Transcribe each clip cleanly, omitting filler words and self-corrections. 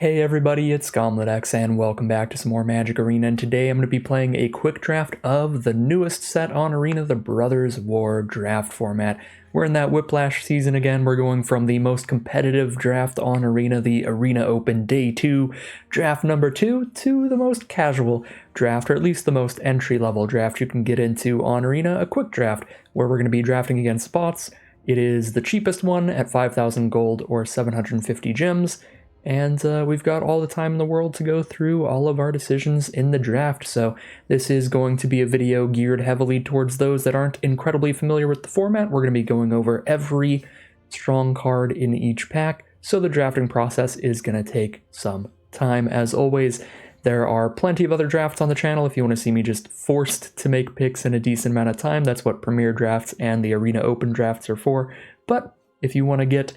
Hey everybody, it's GauntletX and welcome back to some more Magic Arena, and today I'm going to be playing a quick draft of the newest set on Arena, the Brothers War draft format. We're in that Whiplash season again. We're going from the most competitive draft on Arena, the Arena Open Day 2, draft number 2, to the most casual draft, or at least the most entry-level draft you can get into on Arena, a quick draft, where we're going to be drafting against bots. It is the cheapest one at 5,000 gold or 750 gems. And we've got all the time in the world to go through all of our decisions in the draft, so this is going to be a video geared heavily towards those that aren't incredibly familiar with the format. We're going to be going over every strong card in each pack, so the drafting process is going to take some time. As always, there are plenty of other drafts on the channel if you want to see me just forced to make picks in a decent amount of time. That's what Premier drafts and the Arena Open drafts are for, but if you want to get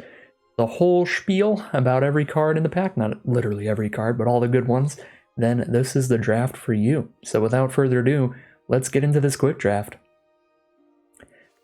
the whole spiel about every card in the pack, not literally every card, but all the good ones, then this is the draft for you. So without further ado, let's get into this quick draft.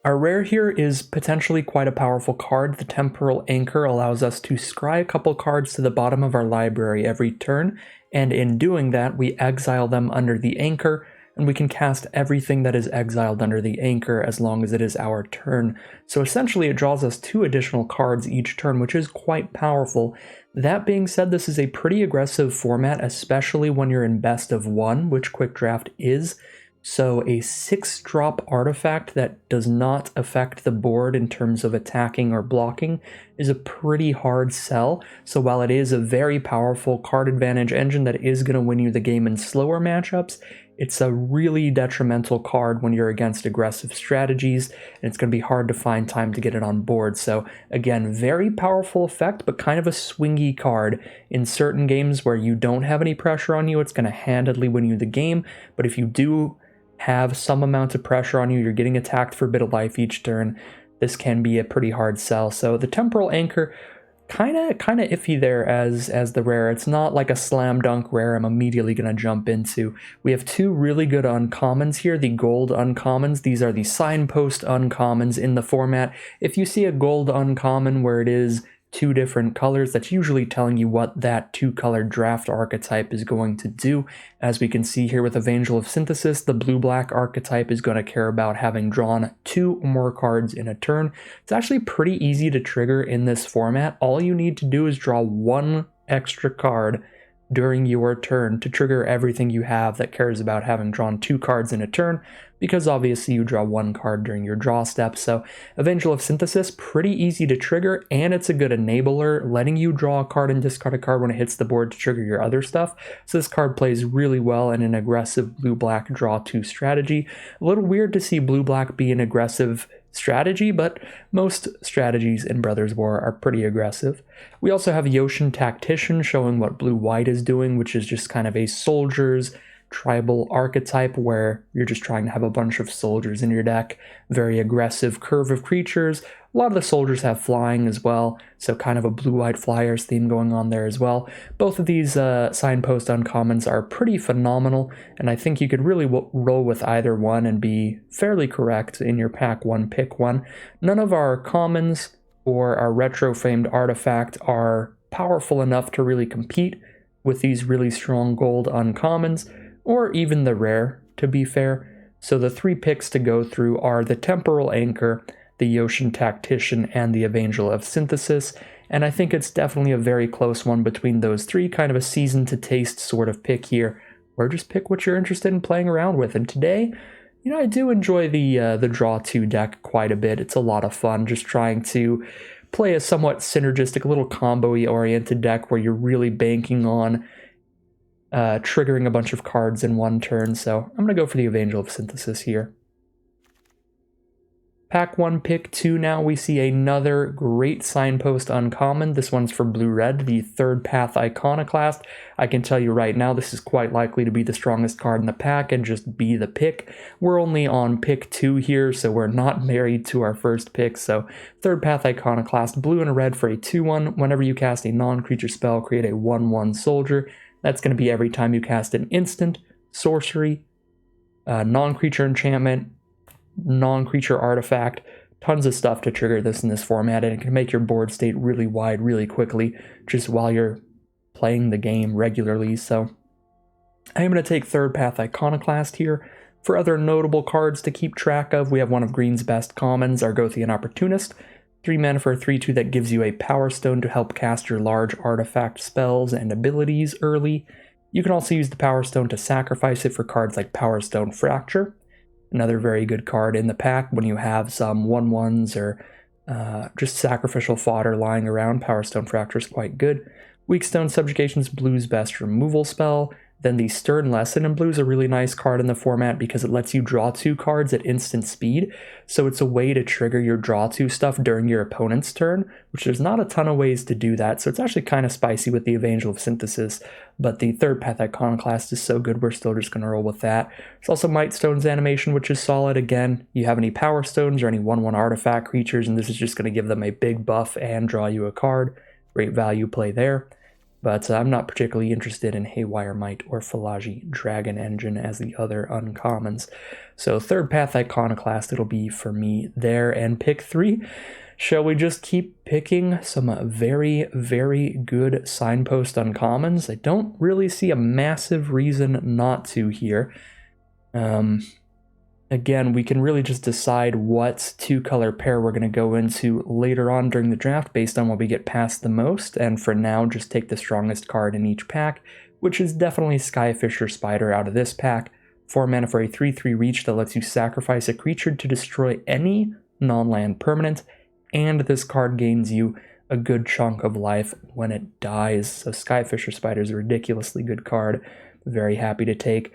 Our rare here is potentially quite a powerful card. The Temporal Anchor allows us to scry a couple cards to the bottom of our library every turn, and in doing that, we exile them under the Anchor, and we can cast everything that is exiled under the Anchor as long as it is our turn. So essentially it draws us 2 additional cards each turn, which is quite powerful. That being said, this is a pretty aggressive format, especially when you're in best of 1, which Quick Draft is. So a 6-drop artifact that does not affect the board in terms of attacking or blocking is a pretty hard sell. So while it is a very powerful card advantage engine that is going to win you the game in slower matchups, it's a really detrimental card when you're against aggressive strategies, and it's going to be hard to find time to get it on board. So again, very powerful effect, but kind of a swingy card. In certain games where you don't have any pressure on you, it's going to handedly win you the game, but if you do have some amount of pressure on you, you're getting attacked for a bit of life each turn, this can be a pretty hard sell. So the Temporal Anchor, kind of iffy there as the rare. It's not like a slam dunk rare I'm immediately going to jump into. We have 2 really good uncommons here, the gold uncommons. These are the signpost uncommons in the format. If you see a gold uncommon where it is 2 different colors, that's usually telling you what that 2-color draft archetype is going to do. As we can see here with Evangel of Synthesis, the blue-black archetype is going to care about having drawn 2 or more cards in a turn. It's actually pretty easy to trigger in this format. All you need to do is draw 1 extra card during your turn to trigger everything you have that cares about having drawn 2 cards in a turn, because obviously you draw 1 card during your draw step. So Evangel of Synthesis, pretty easy to trigger, and it's a good enabler, letting you draw a card and discard a card when it hits the board to trigger your other stuff. So this card plays really well in an aggressive blue-black draw 2 strategy. A little weird to see blue-black be an aggressive strategy, but most strategies in Brothers War are pretty aggressive. We also have Yoshin Tactician showing what blue-white is doing, which is just kind of a soldier's tribal archetype where you're just trying to have a bunch of soldiers in your deck. Very aggressive curve of creatures. A lot of the soldiers have flying as well, so kind of a blue-white flyers theme going on there as well. Both of these signpost uncommons are pretty phenomenal, and I think you could really roll with either one and be fairly correct in your pack 1, pick 1. None of our commons or our retro-famed artifact are powerful enough to really compete with these really strong gold uncommons, or even the rare, to be fair. So the 3 picks to go through are the Temporal Anchor, the Yoshin Tactician, and the Evangel of Synthesis, and I think it's definitely a very close one between those 3, kind of a season-to-taste sort of pick here, or just pick what you're interested in playing around with. And today, you know, I do enjoy the Draw 2 deck quite a bit. It's a lot of fun just trying to play a somewhat synergistic, a little combo-y oriented deck where you're really banking on triggering a bunch of cards in 1 turn, so I'm going to go for the Evangel of Synthesis here. Pack 1, pick 2 now, we see another great signpost uncommon. This one's for blue-red, the Third Path Iconoclast. I can tell you right now this is quite likely to be the strongest card in the pack and just be the pick. We're only on pick 2 here, so we're not married to our first pick. So Third Path Iconoclast, blue and a red for a 2/1. Whenever you cast a non-creature spell, create a 1/1 soldier. That's going to be every time you cast an instant, sorcery, non-creature enchantment, non-creature artifact, tons of stuff to trigger this in this format, and it can make your board state really wide really quickly just while you're playing the game regularly, so I am going to take Third Path Iconoclast here. For other notable cards to keep track of, we have one of green's best commons, Argothian Opportunist. 3 mana for a 3/2 that gives you a Powerstone to help cast your large artifact spells and abilities early. You can also use the Powerstone to sacrifice it for cards like Powerstone Fracture. Another very good card in the pack when you have some 1/1s or just sacrificial fodder lying around. Powerstone Fracture is quite good. Weakstone Subjugation's blue's best removal spell. Then the Stern Lesson in blue is a really nice card in the format because it lets you draw 2 cards at instant speed, so it's a way to trigger your draw 2 stuff during your opponent's turn, which there's not a ton of ways to do that, so it's actually kind of spicy with the Evangel of Synthesis, but the Third Path Iconoclast is so good we're still just going to roll with that. There's also Mightstone's animation, which is solid. Again, you have any Power Stones or any 1/1 artifact creatures, and this is just going to give them a big buff and draw you a card. Great value play there. But I'm not particularly interested in Haywire Might or Philagi Dragon Engine as the other uncommons. So Third Path Iconoclast, it'll be for me there. And pick 3, shall we just keep picking some very, very good Signpost uncommons? I don't really see a massive reason not to here. Again, we can really just decide what 2-color pair we're going to go into later on during the draft based on what we get past the most, and for now, just take the strongest card in each pack, which is definitely Skyfisher Spider out of this pack. 4 mana for a 3/3 reach that lets you sacrifice a creature to destroy any non-land permanent, and this card gains you a good chunk of life when it dies. So Skyfisher Spider is a ridiculously good card. Very happy to take.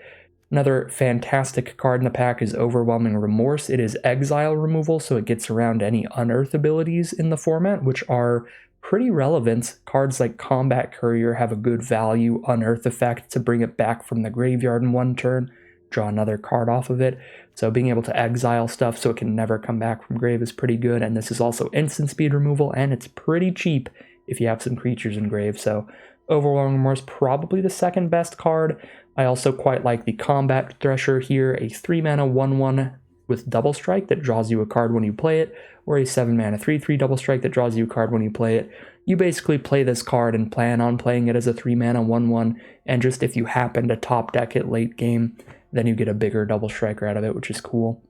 Another fantastic card in the pack is Overwhelming Remorse. It is exile removal, so it gets around any Unearth abilities in the format, which are pretty relevant. Cards like Combat Courier have a good value Unearth effect to bring it back from the graveyard in 1 turn, draw another card off of it. So being able to exile stuff so it can never come back from grave is pretty good, and this is also instant speed removal, and it's pretty cheap if you have some creatures in grave. So Overwhelming Remorse, probably the second best card. I also quite like the Combat Thresher here, a 3 mana 1/1 with Double Strike that draws you a card when you play it, or a 7 mana 3/3 Double Strike that draws you a card when you play it. You basically play this card and plan on playing it as a 3 mana 1/1, and just if you happen to top deck it late game, then you get a bigger Double Striker out of it, which is cool.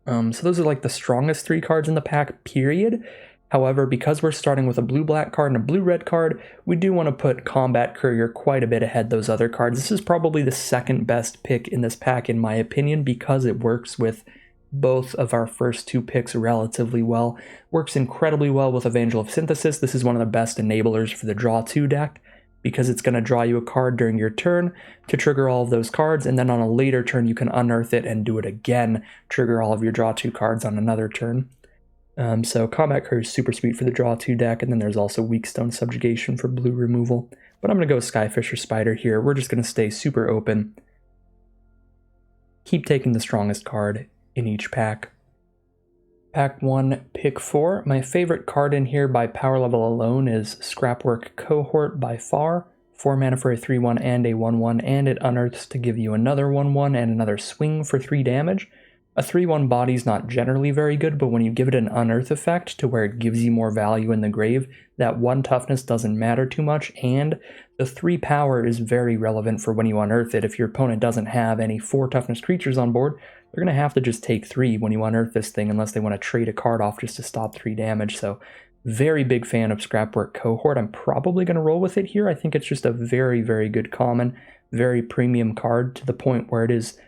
So those are like the strongest 3 cards in the pack, period. However, because we're starting with a blue-black card and a blue-red card, we do want to put Combat Courier quite a bit ahead those other cards. This is probably the second best pick in this pack, in my opinion, because it works with both of our first 2 picks relatively well. Works incredibly well with Evangel of Synthesis. This is one of the best enablers for the Draw 2 deck, because it's going to draw you a card during your turn to trigger all of those cards, and then on a later turn you can unearth it and do it again, trigger all of your Draw 2 cards on another turn. So Combat Courier is super sweet for the Draw 2 deck, and then there's also Weakstone Subjugation for blue removal. But I'm going to go Skyfisher Spider here. We're just going to stay super open. Keep taking the strongest card in each pack. Pack 1, pick 4. My favorite card in here by power level alone is Scrapwork Cohort by far. 4 mana for a 3/1 and a 1/1, and it unearths to give you another 1/1 and another swing for 3 damage. A 3/1 body's not generally very good, but when you give it an unearth effect to where it gives you more value in the grave, that 1 toughness doesn't matter too much, and the 3 power is very relevant for when you unearth it. If your opponent doesn't have any 4 toughness creatures on board, they're going to have to just take 3 when you unearth this thing, unless they want to trade a card off just to stop 3 damage. So very big fan of Scrapwork Cohort. I'm probably going to roll with it here. I think it's just a very, very good common, very premium card, to the point where it is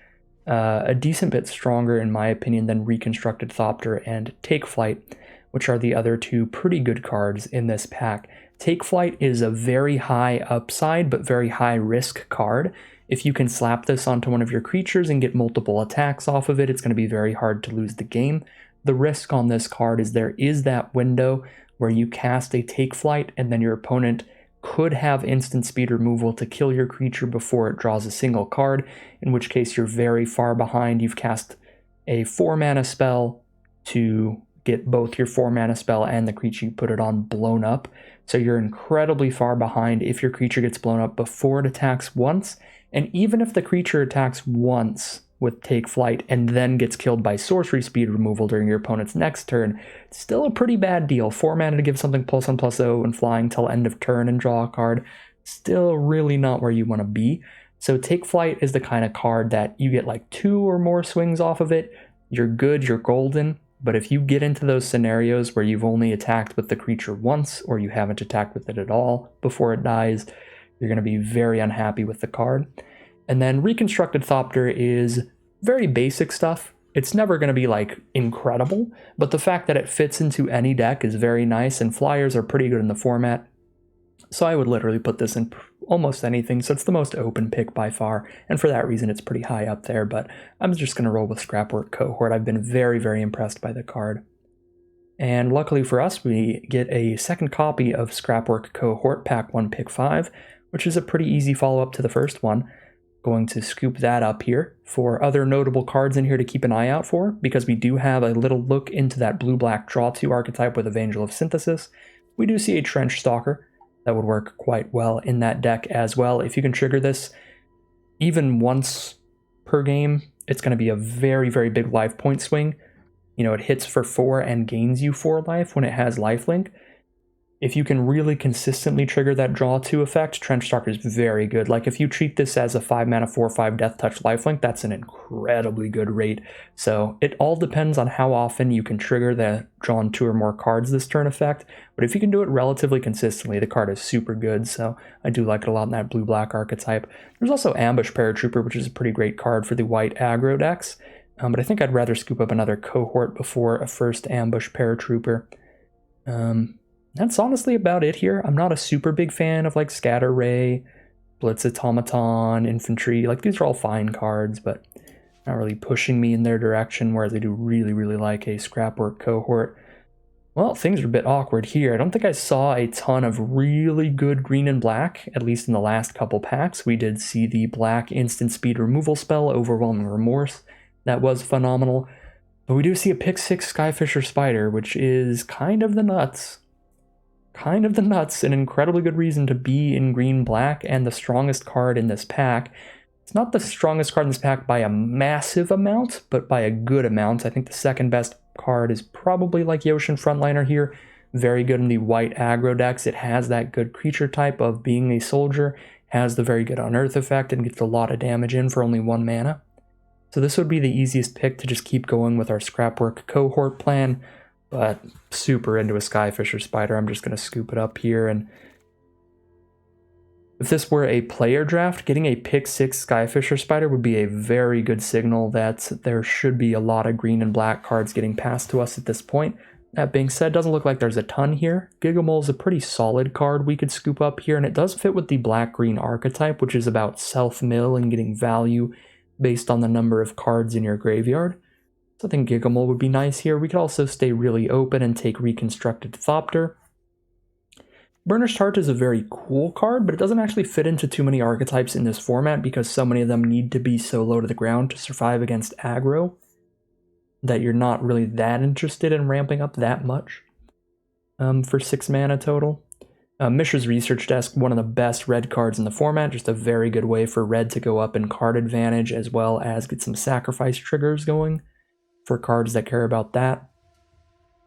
a decent bit stronger, in my opinion, than Reconstructed Thopter and Take Flight, which are the other 2 pretty good cards in this pack. Take Flight is a very high upside but very high risk card. If you can slap this onto one of your creatures and get multiple attacks off of it, it's going to be very hard to lose the game. The risk on this card is there is that window where you cast a Take Flight and then your opponent could have instant speed removal to kill your creature before it draws a single card, in which case you're very far behind. You've cast a 4 mana spell to get both your 4 mana spell and the creature you put it on blown up, so you're incredibly far behind if your creature gets blown up before it attacks once. And even if the creature attacks once with Take Flight and then gets killed by sorcery speed removal during your opponent's next turn, it's still a pretty bad deal. 4 mana to give something +1/+0 and flying till end of turn and draw a card. still really not where you want to be. So Take Flight is the kind of card that you get like 2 or more swings off of it, you're good, you're golden. But if you get into those scenarios where you've only attacked with the creature once, or you haven't attacked with it at all before it dies, you're going to be very unhappy with the card. And then Reconstructed Thopter is very basic stuff. It's never going to be like incredible, but the fact that it fits into any deck is very nice, and flyers are pretty good in the format. So I would literally put this in almost anything, so it's the most open pick by far, and for that reason it's pretty high up there, but I'm just going to roll with Scrapwork Cohort. I've been very, very impressed by the card. And luckily for us, we get a second copy of Scrapwork Cohort Pack 1 Pick 5, which is a pretty easy follow-up to the first one. Going to scoop that up here for other notable cards in here to keep an eye out for, because we do have a little look into that blue-black draw 2 archetype with Evangel of Synthesis. We do see a Trench Stalker that would work quite well in that deck as well. If you can trigger this even once per game, it's going to be a very, very big life point swing. You know, it hits for 4 and gains you 4 life when it has lifelink. If you can really consistently trigger that draw 2 effect, Trench Stalker is very good. Like if you treat this as a 5 mana 4/5 Death Touch lifelink, that's an incredibly good rate. So it all depends on how often you can trigger the drawn 2 or more cards this turn effect. But if you can do it relatively consistently, the card is super good. So I do like it a lot in that blue-black archetype. There's also Ambush Paratrooper, which is a pretty great card for the white aggro decks. But I think I'd rather scoop up another Cohort before a first Ambush Paratrooper. That's honestly about it here. I'm not a super big fan of like Scatter Ray, Blitz Automaton, Infantry. Like these are all fine cards, but not really pushing me in their direction, whereas I do really, really like a Scrapwork Cohort. Well, things are a bit awkward here. I don't think I saw a ton of really good green and black, at least in the last couple packs. We did see the black instant speed removal spell, Overwhelming Remorse. That was phenomenal. But we do see a pick 6 Skyfisher Spider, which is kind of the nuts. An incredibly good reason to be in green-black, and the strongest card in this pack. It's not the strongest card in this pack by a massive amount, but by a good amount. I think the second best card is probably like Yoshin Frontliner here. Very good in the white aggro decks. It has that good creature type of being a soldier, has the very good Unearth effect, and gets a lot of damage in for only 1 mana. So this would be the easiest pick to just keep going with our Scrapwork Cohort plan. But super into a Skyfisher Spider. I'm just going to scoop it up here. And if this were a player draft, getting a pick 6 Skyfisher Spider would be a very good signal that there should be a lot of green and black cards getting passed to us at this point. That being said, doesn't look like there's a ton here. Gigamole is a pretty solid card we could scoop up here, and it does fit with the black-green archetype, which is about self-mill and getting value based on the number of cards in your graveyard. So I think Gigamole would be nice here. We could also stay really open and take Reconstructed Thopter. Burnished Heart is a very cool card, but it doesn't actually fit into too many archetypes in this format because so many of them need to be so low to the ground to survive against aggro that you're not really that interested in ramping up that much for 6 mana total. Mishra's Research Desk, one of the best red cards in the format, just a very good way for red to go up in card advantage as well as get some sacrifice triggers going for cards that care about that.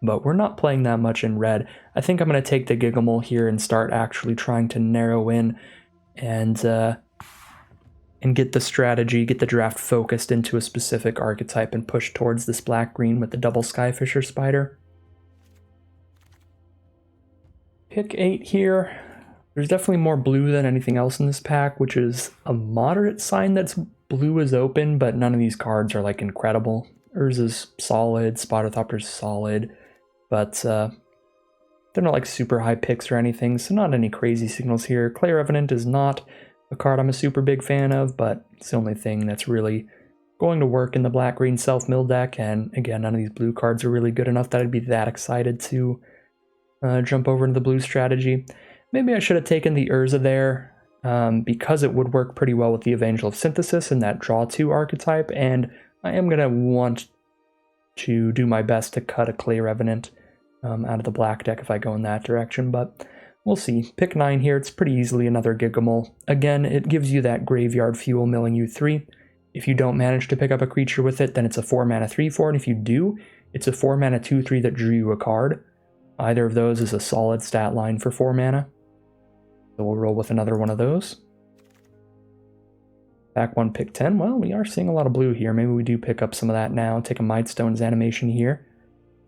But we're not playing that much in red. I think I'm going to take the Gigamole here and start actually trying to narrow in and get the strategy, get the draft focused into a specific archetype and push towards this black-green with the double Skyfisher Spider. Pick 8 here. There's definitely more blue than anything else in this pack, which is a moderate sign that blue is open, but none of these cards are like incredible. Urza's solid, Spotter Thopter's solid, but they're not like super high picks or anything, so not any crazy signals here. Clay Revenant is not a card I'm a super big fan of, but it's the only thing that's really going to work in the black-green self-mill deck, and again, none of these blue cards are really good enough that I'd be that excited to jump over into the blue strategy. Maybe I should have taken the Urza there, because it would work pretty well with the Evangel of Synthesis and that draw 2 archetype, and I am going to want to do my best to cut a Clay Revenant out of the black deck if I go in that direction, but we'll see. Pick 9 here, it's pretty easily another Gigamole. Again, it gives you that graveyard fuel milling you 3. If you don't manage to pick up a creature with it, then it's a 4 mana 3/4, and if you do, it's a 4 mana 2/3 that drew you a card. Either of those is a solid stat line for 4 mana. So we'll roll with another one of those. Pack 1, pick 10. Well, we are seeing a lot of blue here. Maybe we do pick up some of that now. Take a Milestone's animation here.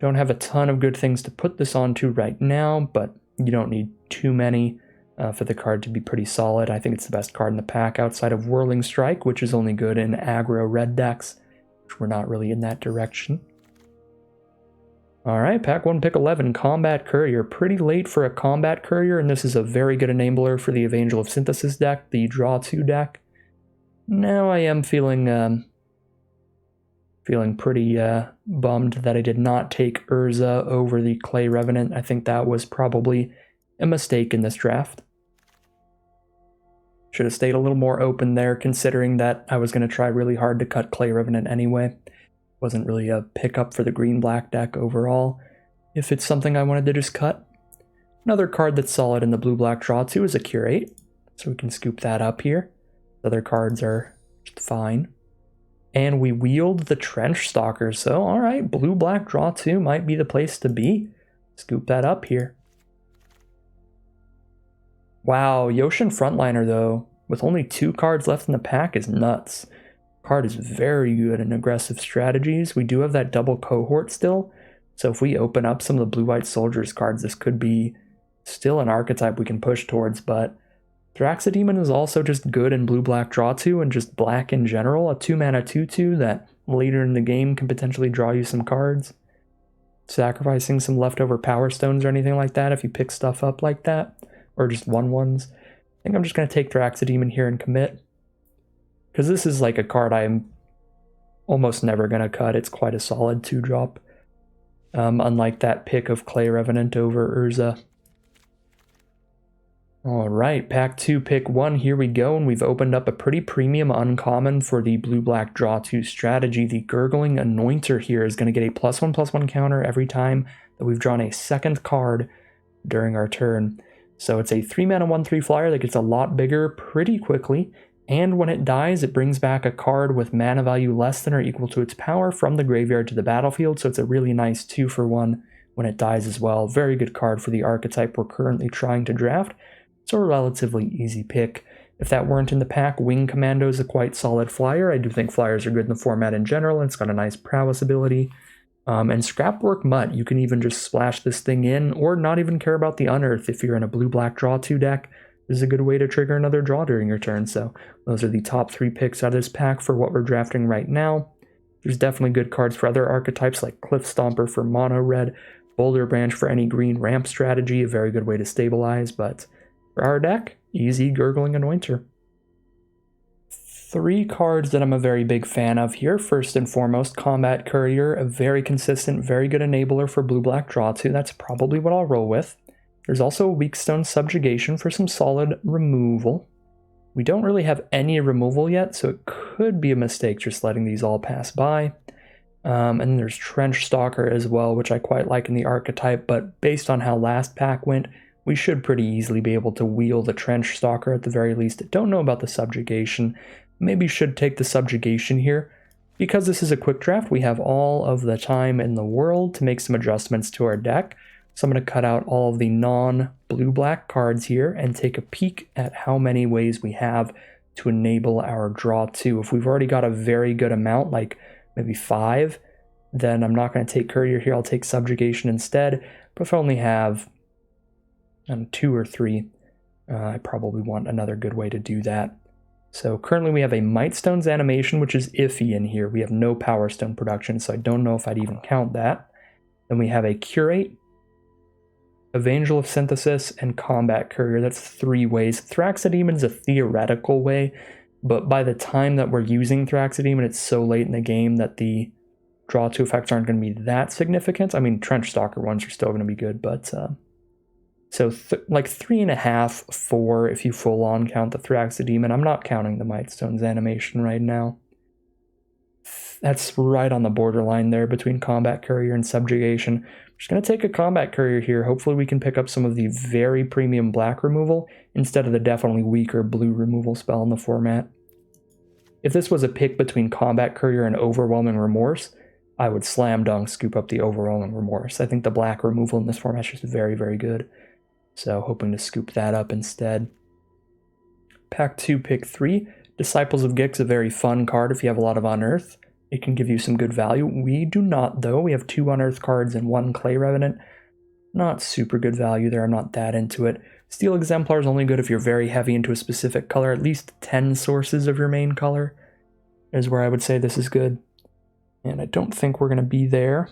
Don't have a ton of good things to put this onto right now, but you don't need too many for the card to be pretty solid. I think it's the best card in the pack outside of Whirling Strike, which is only good in aggro red decks, which we're not really in that direction. Alright, pack 1, pick 11, Combat Courier. Pretty late for a Combat Courier, and this is a very good enabler for the Evangel of Synthesis deck, the Draw 2 deck. Now I am feeling pretty bummed that I did not take Urza over the Clay Revenant. I think that was probably a mistake in this draft. Should have stayed a little more open there, considering that I was going to try really hard to cut Clay Revenant anyway. Wasn't really a pickup for the green-black deck overall, if it's something I wanted to just cut. Another card that's solid in the blue-black draw 2 is a Curate, so we can scoop that up here. Other cards are just fine. And we wield the Trench Stalker, so alright, blue-black draw 2 might be the place to be. Scoop that up here. Wow, Yoshin Frontliner though, with only 2 cards left in the pack is nuts. Card is very good in aggressive strategies. We do have that double cohort still, so if we open up some of the blue-white soldiers cards, this could be still an archetype we can push towards, but Thraxidemon is also just good in blue-black draw 2 and just black in general, a 2-mana 2/2 that later in the game can potentially draw you some cards. Sacrificing some leftover Power Stones or anything like that if you pick stuff up like that, or just 1/1s. I think I'm just going to take Thraxidemon here and commit, because this is like a card I'm almost never going to cut. It's quite a solid 2-drop, unlike that pick of Clay Revenant over Urza. Alright, pack 2, pick 1, here we go, and we've opened up a pretty premium uncommon for the blue-black draw 2 strategy. The Gurgling Anointer here is going to get a +1/+1 counter every time that we've drawn a second card during our turn. So it's a 3-mana 1/3 flyer that gets a lot bigger pretty quickly, and when it dies, it brings back a card with mana value less than or equal to its power from the graveyard to the battlefield, so it's a really nice 2-for-1 when it dies as well. Very good card for the archetype we're currently trying to draft. So a relatively easy pick. If that weren't in the pack, Wing Commando is a quite solid flyer. I do think flyers are good in the format in general, and it's got a nice prowess ability. And Scrapwork Mutt, you can even just splash this thing in, or not even care about the Unearth if you're in a blue-black draw 2 deck. This is a good way to trigger another draw during your turn. So those are the top 3 picks out of this pack for what we're drafting right now. There's definitely good cards for other archetypes like Cliff Stomper for mono red, Boulder Branch for any green ramp strategy, a very good way to stabilize, but for our deck, easy Gurgling Anointer. 3 cards that I'm a very big fan of here. First and foremost, Combat Courier, a very consistent, very good enabler for blue-black draw 2. That's probably what I'll roll with. There's also a Weakstone Subjugation for some solid removal. We don't really have any removal yet, so it could be a mistake just letting these all pass by. And there's Trench Stalker as well, which I quite like in the archetype, but based on how last pack went, we should pretty easily be able to wheel the Trench Stalker at the very least. I don't know about the Subjugation. Maybe should take the Subjugation here. Because this is a quick draft, we have all of the time in the world to make some adjustments to our deck. So I'm going to cut out all of the non-blue-black cards here and take a peek at how many ways we have to enable our draw 2. If we've already got a very good amount, like maybe 5, then I'm not going to take Courier here. I'll take Subjugation instead. But if I only have 2 or 3, I probably want another good way to do that. So currently we have a Mightstone's animation, which is iffy in here. We have no Powerstone production, so I don't know if I'd even count that. Then we have a Curate, Evangel of Synthesis, and Combat Courier. That's 3 ways. Thraxidemon is a theoretical way, but by the time that we're using Thraxidemon, it's so late in the game that the draw 2 effects aren't going to be that significant. I mean, Trench Stalker ones are still going to be good, but so like 3.5, 4 if you full on count the Thraxidemon. I'm not counting the Mightstone's animation right now. That's right on the borderline there between Combat Courier and Subjugation. I'm just going to take a Combat Courier here. Hopefully we can pick up some of the very premium black removal instead of the definitely weaker blue removal spell in the format. If this was a pick between Combat Courier and Overwhelming Remorse, I would slam dunk scoop up the Overwhelming Remorse. I think the black removal in this format is just very, very good. So hoping to scoop that up instead. Pack 2, pick 3. Disciples of Gix, a very fun card if you have a lot of Unearth. It can give you some good value. We do not, though. We have 2 Unearth cards and 1 Clay Revenant. Not super good value there. I'm not that into it. Steel Exemplar is only good if you're very heavy into a specific color. At least 10 sources of your main color is where I would say this is good. And I don't think we're going to be there.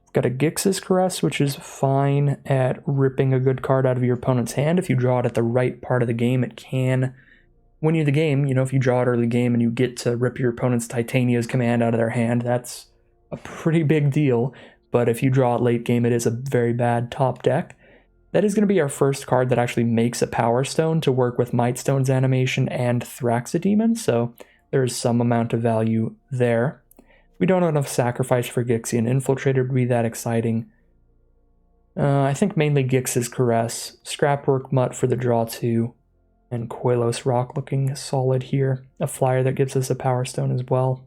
We've got a Gix's Caress, which is fine at ripping a good card out of your opponent's hand. If you draw it at the right part of the game, it can win you the game. You know, if you draw it early game and you get to rip your opponent's Titania's Command out of their hand, that's a pretty big deal. But if you draw it late game, it is a very bad top deck. That is going to be our first card that actually makes a Powerstone to work with Mightstone's animation and Thraxidemon, so there's some amount of value there. We don't have enough Sacrifice for Gixian Infiltrator to be that exciting. I think mainly Gix's Caress, Scrapwork Mutt for the draw 2, and Koilos Rock looking solid here. A flyer that gives us a Powerstone as well.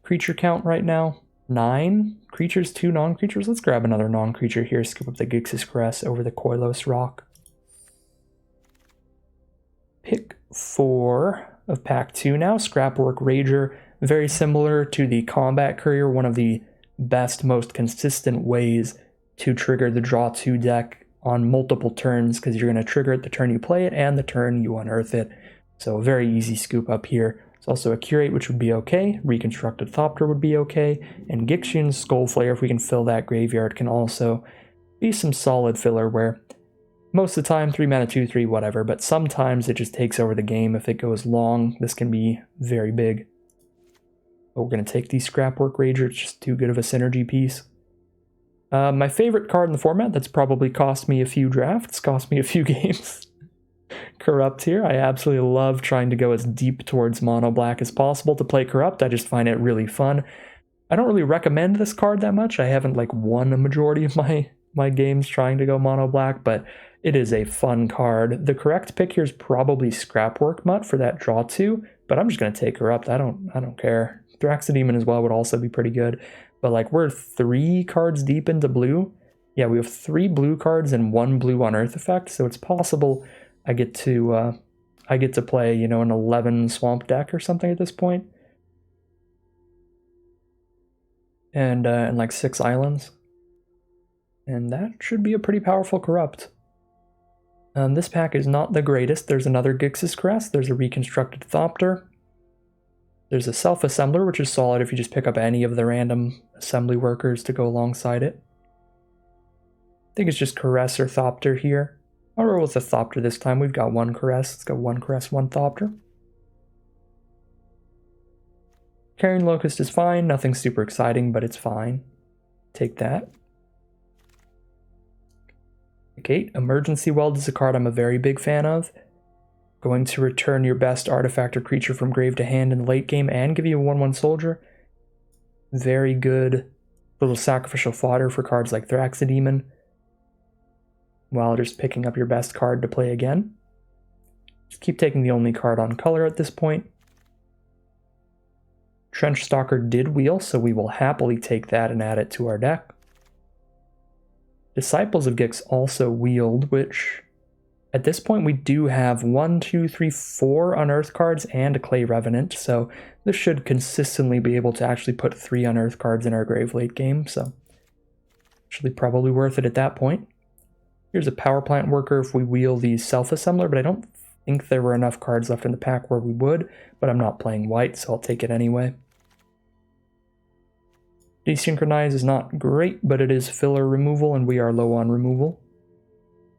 Creature count right now, 9 creatures, 2 non-creatures. Let's grab another non-creature here, scoop up the Gix's Caress over the Koilos Rock. Pick 4 of Pack 2 now, Scrapwork Rager. Very similar to the Combat Courier, one of the best, most consistent ways to trigger the draw 2 deck on multiple turns, because you're going to trigger it the turn you play it and the turn you unearth it. So very easy scoop up here. It's also a Curate, which would be okay. Reconstructed Thopter would be okay. And Gixian's Skullflayer, if we can fill that graveyard, can also be some solid filler where most of the time 3 mana 2/3 whatever, but sometimes it just takes over the game. If it goes long, this can be very big. But we're going to take the Scrapwork Rager. It's just too good of a synergy piece. My favorite card in the format that's probably cost me a few drafts, cost me a few games. Corrupt here. I absolutely love trying to go as deep towards mono black as possible to play Corrupt. I just find it really fun. I don't really recommend this card that much. I haven't won a majority of my games trying to go mono black, but it is a fun card. The correct pick here is probably Scrapwork Mutt for that draw 2, but I'm just going to take Corrupt. I don't care. Thraxidemon as well would also be pretty good. But we're 3 cards deep into blue. Yeah, we have 3 blue cards and 1 blue Unearth effect, so it's possible I get to play, an 11 swamp deck or something at this point. And 6 islands. And that should be a pretty powerful Corrupt. This pack is not the greatest. There's another Gix's Caress. There's a Reconstructed Thopter. There's a Self-Assembler, which is solid if you just pick up any of the random assembly workers to go alongside it. I think it's just Caress or Thopter here. I'll roll with the Thopter this time. We've got 1 Caress. Let's go 1 Caress, 1 Thopter. Carrion Locust is fine. Nothing super exciting, but it's fine. Take that. Pick 8. Emergency Weld is a card I'm a very big fan of. Going to return your best artifact or creature from grave to hand in the late game and give you a 1/1 soldier. Very good little sacrificial fodder for cards like Thraxidemon, while just picking up your best card to play again. Just keep taking the only card on color at this point. Trench Stalker did wheel, so we will happily take that and add it to our deck. Disciples of Gix also wheeled, which at this point we do have 1, 2, 3, 4 Unearth cards and a Clay Revenant, so this should consistently be able to actually put 3 Unearth cards in our grave late game, so actually probably worth it at that point. Here's a Power Plant Worker if we wheel the Self-Assembler, but I don't think there were enough cards left in the pack where we would, but I'm not playing white, so I'll take it anyway. Desynchronize is not great, but it is filler removal, and we are low on removal.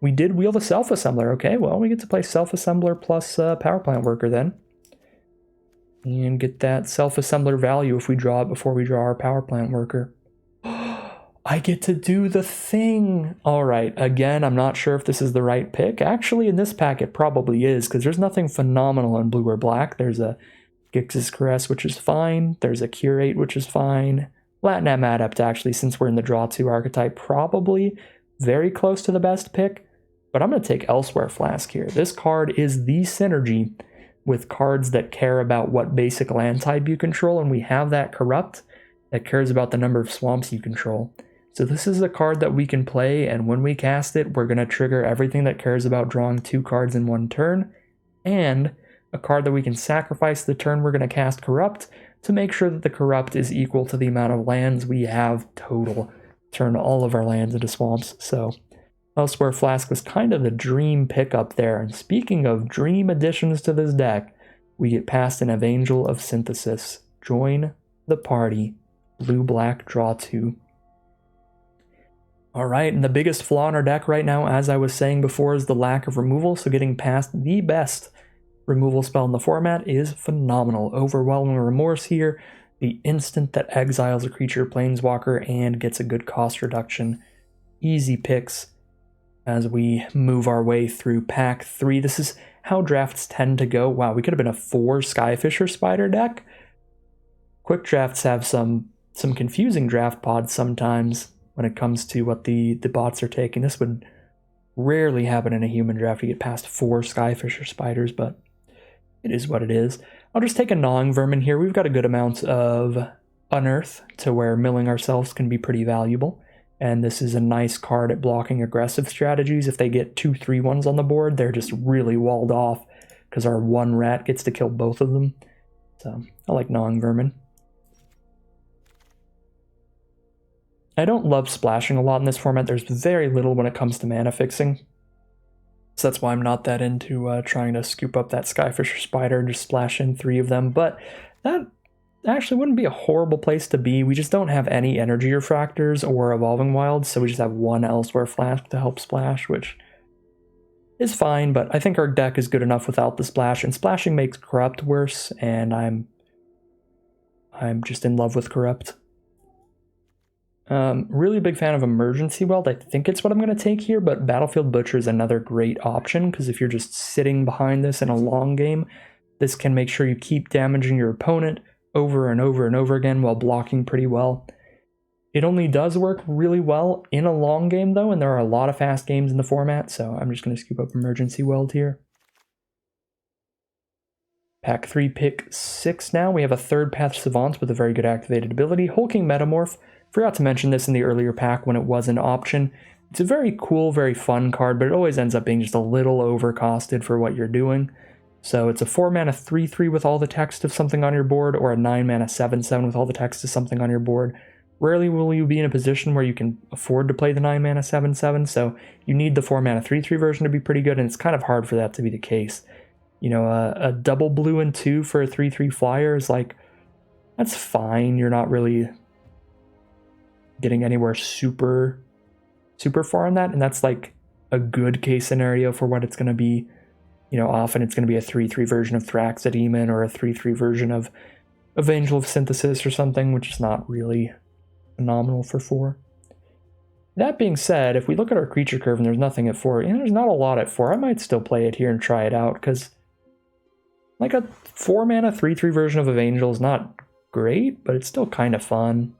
We did wheel the Self-Assembler. Okay, well, we get to play Self-Assembler plus Power Plant Worker then. And get that Self-Assembler value if we draw it before we draw our Power Plant Worker. I get to do the thing! Alright, again, I'm not sure if this is the right pick. Actually, in this pack, it probably is, because there's nothing phenomenal in blue or black. There's a Gix's Caress, which is fine. There's a Curate, which is fine. Latinam Adept, actually, since we're in the draw 2 archetype, probably very close to the best pick. But I'm going to take Elsewhere Flask here. This card is the synergy with cards that care about what basic land type you control, and we have that Corrupt that cares about the number of swamps you control. So this is a card that we can play, and when we cast it, we're going to trigger everything that cares about drawing 2 cards in one turn, and a card that we can sacrifice the turn we're going to cast Corrupt to make sure that the Corrupt is equal to the amount of lands we have total. Turn all of our lands into swamps. So Elsewhere Flask was kind of the dream pickup there. And speaking of dream additions to this deck, we get past an Evangel of Synthesis. Join the party. Blue-black, draw 2. Alright, and the biggest flaw in our deck right now, as I was saying before, is the lack of removal. So getting past the best removal spell in the format is phenomenal. Overwhelming Remorse here, the instant that exiles a creature planeswalker and gets a good cost reduction. Easy picks as we move our way through pack 3. This is how drafts tend to go. Wow, we could have been a 4 Skyfisher Spider deck. Quick drafts have some confusing draft pods sometimes when it comes to what the bots are taking. This would rarely happen in a human draft. You get past 4 Skyfisher Spiders, but it is what it is. I'll just take a Gnawing Vermin here. We've got a good amount of Unearth to where milling ourselves can be pretty valuable. And this is a nice card at blocking aggressive strategies. If they get 2 3/1s on the board, they're just really walled off because our 1 rat gets to kill both of them. So I like Gnawing Vermin. I don't love splashing a lot in this format. There's very little when it comes to mana fixing. So that's why I'm not that into trying to scoop up that Skyfisher Spider and just splash in 3 of them. But that actually wouldn't be a horrible place to be. We just don't have any Energy Refractors or Evolving Wilds, so we just have 1 Elsewhere Flask to help splash, which is fine, but I think our deck is good enough without the splash, and splashing makes Corrupt worse, and I'm just in love with Corrupt. Really big fan of Emergency Weld. I think it's what I'm going to take here, but Battlefield Butcher is another great option, because if you're just sitting behind this in a long game, this can make sure you keep damaging your opponent over and over and over again while blocking pretty well. It only does work really well in a long game though, and there are a lot of fast games in the format, so I'm just going to scoop up Emergency Weld here. Pack 3, pick 6 now. We have a Third Path Savant with a very good activated ability. Hulking Metamorph. Forgot to mention this in the earlier pack when it was an option. It's a very cool, very fun card, but it always ends up being just a little overcosted for what you're doing. So it's a 4 mana 3/3 with all the text of something on your board, or a 9 mana 7/7 with all the text of something on your board. Rarely will you be in a position where you can afford to play the 9 mana 7/7, so you need the 4 mana 3/3 version to be pretty good, and it's kind of hard for that to be the case. You know, a double blue and 2 for a 3/3 flyer is like, that's fine. You're not really getting anywhere super far on that, and that's like a good case scenario for what it's going to be. You know, often it's going to be a 3/3 version of Thraxodemon or a 3/3 version of Evangel of Synthesis or something, which is not really phenomenal for 4. That being said, if we look at our creature curve and there's nothing at 4, and there's not a lot at 4, I might still play it here and try it out, because like a 4 mana 3/3 version of Evangel is not great, but it's still kind of fun.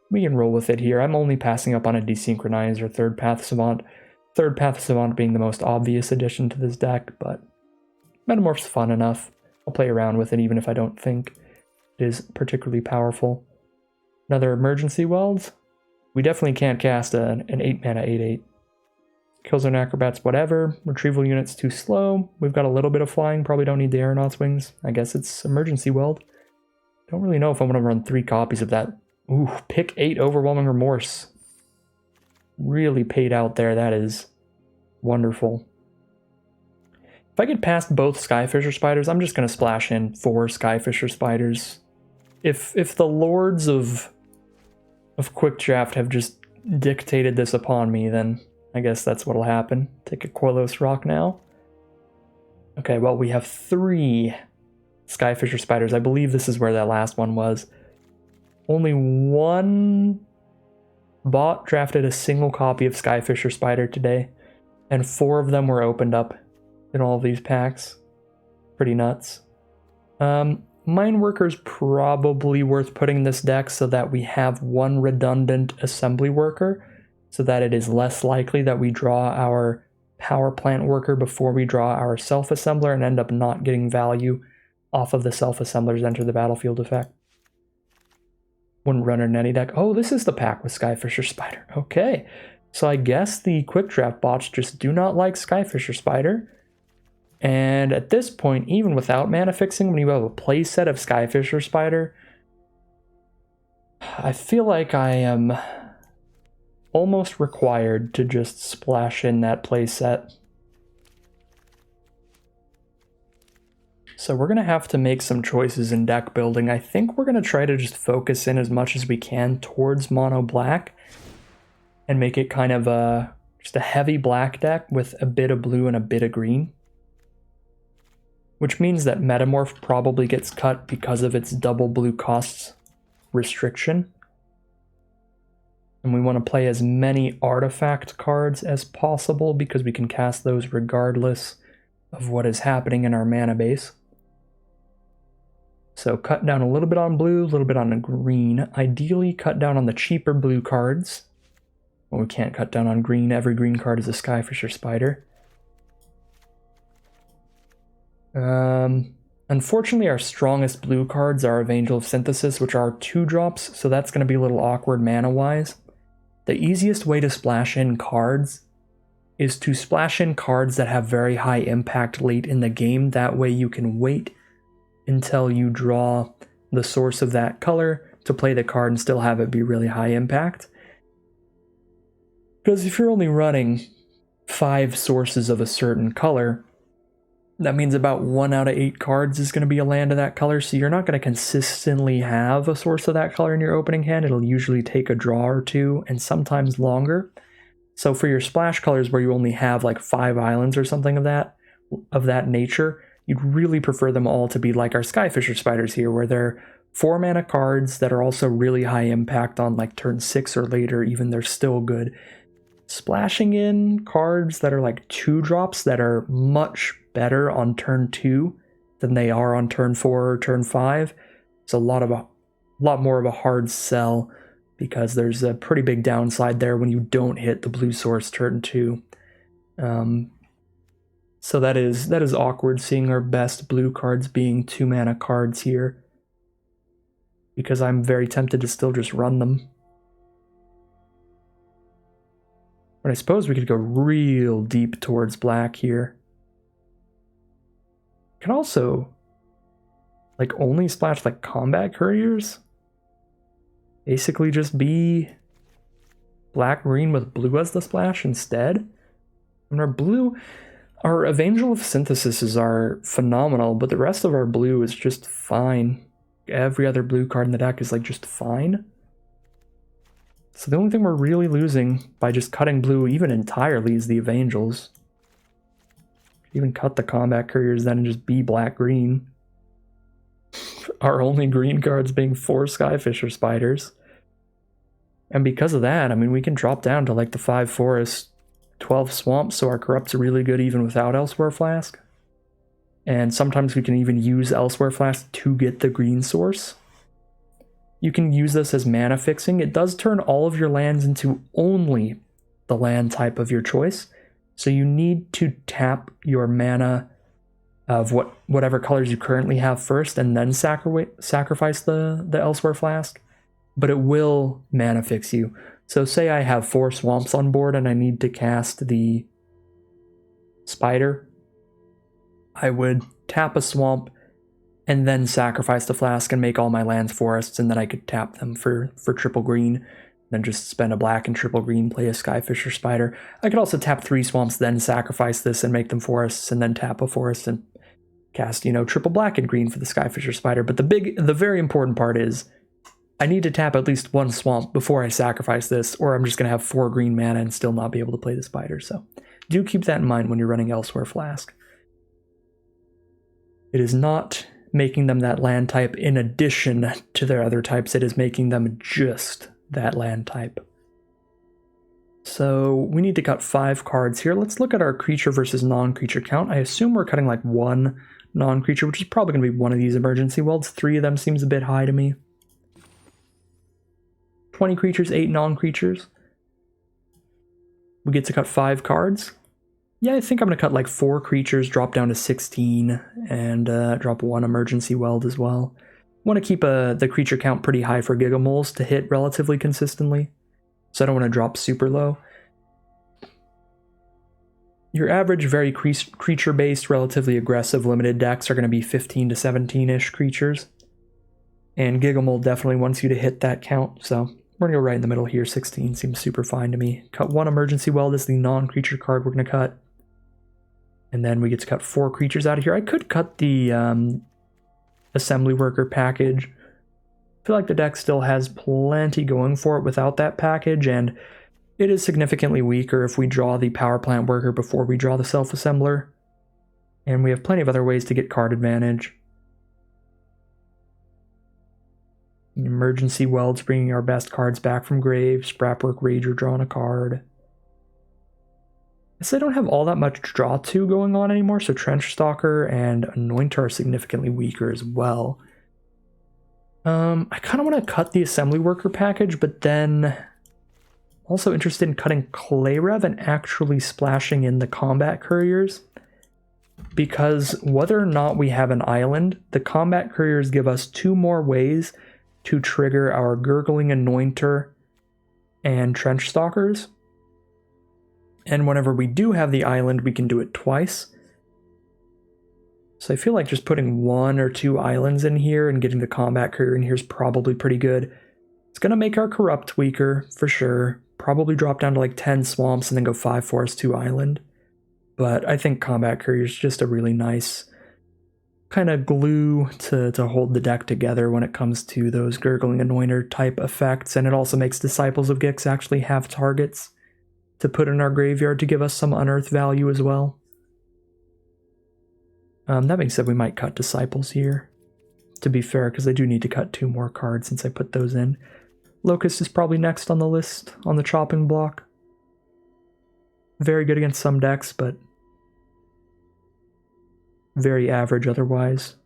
We can roll with it here. I'm only passing up on a Desynchronize or Third Path Savant. Third Path Savant being the most obvious addition to this deck, but Metamorph's fun enough. I'll play around with it even if I don't think it is particularly powerful. Another Emergency Weld. We definitely can't cast an 8 mana 8/8. Killzone Acrobats, whatever. Retrieval Unit's too slow. We've got a little bit of flying, probably don't need the Aeronaut's Wings. I guess it's Emergency Weld. Don't really know if I'm going to run 3 copies of that. Ooh, pick 8 Overwhelming Remorse. Really paid out there. That is wonderful. If I get past both Skyfisher Spiders, I'm just going to splash in 4 Skyfisher Spiders. If the lords of Quick Draft have just dictated this upon me, then I guess that's what'll happen. Take a Koilos Rock now. Okay, well, we have 3 Skyfisher Spiders. I believe this is where that last one was. Only 1 bot drafted a single copy of Skyfisher Spider today, and 4 of them were opened up in all of these packs. Pretty nuts. Mine Worker's probably worth putting in this deck so that we have 1 redundant Assembly Worker, so that it is less likely that we draw our Power Plant Worker before we draw our Self-Assembler and end up not getting value off of the Self-Assemblers enter the battlefield effect. when running any deck. Oh, this is the pack with Skyfisher Spider. Okay, so I guess the quick draft bots just do not like Skyfisher Spider. And at this point, even without mana fixing, when you have a play set of Skyfisher Spider, I feel like I am almost required to just splash in that play set. So we're going to have to make some choices in deck building. I think we're going to try to just focus in as much as we can towards mono black and make it kind of just a heavy black deck with a bit of blue and a bit of green. Which means that Metamorph probably gets cut because of its double blue costs restriction. And we want to play as many artifact cards as possible because we can cast those regardless of what is happening in our mana base. So cut down a little bit on blue, a little bit on green. Ideally cut down on the cheaper blue cards. Well, we can't cut down on green. Every green card is a Skyfisher Spider. Unfortunately, our strongest blue cards are Angel of Synthesis, which are 2-drops, so that's going to be a little awkward mana-wise. The easiest way to splash in cards is to splash in cards that have very high impact late in the game. That way you can wait until you draw the source of that color to play the card and still have it be really high impact. Because if you're only running 5 sources of a certain color, that means about 1 out of 8 cards is going to be a land of that color, so you're not going to consistently have a source of that color in your opening hand. It'll usually take a draw or 2, and sometimes longer. So for your splash colors where you only have like 5 islands or something of that nature, you'd really prefer them all to be like our Skyfisher Spiders here, where they're 4 mana cards that are also really high impact on like turn 6 or later, even they're still good. Splashing in cards that are like 2-drops that are much better on turn 2 than they are on turn 4 or turn 5. It's a lot more of a hard sell because there's a pretty big downside there when you don't hit the blue source turn 2. So that is awkward, seeing our best blue cards being 2 mana cards here, because I'm very tempted to still just run them. But I suppose we could go real deep towards black here. Can also like only splash like combat couriers. Basically just be black green with blue as the splash instead. And our Evangel of Synthesis are phenomenal, but the rest of our blue is just fine. Every other blue card in the deck is like just fine. So the only thing we're really losing by just cutting blue even entirely is the Evangels. Even cut the combat couriers then and just be black-green. Our only green cards being 4 Skyfisher Spiders. And because of that, I mean, we can drop down to like the 5 forests, 12 swamps, so our corrupts are really good even without Elsewhere Flask. And sometimes we can even use Elsewhere Flask to get the green source. You can use this as mana fixing. It does turn all of your lands into only the land type of your choice. So you need to tap your mana of whatever colors you currently have first and then sacrifice the Elsewhere Flask. But it will mana fix you. So say I have 4 swamps on board and I need to cast the spider. I would tap a swamp and then sacrifice the flask and make all my lands forests, and then I could tap them for triple green, then just spend a black and triple green, play a Skyfisher Spider. I could also tap 3 swamps, then sacrifice this and make them forests, and then tap a forest and cast, triple black and green for the Skyfisher Spider. But the very important part is I need to tap at least 1 swamp before I sacrifice this, or I'm just going to have 4 green mana and still not be able to play the spider. So do keep that in mind when you're running Elsewhere Flask. It is not making them that land type in addition to their other types. It is making them just that land type. So we need to cut 5 cards here. Let's look at our creature versus non-creature count. I assume we're cutting like 1 non-creature, which is probably going to be one of these emergency welds. 3 of them seems a bit high to me. 20 creatures, 8 non-creatures. We get to cut 5 cards. Yeah, I think I'm going to cut like 4 creatures, drop down to 16, and drop 1 emergency weld as well. Want to keep the creature count pretty high for Gigamoles to hit relatively consistently. So I don't want to drop super low. Your average, very creature-based, relatively aggressive limited decks are going to be 15 to 17-ish creatures. And Gigamole definitely wants you to hit that count, so we're going to go right in the middle here. 16 seems super fine to me. Cut 1 Emergency Well. This is the non-creature card we're going to cut. And then we get to cut 4 creatures out of here. I could cut the Assembly Worker package. I feel like the deck still has plenty going for it without that package, and it is significantly weaker if we draw the Power Plant Worker before we draw the Self-Assembler. And we have plenty of other ways to get card advantage. Emergency Welds bringing our best cards back from grave. Scrapwork Rager drawing a card. I guess I don't have all that much draw 2 going on anymore, so Trench Stalker and Anointer are significantly weaker as well. I kind of want to cut the Assembly Worker package, but then also interested in cutting Clayrev and actually splashing in the Combat Couriers. Because whether or not we have an island, the Combat Couriers give us 2 more ways to trigger our Gurgling Anointer and Trench Stalkers. And whenever we do have the island, we can do it twice. So I feel like just putting 1 or 2 islands in here and getting the Combat Courier in here is probably pretty good. It's going to make our Corrupt weaker, for sure. Probably drop down to like 10 Swamps and then go 5 Forest, 2 Island. But I think Combat Courier is just a really nice kind of glue to hold the deck together when it comes to those Gurgling Anointer type effects. And it also makes Disciples of Gix actually have targets to put in our graveyard to give us some Unearth value as well. That being said, we might cut Disciples here, to be fair, because I do need to cut 2 more cards since I put those in. Locust is probably next on the list, on the chopping block. Very good against some decks, but very average otherwise.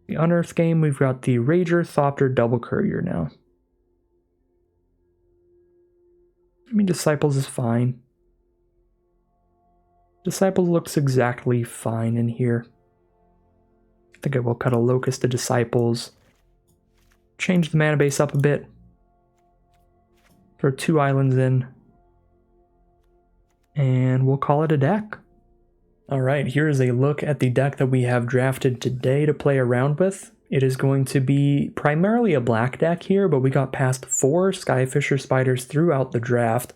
The Unearth game, we've got the Rager, Thopter, Double Courier now. I mean, Disciples is fine. Disciples looks exactly fine in here. I think I will cut a Locust to Disciples. Change the mana base up a bit. Throw 2 islands in. And we'll call it a deck. Alright, here's a look at the deck that we have drafted today to play around with. It is going to be primarily a black deck here, but we got past 4 Skyfisher Spiders throughout the draft.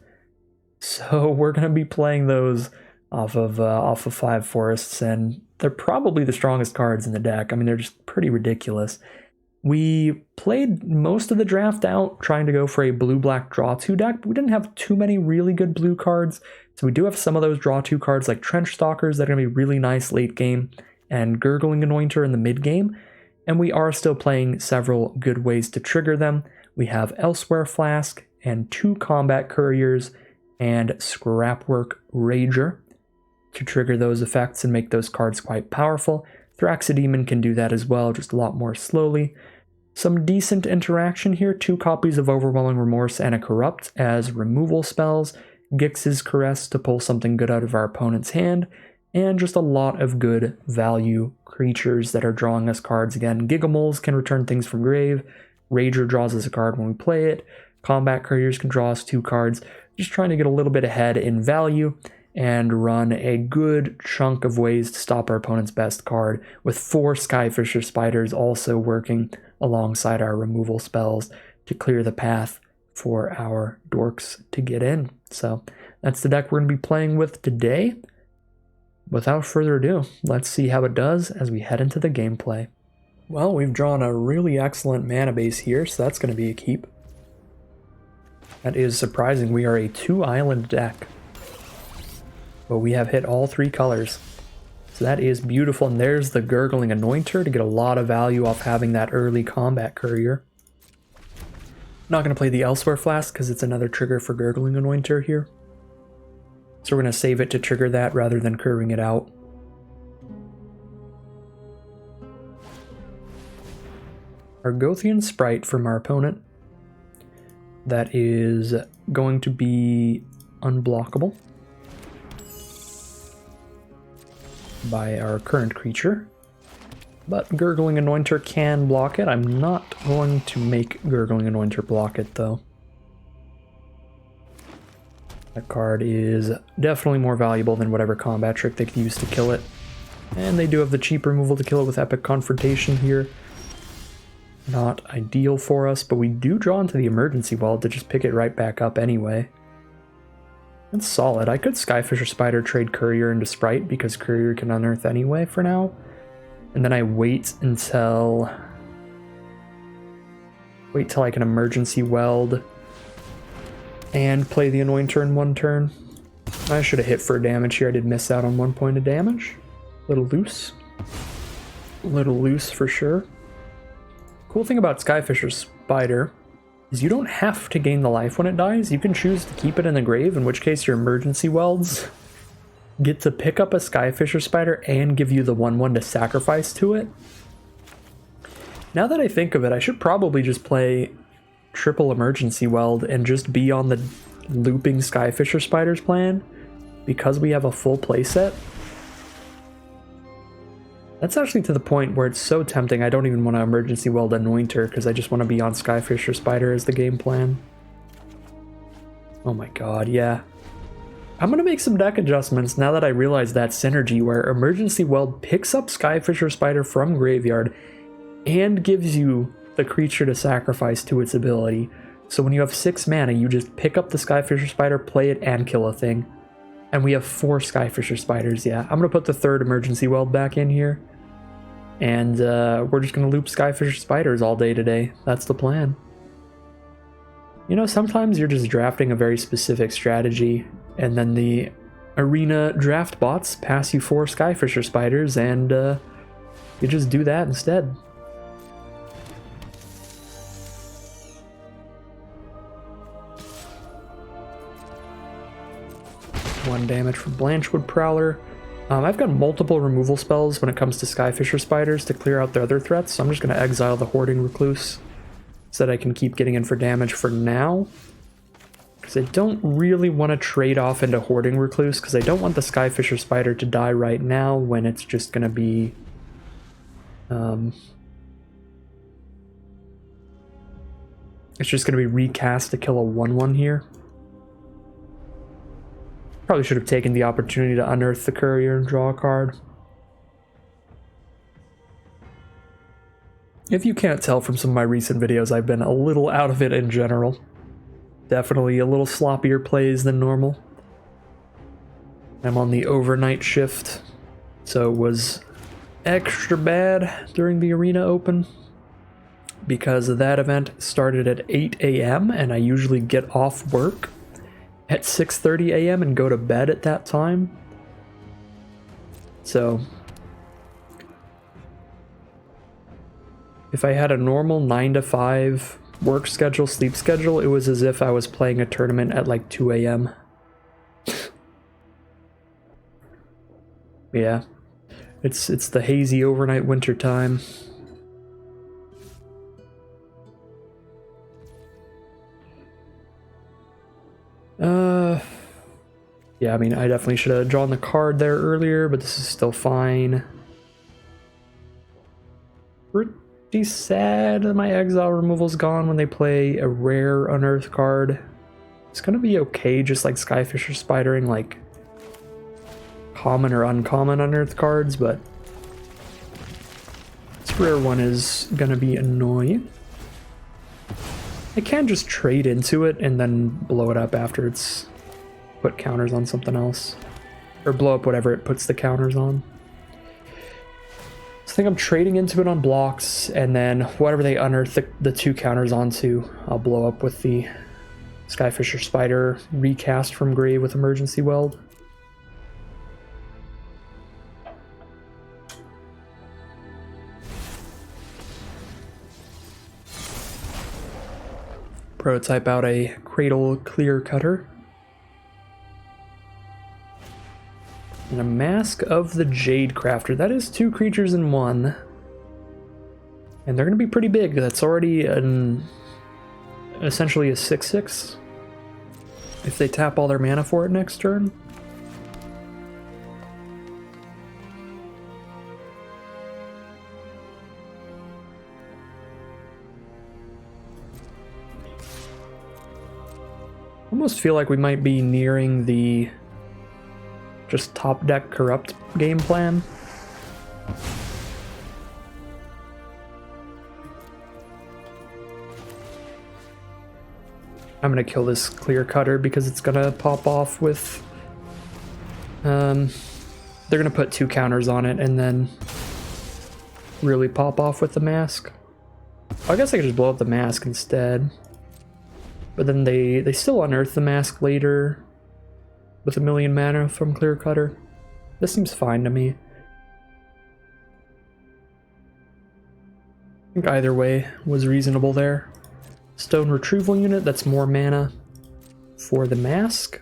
So we're going to be playing those off of 5 forests, and they're probably the strongest cards in the deck. I mean, they're just pretty ridiculous. We played most of the draft out trying to go for a blue-black draw 2 deck, but we didn't have too many really good blue cards. So we do have some of those draw 2 cards like Trench Stalkers that are going to be really nice late game, and Gurgling Anointer in the mid game. And we are still playing several good ways to trigger them. We have Elsewhere Flask and 2 Combat Couriers and Scrapwork Rager to trigger those effects and make those cards quite powerful. Thraxidemon can do that as well, just a lot more slowly. Some decent interaction here, 2 copies of Overwhelming Remorse and a Corrupt as removal spells, Gix's Caress to pull something good out of our opponent's hand, and just a lot of good value creatures that are drawing us cards again. Gigamoles can return things from grave, Rager draws us a card when we play it, Combat Couriers can draw us 2 cards, just trying to get a little bit ahead in value and run a good chunk of ways to stop our opponent's best card, with 4 Skyfisher Spiders also working alongside our removal spells to clear the path for our dorks to get in. So that's the deck we're going to be playing with today. Without further ado, let's see how it does as we head into the gameplay. Well, we've drawn a really excellent mana base here, so that's going to be a keep. That is surprising. We are a 2-island deck, but we have hit all 3 colors. So that is beautiful, and there's the Gurgling Anointer to get a lot of value off having that early Combat Courier. Not going to play the Elsewhere Flask because it's another trigger for Gurgling Anointer here. So we're going to save it to trigger that rather than curving it out. Argothian Sprite from our opponent. That is going to be unblockable by our current creature. But Gurgling Anointer can block it. I'm not going to make Gurgling Anointer block it, though. That card is definitely more valuable than whatever combat trick they could use to kill it. And they do have the cheap removal to kill it with Epic Confrontation here. Not ideal for us, but we do draw into the emergency wall to just pick it right back up anyway. That's solid. I could Skyfisher Spider trade Courier into Sprite because Courier can unearth anyway for now. And then I wait until I can emergency weld and play the Anointer in one turn. I should have hit for damage here. I did miss out on 1 point of damage. A little loose. A little loose for sure. Cool thing about Skyfisher Spider is you don't have to gain the life when it dies. You can choose to keep it in the grave, in which case your emergency welds get to pick up a Skyfisher Spider and give you the 1/1 to sacrifice to it. Now that I think of it, I should probably just play triple emergency weld and just be on the looping Skyfisher Spiders plan because we have a full playset. That's actually to the point where it's so tempting I don't even want to emergency weld Anointer because I just want to be on Skyfisher Spider as the game plan. Oh my god, yeah. I'm going to make some deck adjustments now that I realize that synergy where emergency weld picks up Skyfisher Spider from graveyard and gives you the creature to sacrifice to its ability. So when you have 6 mana, you just pick up the Skyfisher Spider, play it, and kill a thing. And we have 4 Skyfisher Spiders, yeah. I'm going to put the 3rd emergency weld back in here. And we're just going to loop Skyfisher Spiders all day today. That's the plan. You know, sometimes you're just drafting a very specific strategy, and then the arena draft bots pass you 4 Skyfisher Spiders, and you just do that instead. One damage from Blanchwood Prowler. I've got multiple removal spells when it comes to Skyfisher Spiders to clear out the other threats, so I'm just going to exile the Hoarding Recluse so that I can keep getting in for damage for now. Because I don't really want to trade off into Hoarding Recluse, because I don't want the Skyfisher Spider to die right now when it's just going to be... it's just going to be recast to kill a 1/1 here. Probably should have taken the opportunity to unearth the Courier and draw a card. If you can't tell from some of my recent videos, I've been a little out of it in general. Definitely a little sloppier plays than normal. I'm on the overnight shift, so it was extra bad during the Arena Open because that event started at 8 AM and I usually get off work at 6:30 AM and go to bed at that time. So if I had a normal 9 to 5 work schedule, sleep schedule, it was as if I was playing a tournament at like 2 AM. Yeah, it's the hazy overnight winter time. Yeah, I mean, I definitely should have drawn the card there earlier, but this is still fine. Pretty sad that my exile removal's gone when they play a rare Unearth card. It's gonna be okay, just like Skyfisher Spidering, like common or uncommon Unearth cards, but this rare one is gonna be annoying. I can just trade into it and then blow it up after it's put counters on something else. Or blow up whatever it puts the counters on. So I think I'm trading into it on blocks, and then whatever they unearth the 2 counters onto, I'll blow up with the Skyfisher Spider recast from grave with emergency weld. Prototype out a Cradle Clear Cutter. And a Mask of the Jade Crafter. That is 2 creatures in 1. And they're going to be pretty big. That's already essentially a 6/6. If they tap all their mana for it next turn. almost feel like we might be nearing the just top deck corrupt game plan. I'm gonna kill this clear cutter because it's gonna pop off with they're gonna put 2 counters on it and then really pop off with the mask. I guess I could just blow up the mask instead. But then they still unearth the mask later with 1,000,000 mana from clear cutter. This seems fine to me. I think either way was reasonable there. Stone retrieval unit, that's more mana for the mask.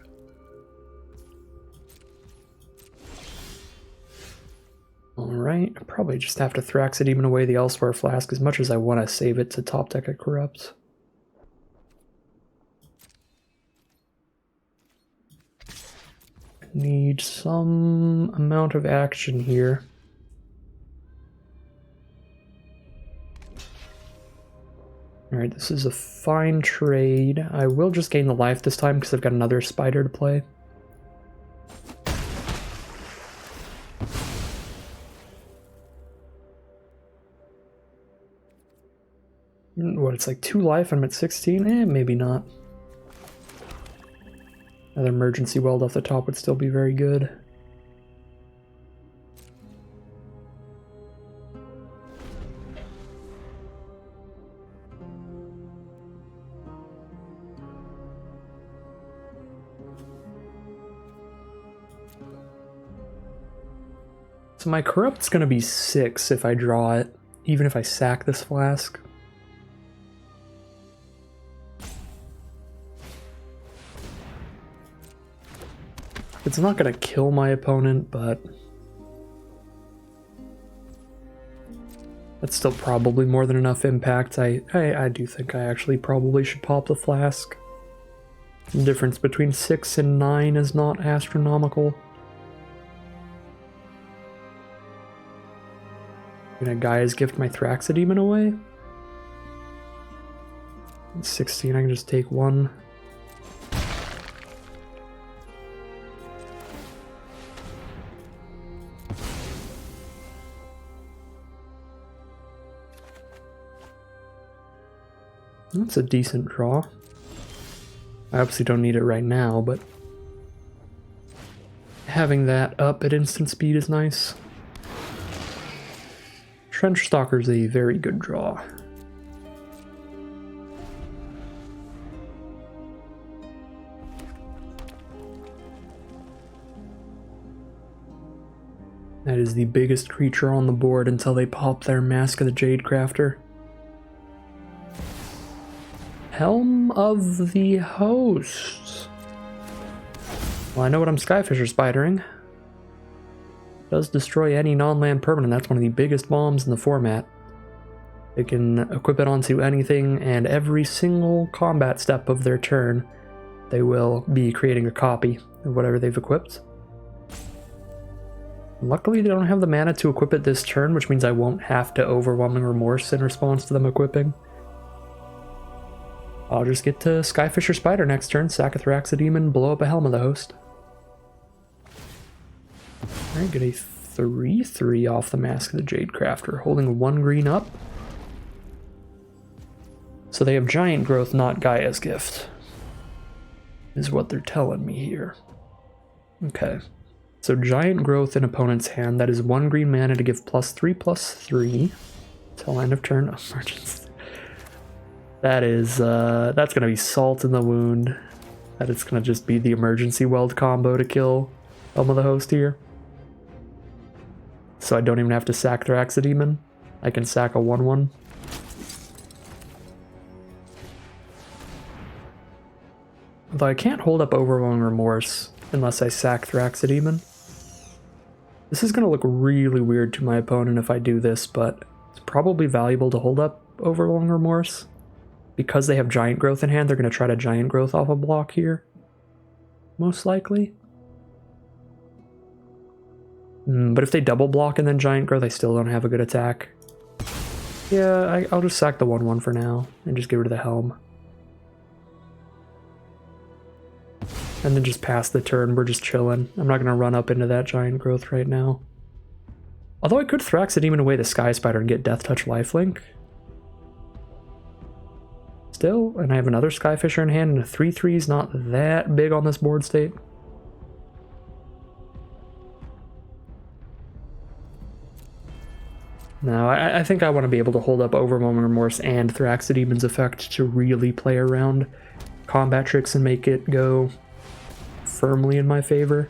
Alright, I probably just have to Thraxidemon away the Elsewhere Flask as much as I want to save it to top deck at Corrupt. Need some amount of action here. Alright, this is a fine trade. I will just gain the life this time because I've got another spider to play. What, it's like 2 life, I'm at 16? Eh, maybe not. Another emergency weld off the top would still be very good. So my corrupt's gonna be 6 if I draw it, even if I sack this flask. It's not gonna kill my opponent, but that's still probably more than enough impact. I do think I actually probably should pop the flask. The difference between 6 and 9 is not astronomical. Gonna Gaia's Gift my Thraxidemon away. 16, I can just take 1. That's a decent draw. I obviously don't need it right now, but having that up at instant speed is nice. Trench Stalker's a very good draw. That is the biggest creature on the board until they pop their Mask of the Jade Crafter. Helm of the Host. Well, I know what I'm Skyfisher Spidering. Does destroy any non-land permanent. That's one of the biggest bombs in the format. They can equip it onto anything, and every single combat step of their turn, they will be creating a copy of whatever they've equipped. Luckily, they don't have the mana to equip it this turn, which means I won't have to Overwhelming Remorse in response to them equipping. I'll just get to Skyfisher Spider next turn, sack a Thraxidemon, blow up a Helm of the Host. Alright, get a 3/3 off the Mask of the Jade Crafter, holding 1 green up. So they have Giant Growth, not Gaia's Gift, is what they're telling me here. Okay, so Giant Growth in opponent's hand, that is 1 green mana to give +3/+3 till end of turn. Emergency. That is, that's gonna be Salt in the Wound. That is gonna just be the Emergency Weld combo to kill Helm of the Host here. So I don't even have to sack Thraxidemon. I can sack a 1/1. Although I can't hold up Overwhelming Remorse unless I sack Thraxidemon. This is gonna look really weird to my opponent if I do this, but it's probably valuable to hold up Overwhelming Remorse. Because they have Giant Growth in hand, they're going to try to Giant Growth off a block here. Most likely. But if they double block and then Giant Growth, I still don't have a good attack. Yeah, I'll just sack the 1/1 for now and just get rid of the Helm. And then just pass the turn, we're just chilling. I'm not going to run up into that giant growth right now. Although I could Thraxodemon away the Sky Spider and get Death Touch Lifelink. Still, and I have another Skyfisher in hand, and a 3/3 is not that big on this board state. No, I think I want to be able to hold up Overwhelming Remorse and Thraxodemon's effect to really play around combat tricks and make it go firmly in my favor.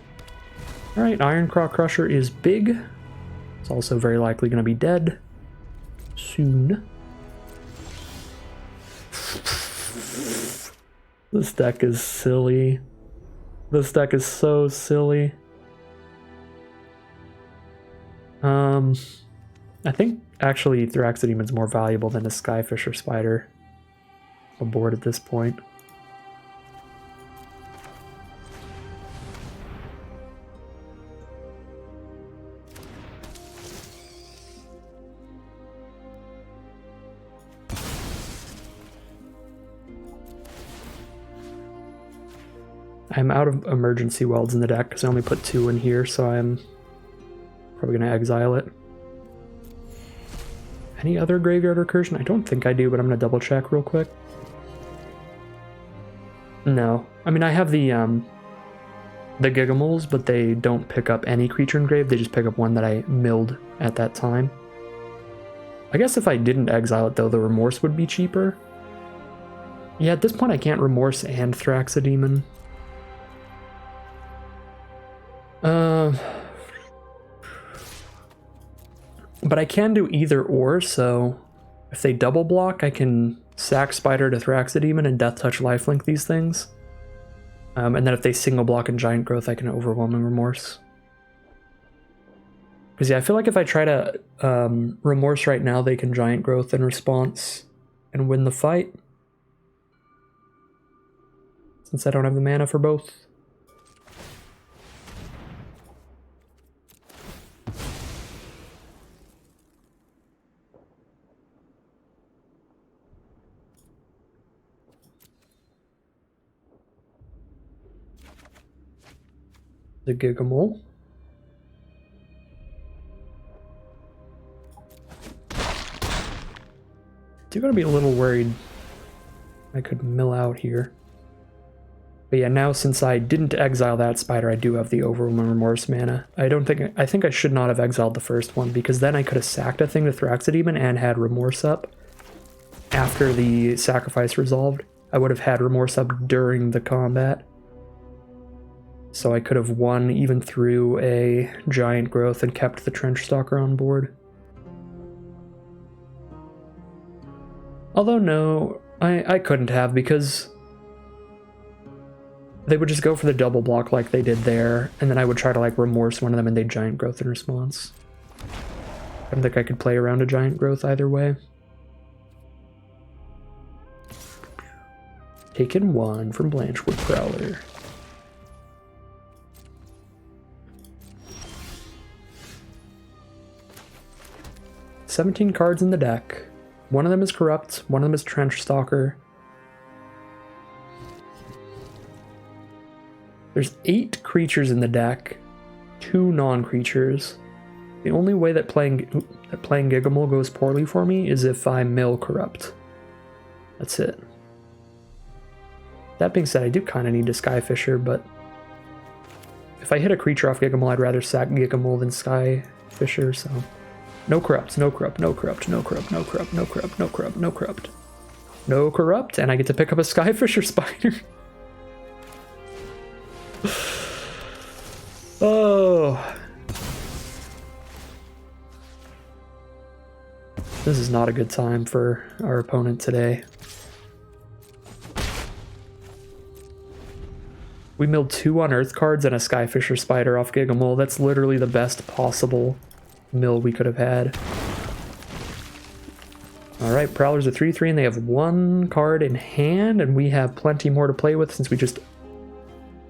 Alright, Ironclaw Crusher is big. It's also very likely going to be dead soon. This deck is silly. This deck is so silly. I think actually Thraxodemon's more valuable than a Skyfisher Spider on board at this point. I'm out of emergency welds in the deck because I only put 2 in here, so I'm probably going to exile it. Any other graveyard recursion? I don't think I do, but I'm going to double check real quick. No. I mean, I have the Gigamoles, but they don't pick up any creature in grave. They just pick up one that I milled at that time. I guess if I didn't exile it, though, the Remorse would be cheaper. Yeah, at this point I can't Remorse and Thraxodemon. But I can do either or, so if they double block, I can sack Spider to Thraxodemon and Death Touch Lifelink these things. And then if they single block and Giant Growth, I can Overwhelming Remorse. Because yeah, I feel like if I try to Remorse right now, they can Giant Growth in response and win the fight. Since I don't have the mana for both. The Gigamole. Do gotta be a little worried I could mill out here. But yeah, now since I didn't exile that Spider, I do have the Overwhelming Remorse mana. I think I should not have exiled the first one, because then I could have sacked a thing to Thraxodemon and had Remorse up. After the sacrifice resolved, I would have had Remorse up during the combat. So I could have won even through a Giant Growth and kept the Trench Stalker on board. Although no, I couldn't have, because they would just go for the double block like they did there, and then I would try to like Remorse one of them and they'd Giant Growth in response. I don't think I could play around a Giant Growth either way. Taken 1 from Blanchwood Prowler. $17 cards in the deck. One of them is Corrupt, one of them is Trench Stalker. There's 8 creatures in the deck, 2 non-creatures. The only way that playing Gigamole goes poorly for me is if I mill Corrupt. That's it. That being said, I do kind of need a Skyfisher, but if I hit a creature off Gigamole, I'd rather sack Gigamole than Skyfisher, so... No Corrupt, no Corrupt, no Corrupt, no Corrupt, no Corrupt, no Corrupt, no Corrupt, no Corrupt. No Corrupt, and I get to pick up a Skyfisher Spider. Oh. This is not a good time for our opponent today. We milled 2 Unearth cards and a Skyfisher Spider off Gigamole. That's literally the best possible mill we could have had. Alright, Prowler's a 3/3 and they have 1 card in hand, and we have plenty more to play with since we just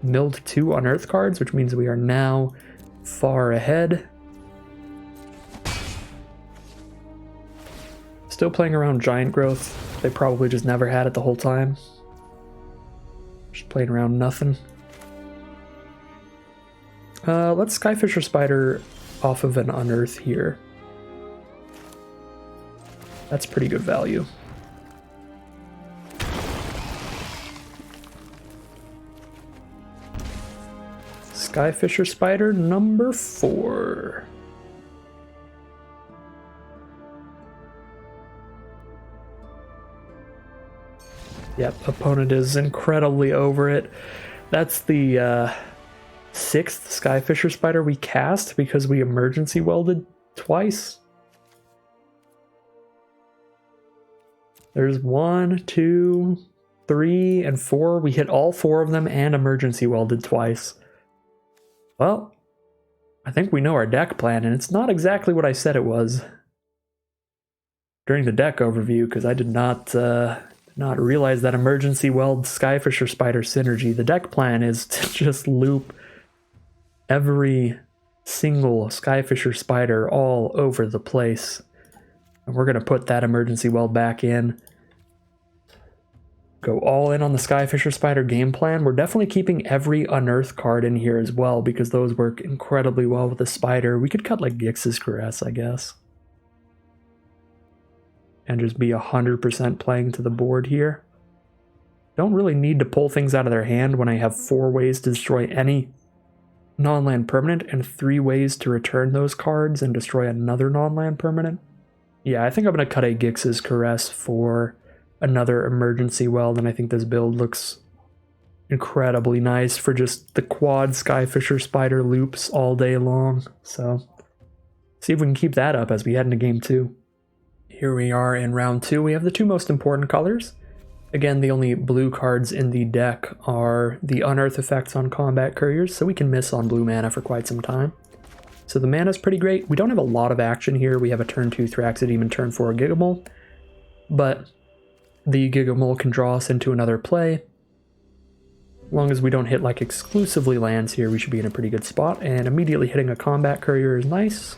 milled 2 Unearth cards, which means we are now far ahead. Still playing around Giant Growth. They probably just never had it the whole time. Just playing around nothing. Let's Skyfisher Spider off of an Unearth here. That's pretty good value. Skyfisher Spider number 4. Yep, opponent is incredibly over it. That's the 6th Skyfisher Spider we cast because we emergency welded twice. There's 1, 2, 3, and 4. We hit all 4 of them and emergency welded twice. Well, I think we know our deck plan, and it's not exactly what I said it was during the deck overview, because I did not realize that emergency weld Skyfisher Spider synergy. The deck plan is to just loop every single Skyfisher Spider all over the place. And we're going to put that emergency weld back in. Go all in on the Skyfisher Spider game plan. We're definitely keeping every Unearth card in here as well, because those work incredibly well with the Spider. We could cut like Gix's Caress, I guess. And just be 100% playing to the board here. Don't really need to pull things out of their hand when I have 4 ways to destroy any non-land permanent and 3 ways to return those cards and destroy another non-land permanent. Yeah, I think I'm going to cut a Gix's Caress for another emergency weld, and I think this build looks incredibly nice for just the quad Skyfisher Spider loops all day long. So, see if we can keep that up as we head into game 2. Here we are in round 2. We have the 2 most important colors. Again, the only blue cards in the deck are the Unearth effects on combat couriers, so we can miss on blue mana for quite some time. So the mana's pretty great. We don't have a lot of action here. We have a turn 2 Thraxidemon, turn 4 Gigamole, but the Gigamole can draw us into another play. As long as we don't hit like exclusively lands here, we should be in a pretty good spot, and immediately hitting a combat courier is nice.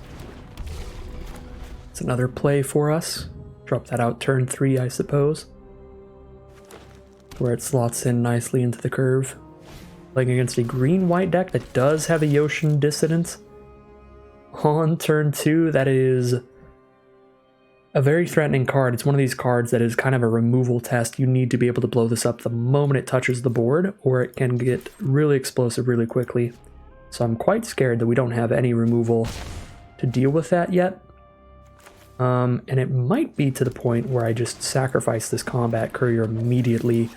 It's another play for us. Drop that out turn 3, I suppose, where it slots in nicely into the curve. Playing against a green-white deck that does have a Yoshin Dissident on turn 2. That is a very threatening card. It's one of these cards that is kind of a removal test. You need to be able to blow this up the moment it touches the board, or it can get really explosive really quickly. So I'm quite scared that we don't have any removal to deal with that yet. And it might be to the point where I just sacrifice this combat courier immediately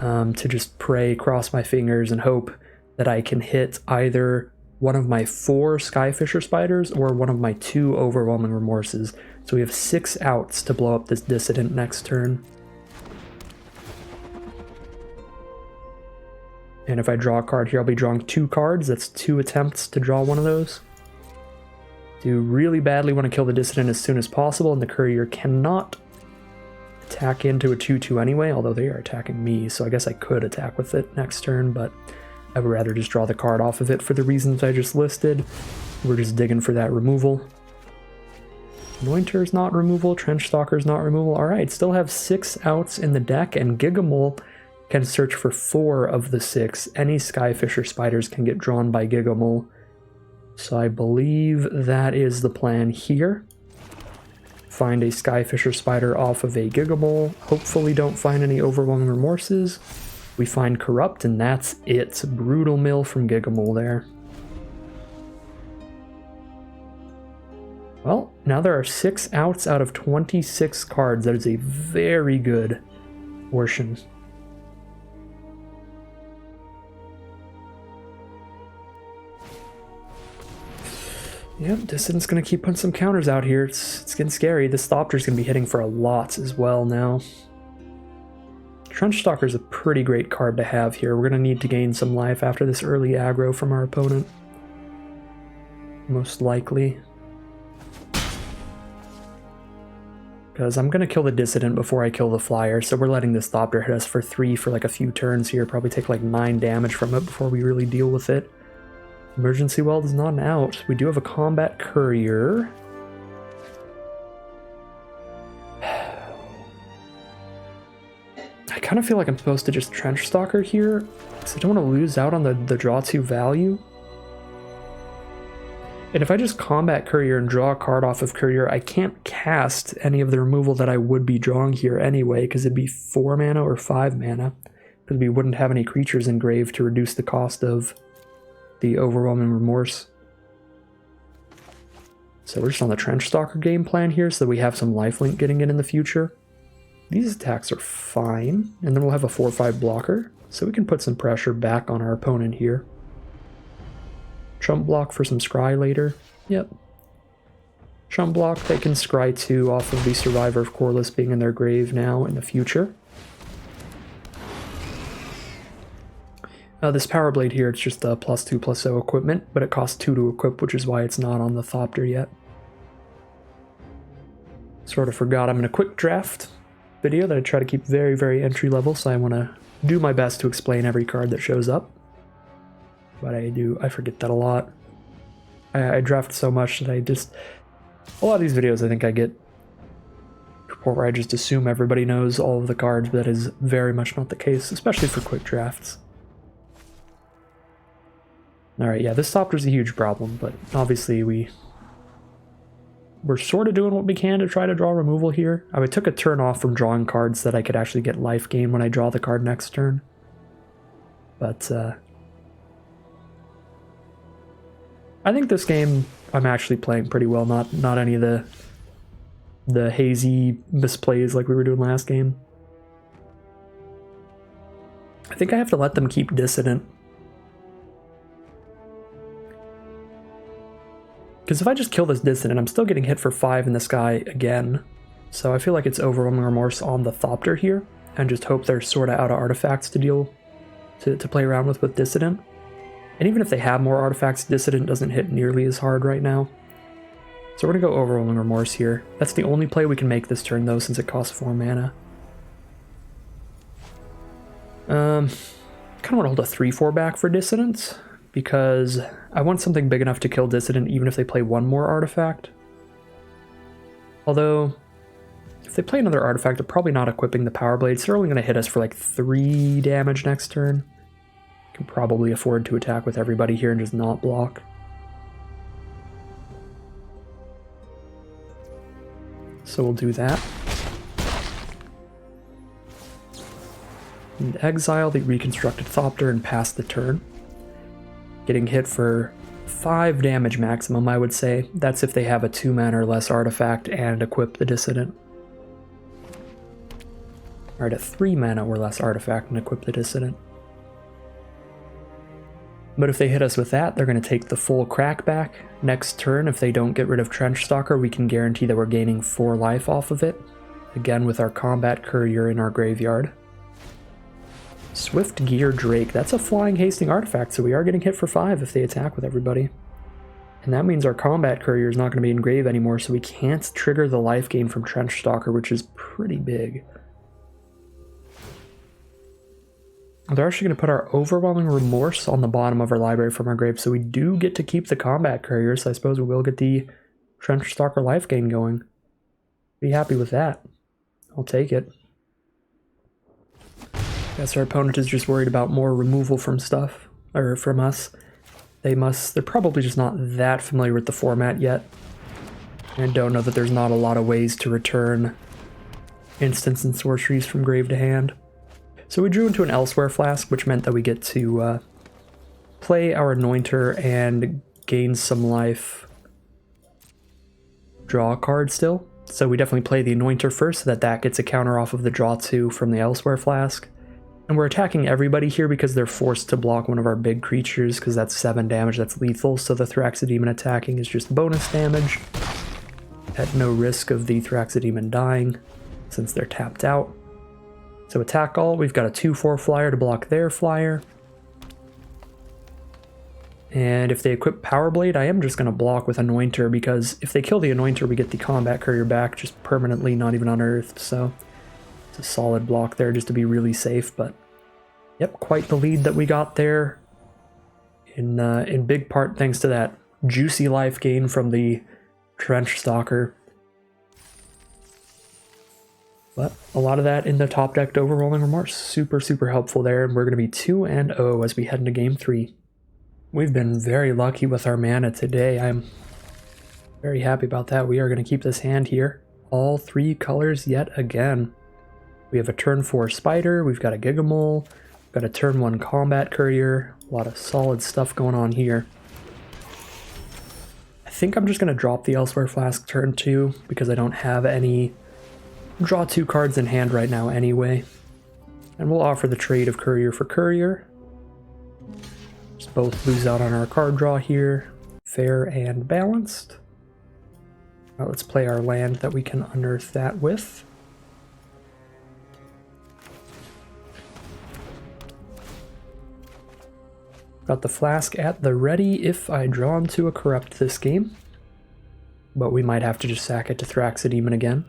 to just pray, cross my fingers, and hope that I can hit either one of my 4 Skyfisher Spiders or one of my 2 Overwhelming Remorses. So we have 6 outs to blow up this Dissident next turn. And if I draw a card here, I'll be drawing 2 cards. That's 2 attempts to draw one of those. Do really badly want to kill the Dissident as soon as possible, and the Courier cannot attack into a 2/2 anyway, although they are attacking me, so I guess I could attack with it next turn, but I would rather just draw the card off of it for the reasons I just listed. We're just digging for that removal. Anointer's not removal, Trenchstalker's not removal. Alright, still have 6 outs in the deck, and Gigamole can search for 4 of the 6. Any Skyfisher Spiders can get drawn by Gigamole. So I believe that is the plan here. Find a Skyfisher Spider off of a Gigamole. Hopefully don't find any Overwhelming Remorses. We find Corrupt, and that's it. Brutal mill from Gigamole there. Well, now there are 6 outs out of 26 cards. That is a very good portion. Yep, Dissident's going to keep putting some counters out here. It's getting scary. The Thopter's going to be hitting for a lot as well now. Trenchstalker's a pretty great card to have here. We're going to need to gain some life after this early aggro from our opponent. Most likely. Because I'm going to kill the Dissident before I kill the Flyer, so we're letting this Thopter hit us for 3 for like a few turns here. Probably take like 9 damage from it before we really deal with it. Emergency Weld is not an out. We do have a Combat Courier. I kind of feel like I'm supposed to just Trenchstalker here, because I don't want to lose out on the draw 2 value. And if I just combat Courier and draw a card off of Courier, I can't cast any of the removal that I would be drawing here anyway, because it'd be 4 mana or 5 mana, because we wouldn't have any creatures in grave to reduce the cost of the Overwhelming Remorse. So we're just on the Trenchstalker game plan here, so that we have some lifelink getting in the future. These attacks are fine, and then we'll have a 4/5 blocker, so we can put some pressure back on our opponent here. Chump block for some scry later. Yep. Chump block, they can scry 2 off of the Survivor of Corliss being in their grave now in the future. This Power Blade here, it's just a +2/+0 equipment, but it costs 2 to equip, which is why it's not on the Thopter yet. Sort of forgot I'm in a quick draft video that I try to keep very, very entry level, so I want to do my best to explain every card that shows up. But I forget that a lot. I draft so much that a lot of these videos I think I get to a point where I just assume everybody knows all of the cards, but that is very much not the case, especially for quick drafts. Alright, yeah, this Thopter's a huge problem, but obviously we're sort of doing what we can to try to draw removal here. I took a turn off from drawing cards so that I could actually get life gain when I draw the card next turn. But, I think this game I'm actually playing pretty well, not any of the hazy misplays like we were doing last game. I think I have to let them keep Dissident. Because if I just kill this Dissident, I'm still getting hit for 5 in the sky again. So I feel like it's Overwhelming Remorse on the Thopter here, and just hope they're sort of out of artifacts to play around with Dissident. And even if they have more artifacts, Dissident doesn't hit nearly as hard right now. So we're going to go Overwhelming Remorse here. That's the only play we can make this turn, though, since it costs 4 mana. Kind of want to hold a 3/4 back for Dissident, because I want something big enough to kill Dissident even if they play one more artifact. Although, if they play another artifact, they're probably not equipping the Power Blade, so they're only going to hit us for like 3 damage next turn. Can probably afford to attack with everybody here and just not block. So we'll do that. And exile the reconstructed Thopter and pass the turn. Getting hit for 5 damage maximum, I would say. That's if they have a 2 mana or less artifact and equip the Dissident. Alright, a 3 mana or less artifact and equip the Dissident. But if they hit us with that, they're going to take the full crack back. Next turn, if they don't get rid of Trenchstalker, we can guarantee that we're gaining 4 life off of it. Again, with our Combat Courier in our graveyard. Swift Gear Drake, that's a flying hasting artifact, so we are getting hit for 5 if they attack with everybody. And that means our Combat Courier is not going to be in grave anymore, so we can't trigger the life gain from Trenchstalker, which is pretty big. They're actually going to put our Overwhelming Remorse on the bottom of our library from our grave, so we do get to keep the Combat Courier, so I suppose we will get the Trenchstalker life gain going. Be happy with that. I'll take it. Guess our opponent is just worried about more removal from stuff, or from us. They're probably just not that familiar with the format yet, and don't know that there's not a lot of ways to return instants and sorceries from grave to hand. So we drew into an Elsewhere Flask, which meant that we get to play our Anointer and gain some life. Draw a card still. So we definitely play the Anointer first, so that gets a counter off of the draw 2 from the Elsewhere Flask. And we're attacking everybody here because they're forced to block one of our big creatures, because that's 7 damage, that's lethal, so the Thraxodemon attacking is just bonus damage, at no risk of the Thraxodemon dying, since they're tapped out. So attack all, we've got a 2/4 flyer to block their flyer. And if they equip Power Blade, I am just going to block with Anointer, because if they kill the Anointer, we get the Combat Courier back just permanently, not even unearthed, so it's a solid block there just to be really safe. But yep, quite the lead that we got there, in big part thanks to that juicy life gain from the Trenchstalker. But a lot of that in the top decked Overwhelming Remorse. Super, super helpful there, and we're going to be 2-0 as we head into Game 3. We've been very lucky with our mana today. I'm very happy about that. We are going to keep this hand here. All 3 colors yet again. We have a turn 4 spider, we've got a Gigamole, we've got a turn 1 combat courier, a lot of solid stuff going on here. I think I'm just going to drop the Elsewhere Flask turn 2 because I don't have any draw 2 cards in hand right now anyway. And we'll offer the trade of courier for courier. Just both lose out on our card draw here. Fair and balanced. Now let's play our land that we can unearth that with. Got the flask at the ready if I draw into a corrupt this game. But we might have to just sack it to Thraxodemon again.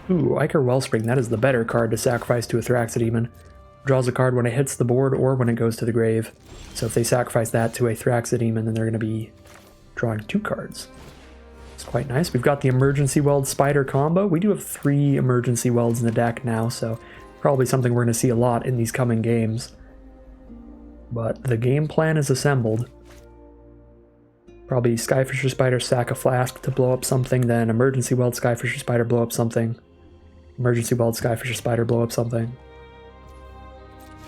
Ooh, Ichor Wellspring, that is the better card to sacrifice to a Thraxodemon. Draws a card when it hits the board or when it goes to the grave. So if they sacrifice that to a Thraxodemon, then they're going to be drawing 2 cards. It's quite nice. We've got the Emergency Weld Spider combo. We do have 3 Emergency Welds in the deck now, so probably something we're going to see a lot in these coming games. But the game plan is assembled. Probably Skyfisher Spider sack a flask to blow up something, then Emergency Weld Skyfisher Spider blow up something. Emergency Weld Skyfisher Spider blow up something.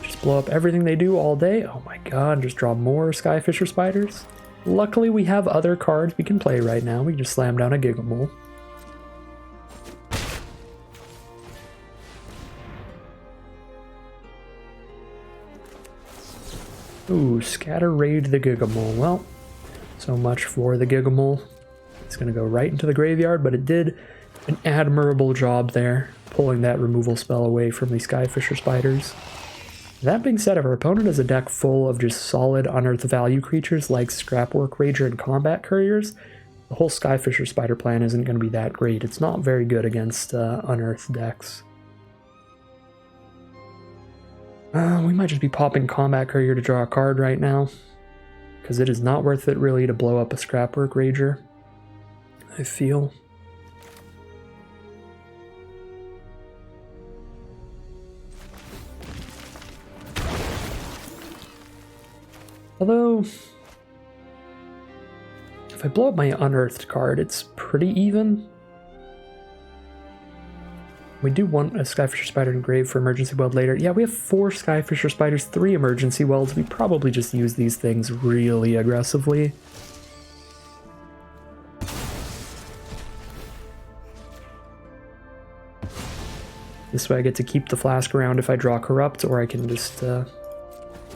Just blow up everything they do all day. Oh my god, just draw more Skyfisher Spiders. Luckily we have other cards we can play right now. We can just slam down a Gigamole. Ooh, Scatter Raid the Gigamole. Well, so much for the Gigamole. It's going to go right into the graveyard, but it did an admirable job there, pulling that removal spell away from the Skyfisher Spiders. That being said, if our opponent has a deck full of just solid unearth value creatures like Scrapwork Rager and Combat Couriers, the whole Skyfisher Spider plan isn't going to be that great. It's not very good against unearth decks. We might just be popping Combat Courier to draw a card right now, because it is not worth it really to blow up a Scrapwork Rager, I feel. Although, if I blow up my unearthed card, it's pretty even. We do want a Skyfisher Spider engraved for Emergency Weld later. Yeah, we have 4 Skyfisher Spiders, 3 Emergency Welds. We probably just use these things really aggressively. This way I get to keep the flask around if I draw Corrupt, or I can just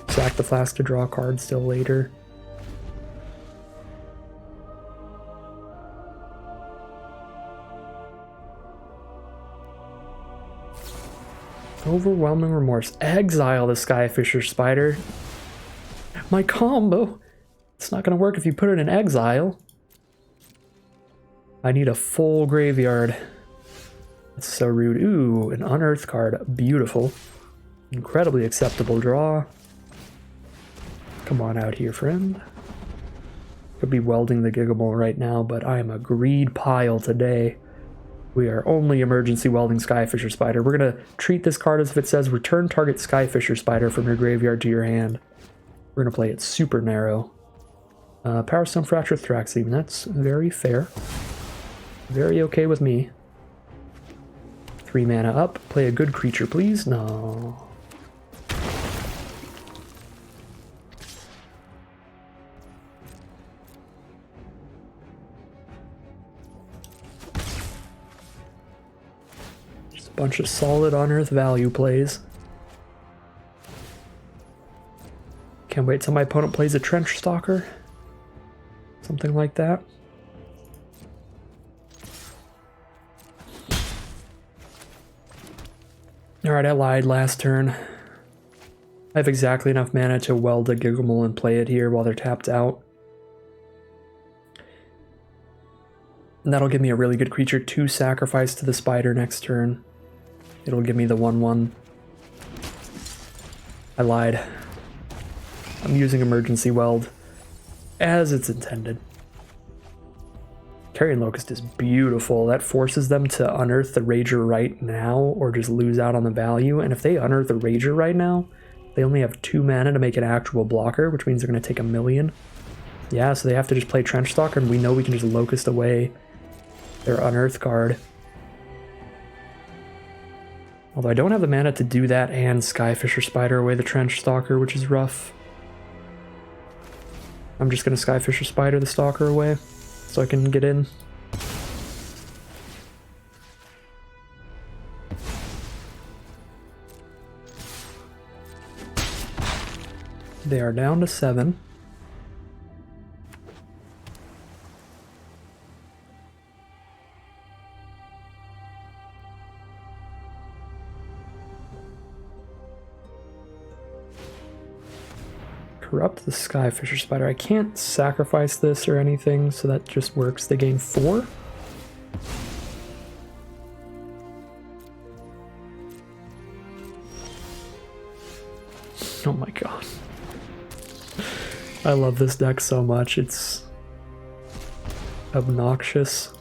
sack the flask to draw a card still later. Overwhelming Remorse. Exile the Skyfisher Spider. My combo! It's not going to work if you put it in exile. I need a full graveyard. That's so rude. Ooh, an unearthed card. Beautiful. Incredibly acceptable draw. Come on out here, friend. Could be welding the Gigamole right now, but I am a greed pile today. We are only emergency welding Skyfisher Spider. We're going to treat this card as if it says return target Skyfisher Spider from your graveyard to your hand. We're going to play it super narrow. Powerstone Fracture Thraxodemon. That's very fair. Very okay with me. 3 mana up. Play a good creature, please. No. Bunch of solid unearth value plays. Can't wait till my opponent plays a Trench Stalker. Something like that. Alright, I lied last turn. I have exactly enough mana to weld a Gigamole and play it here while they're tapped out. And that'll give me a really good creature to sacrifice to the spider next turn. It'll give me the 1/1. I lied. I'm using Emergency Weld as it's intended. Carrion Locust is beautiful. That forces them to unearth the Rager right now or just lose out on the value. And if they unearth the Rager right now, They only have 2 mana to make an actual blocker, which means they're going to take 1,000,000. Yeah, so they have to just play Trenchstalker, and we know we can just Locust away their Unearth card. Although I don't have the mana to do that and Skyfisher Spider away the Trenchstalker, which is rough. I'm just going to Skyfisher Spider the Stalker away so I can get in. They are down to 7. Corrupt the Skyfisher Spider. I can't sacrifice this or anything, so that just works. They gain 4. Oh my god. I love this deck so much. It's obnoxious.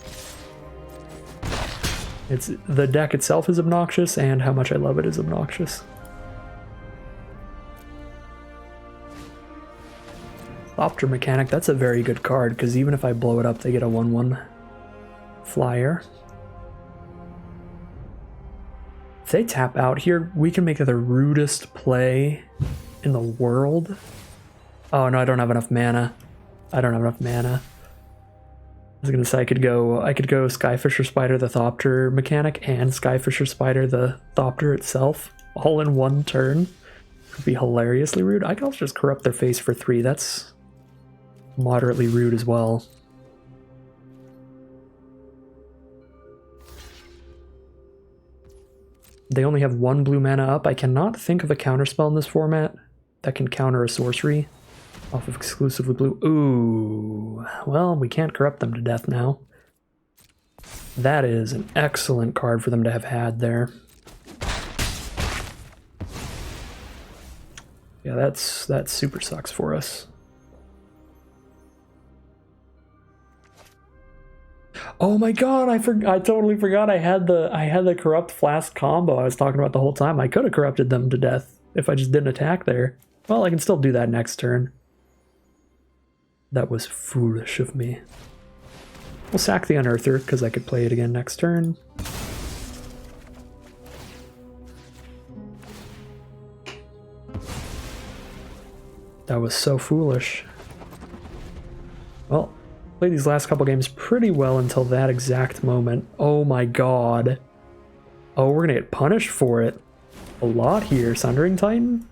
The deck itself is obnoxious, and how much I love it is obnoxious. Thopter Mechanic, that's a very good card, because even if I blow it up, they get a 1/1 flyer. If they tap out here, we can make it the rudest play in the world. Oh no, I don't have enough mana. I don't have enough mana. I was gonna say I could go Skyfisher Spider the Thopter Mechanic and Skyfisher Spider the Thopter itself, all in one turn. Could be hilariously rude. I can also just corrupt their face for 3. That's moderately rude as well. They only have 1 blue mana up. I cannot think of a counterspell in this format that can counter a sorcery off of exclusively blue. Ooh, well, we can't corrupt them to death now. That is an excellent card for them to have had there. Yeah, that super sucks for us. Oh my god, I totally forgot I had the Corrupt Flask combo I was talking about the whole time. I could have corrupted them to death if I just didn't attack there. Well, I can still do that next turn. That was foolish of me. We'll sack the Unearther, because I could play it again next turn. That was so foolish. Well, played these last couple games pretty well until that exact moment. Oh my god. Oh, we're gonna get punished for it. A lot here. Sundering Titan?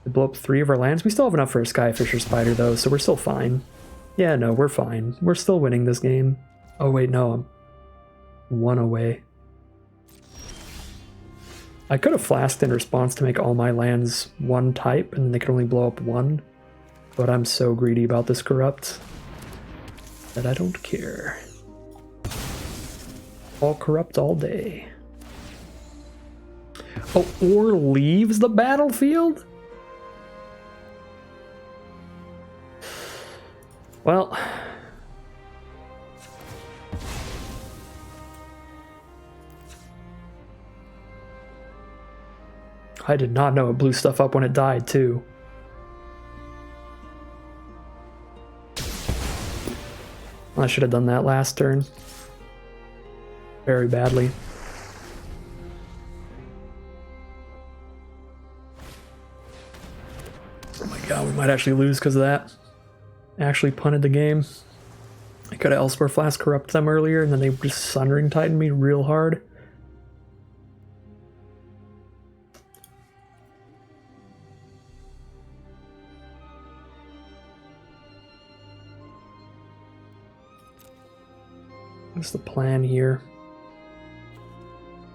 We blow up 3 of our lands. We still have enough for a Skyfisher Spider though, so we're still fine. Yeah, no, we're fine. We're still winning this game. Oh wait, no, I'm 1 away. I could have flasked in response to make all my lands 1 type, and they could only blow up 1. But I'm so greedy about this corrupt that I don't care. All corrupt all day. Oh, or leaves the battlefield? Well, I did not know it blew stuff up when it died, too. I should have done that last turn. Very badly. Oh my god, we might actually lose because of that. Actually punted the game. I could have Elsewhere Flask corrupt them earlier, and then they just Sundering Titan me real hard. What's the plan here?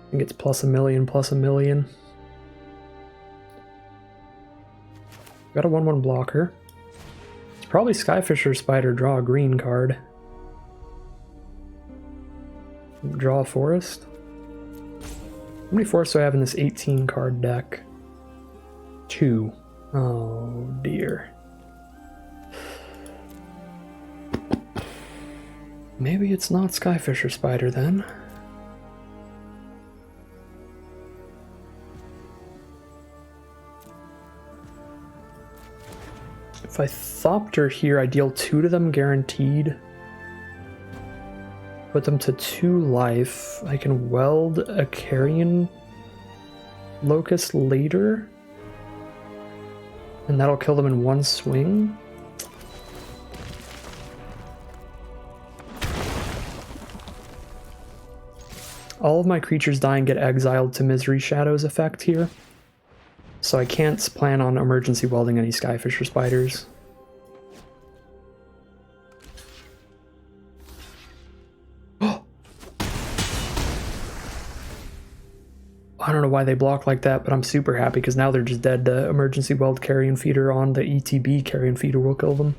I think it's +1,000,000, +1,000,000. Got a 1/1 blocker. It's probably Skyfisher Spider, draw a green card. Draw a forest. How many forests do I have in this 18 card deck? 2. Oh dear. Maybe it's not Skyfisher Spider then. If I Thopter here, I deal 2 to them guaranteed. Put them to 2 life. I can weld a Carrion Locust later. And that'll kill them in 1 swing. All of my creatures die and get exiled to Misery Shadow's effect here. So I can't plan on emergency welding any Skyfisher spiders. I don't know why they block like that, but I'm super happy because now they're just dead. The emergency weld Carrion Feeder on the ETB Carrion Feeder will kill them.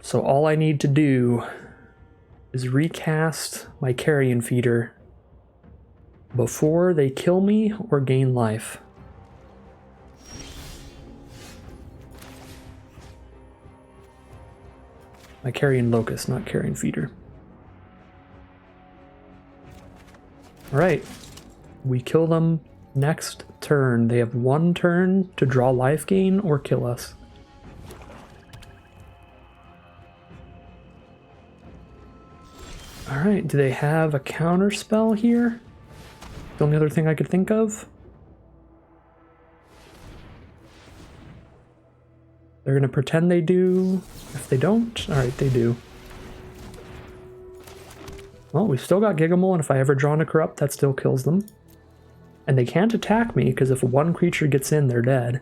So all I need to do is recast my Carrion Feeder before they kill me or gain life. My Carrion Locust, not Carrion Feeder. Alright, we kill them next turn. They have 1 turn to draw life gain or kill us. Alright, do they have a counter spell here? The only other thing I could think of? They're gonna pretend they do. If they don't, alright, they do. Well, we've still got Gigamole, and if I ever draw into Corrupt, that still kills them. And they can't attack me, because if 1 creature gets in, they're dead.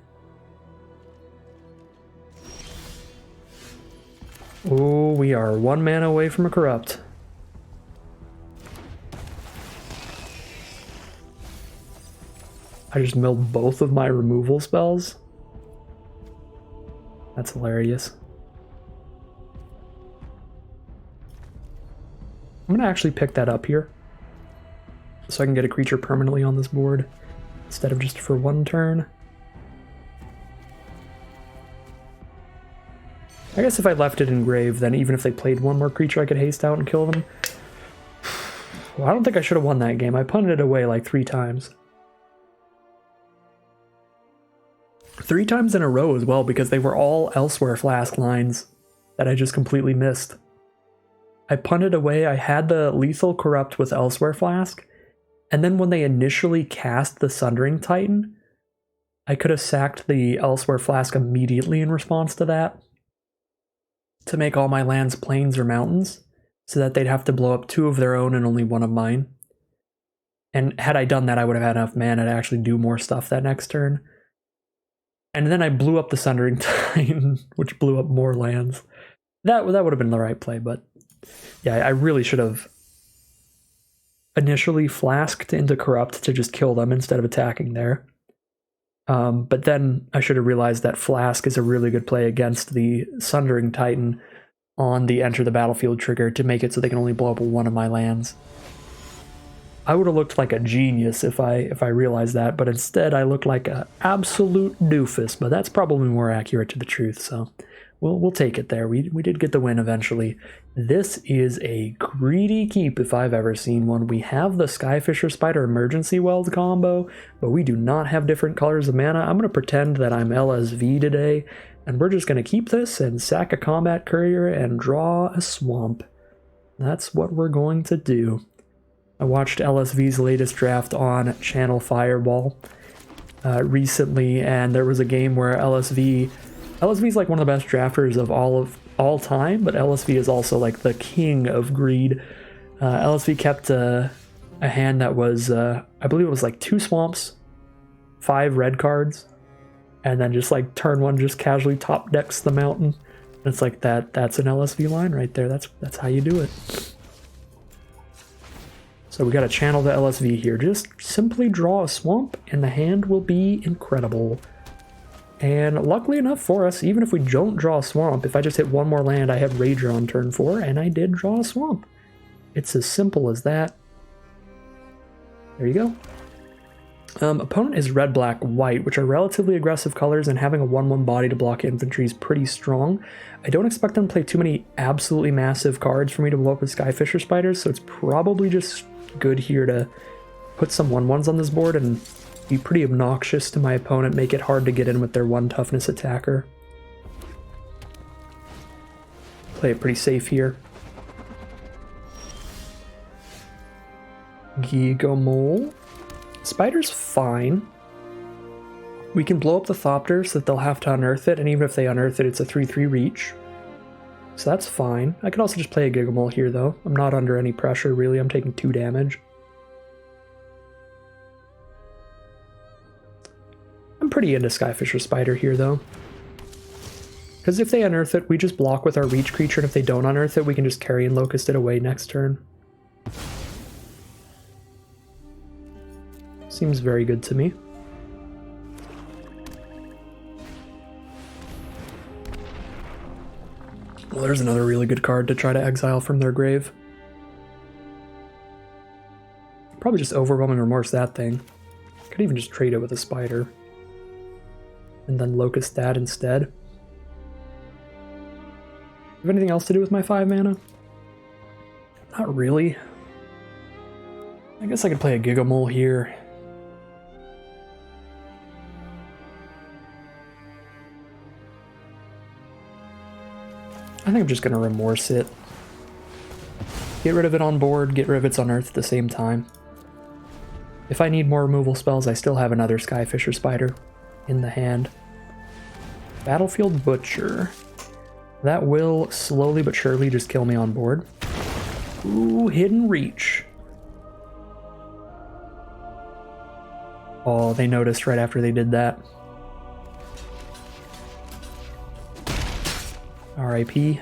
Oh, we are 1 mana away from a Corrupt. I just milled both of my removal spells. That's hilarious. I'm gonna actually pick that up here, so I can get a creature permanently on this board, instead of just for 1 turn. I guess if I left it engraved, then even if they played 1 more creature, I could haste out and kill them. Well, I don't think I should have won that game. I punted it away like 3 times. 3 times in a row as well, because they were all Elsewhere Flask lines that I just completely missed. I punted away, I had the lethal Corrupt with Elsewhere Flask, and then when they initially cast the Sundering Titan, I could have sacked the Elsewhere Flask immediately in response to that, to make all my lands plains or mountains, so that they'd have to blow up 2 of their own and only 1 of mine. And had I done that, I would have had enough mana to actually do more stuff that next turn. And then I blew up the Sundering Titan, which blew up more lands. That would have been the right play, but yeah, I really should have initially flasked into Corrupt to just kill them instead of attacking there. But then I should have realized that Flask is a really good play against the Sundering Titan on the Enter the Battlefield trigger to make it so they can only blow up 1 of my lands. I would have looked like a genius if I realized that, but instead I looked like an absolute doofus, but that's probably more accurate to the truth, so we'll take it there. We did get the win eventually. This is a greedy keep if I've ever seen one. We have the Skyfisher Spider Emergency Weld combo, but we do not have different colors of mana. I'm going to pretend that I'm LSV today, and we're just going to keep this and sack a Combat Courier and draw a Swamp. That's what we're going to do. I watched LSV's latest draft on Channel Fireball recently, and there was a game where LSV is like one of the best drafters of all time, but LSV is also like the king of greed. LSV kept a hand that was, I believe it was like 2 swamps, 5 red cards, and then just like turn 1 just casually top decks the mountain. And it's like that's an LSV line right there. That's how you do it. So we got to channel the LSV here. Just simply draw a swamp and the hand will be incredible. And luckily enough for us, even if we don't draw a swamp, if I just hit 1 more land, I have Rager on turn 4, and I did draw a swamp. It's as simple as that. There you go. Opponent is red, black, white, which are relatively aggressive colors, and having a 1/1 body to block infantry is pretty strong. I don't expect them to play too many absolutely massive cards for me to blow up with Skyfisher Spiders, so it's probably just good here to put some 1/1s on this board and be pretty obnoxious to my opponent, make it hard to get in with their 1 toughness attacker. Play it pretty safe here. Gigomole. Spider's fine. We can blow up the Thopter so that they'll have to unearth it, and even if they unearth it, it's a 3/3 reach. So that's fine. I could also just play a Gigomole here, though. I'm not under any pressure, really. I'm taking 2 damage. I'm pretty into Skyfisher Spider here, though. Because if they unearth it, we just block with our reach creature, and if they don't unearth it, we can just carry and locust it away next turn. Seems very good to me. Well, there's another really good card to try to exile from their grave. Probably just Overwhelming Remorse that thing. Could even just trade it with a spider. And then locust that instead. Have anything else to do with my 5 mana? Not really. I guess I could play a Gigomole here. I think I'm just going to Remorse it. Get rid of it on board, get rid of its Unearth at the same time. If I need more removal spells, I still have another Skyfisher Spider in the hand. Battlefield Butcher. That will slowly but surely just kill me on board. Ooh, Hidden Reach. Oh, they noticed right after they did that. RIP.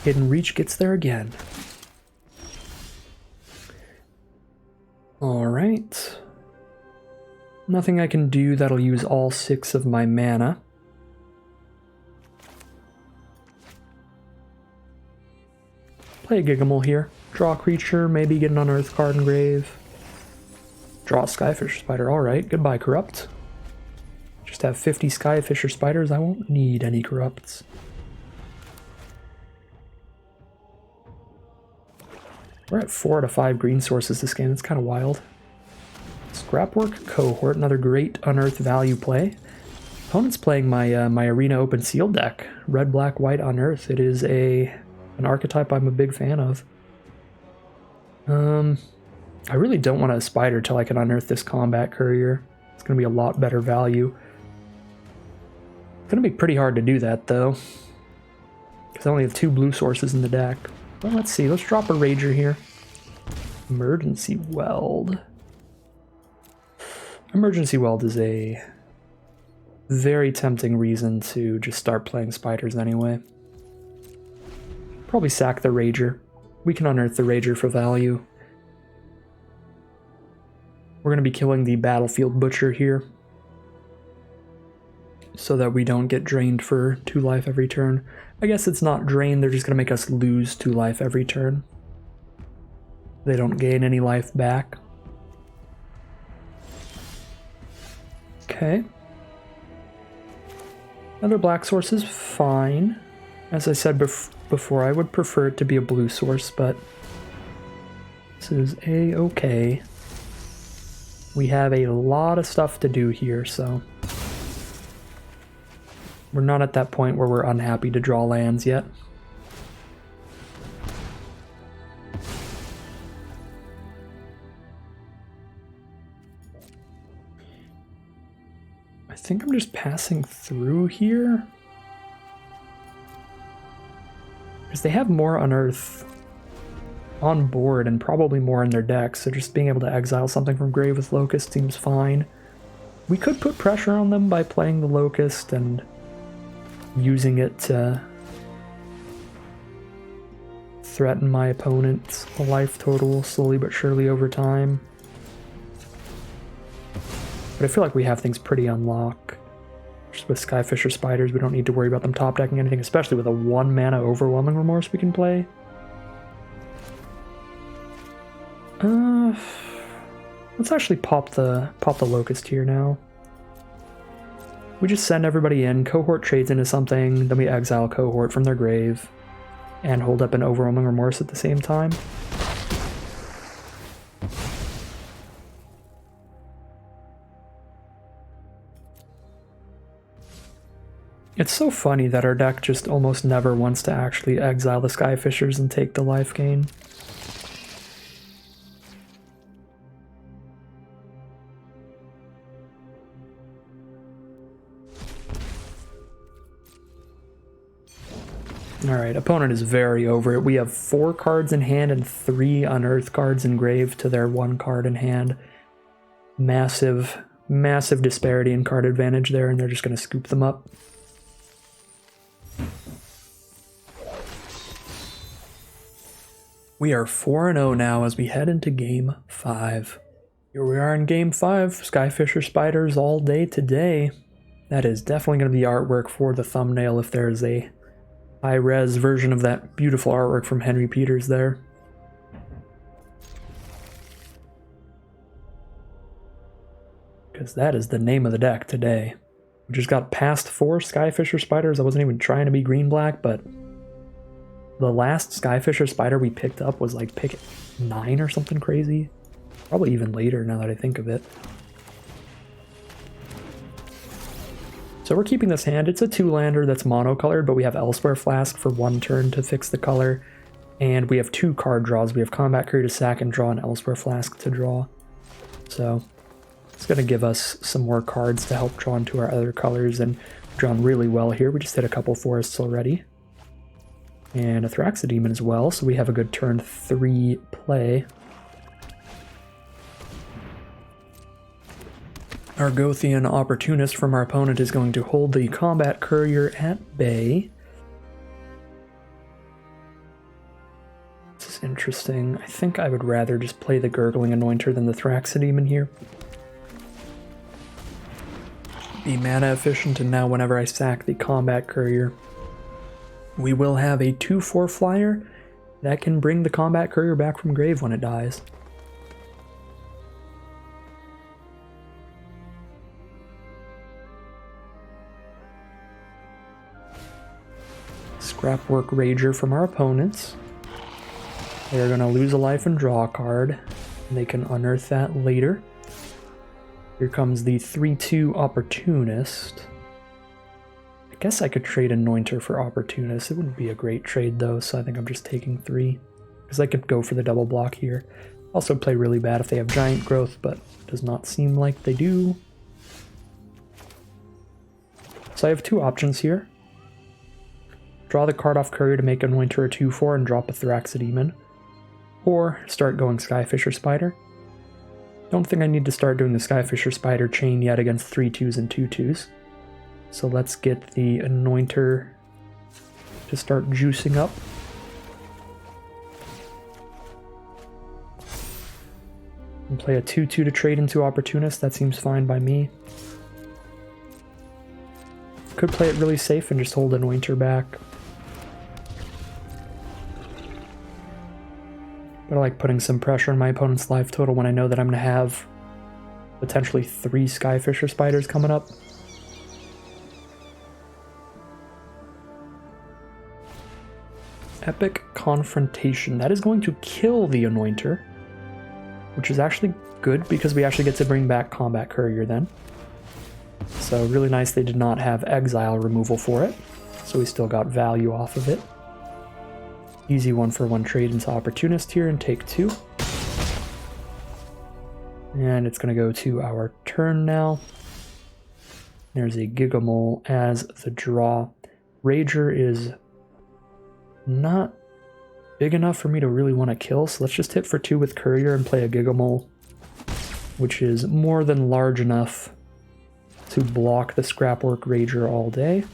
Hidden Reach gets there again. Alright. Nothing I can do that'll use all 6 of my mana. Play a Gigomole here. Draw a creature, maybe get an Unearth card in grave. Draw a Skyfisher Spider, alright. Goodbye, Corrupt. Just have 50 Skyfisher Spiders, I won't need any Corrupts. We're at 4 out of 5 green sources this game, it's kind of wild. Scrapwork Cohort, another great Unearth value play. Opponent's playing my my Arena Open Seal deck. Red, Black, White, Unearth. It is an archetype I'm a big fan of. I really don't want a Spider till I can Unearth this Combat Courier. It's going to be a lot better value. It's going to be pretty hard to do that, though. Because I only have 2 blue sources in the deck. Well, let's see. Let's drop a Rager here. Emergency Weld. Emergency Weld is a very tempting reason to just start playing spiders anyway. Probably sack the Rager. We can unearth the Rager for value. We're going to be killing the Battlefield Butcher here, so that we don't get drained for 2 life every turn. I guess it's not drained, they're just going to make us lose 2 life every turn. They don't gain any life back. Okay. Another black source is fine. As I said before, I would prefer it to be a blue source, but this is a-okay. We have a lot of stuff to do here, so we're not at that point where we're unhappy to draw lands yet. I think I'm just passing through here, because they have more Unearth on board and probably more in their decks, so just being able to exile something from grave with Locust seems fine. We could put pressure on them by playing the Locust and using it to threaten my opponent's life total slowly but surely over time. But I feel like we have things pretty unlocked. Just with Skyfisher Spiders, we don't need to worry about them top decking anything, especially with a 1 mana Overwhelming Remorse we can play. Let's actually pop the Locust here now. We just send everybody in, Cohort trades into something, then we exile Cohort from their grave, and hold up an Overwhelming Remorse at the same time. It's so funny that our deck just almost never wants to actually exile the Skyfishers and take the life gain. Alright, opponent is very over it. We have 4 cards in hand and 3 Unearth cards engraved to their 1 card in hand. Massive, massive disparity in card advantage there, and they're just going to scoop them up. We are 4-0 now as we head into Game 5. Here we are in Game 5, Skyfisher Spiders all day today. That is definitely going to be artwork for the thumbnail if there's a high-res version of that beautiful artwork from Henry Peters there. Because that is the name of the deck today. We just got past 4 Skyfisher Spiders. I wasn't even trying to be green-black, but the last Skyfisher Spider we picked up was like pick 9 or something crazy. Probably even later now that I think of it. So we're keeping this hand. It's a 2-lander that's mono-colored, but we have Elsewhere Flask for 1 turn to fix the color. And we have 2 card draws. We have Combat Courier to sack and draw, and Elsewhere Flask to draw. So it's going to give us some more cards to help draw into our other colors, and we've drawn really well here. We just hit a couple forests already. And a Thraxodemon as well, so we have a good turn 3 play. Our Gothian Opportunist from our opponent is going to hold the Combat Courier at bay. This is interesting. I think I would rather just play the Gurgling Anointer than the Thraxodemon here. Be mana efficient, and now whenever I sack the Combat Courier, we will have a 2/4 flyer that can bring the Combat Courier back from grave when it dies. Scrapwork Rager from our opponents. They're going to lose a life and draw a card, and they can unearth that later. Here comes the 3/2 Opportunist. I guess I could trade Anointer for Opportunist. It wouldn't be a great trade though, so I think I'm just taking 3. Because I could go for the double block here. Also play really bad if they have Giant Growth, but it does not seem like they do. So I have 2 options here. Draw the card off Courier to make Anointer a 2/4 and drop a Thraxodemon. Or start going Skyfisher Spider. Don't think I need to start doing the Skyfisher Spider chain yet against 3/2s and 2/2s. So let's get the Anointer to start juicing up. And play a 2/2 to trade into Opportunist. That seems fine by me. Could play it really safe and just hold Anointer back. But I like putting some pressure on my opponent's life total when I know that I'm going to have potentially 3 Skyfisher Spiders coming up. Epic Confrontation. That is going to kill the Anointer, which is actually good because we actually get to bring back Combat Courier then. So really nice they did not have exile removal for it, so we still got value off of it. Easy 1-for-1 trade into Opportunist here and take 2. And it's going to go to our turn now. There's a Gigamole as the draw. Rager is not big enough for me to really want to kill, so let's just hit for 2 with Courier and play a Gigamole, which is more than large enough to block the Scrapwork Rager all day.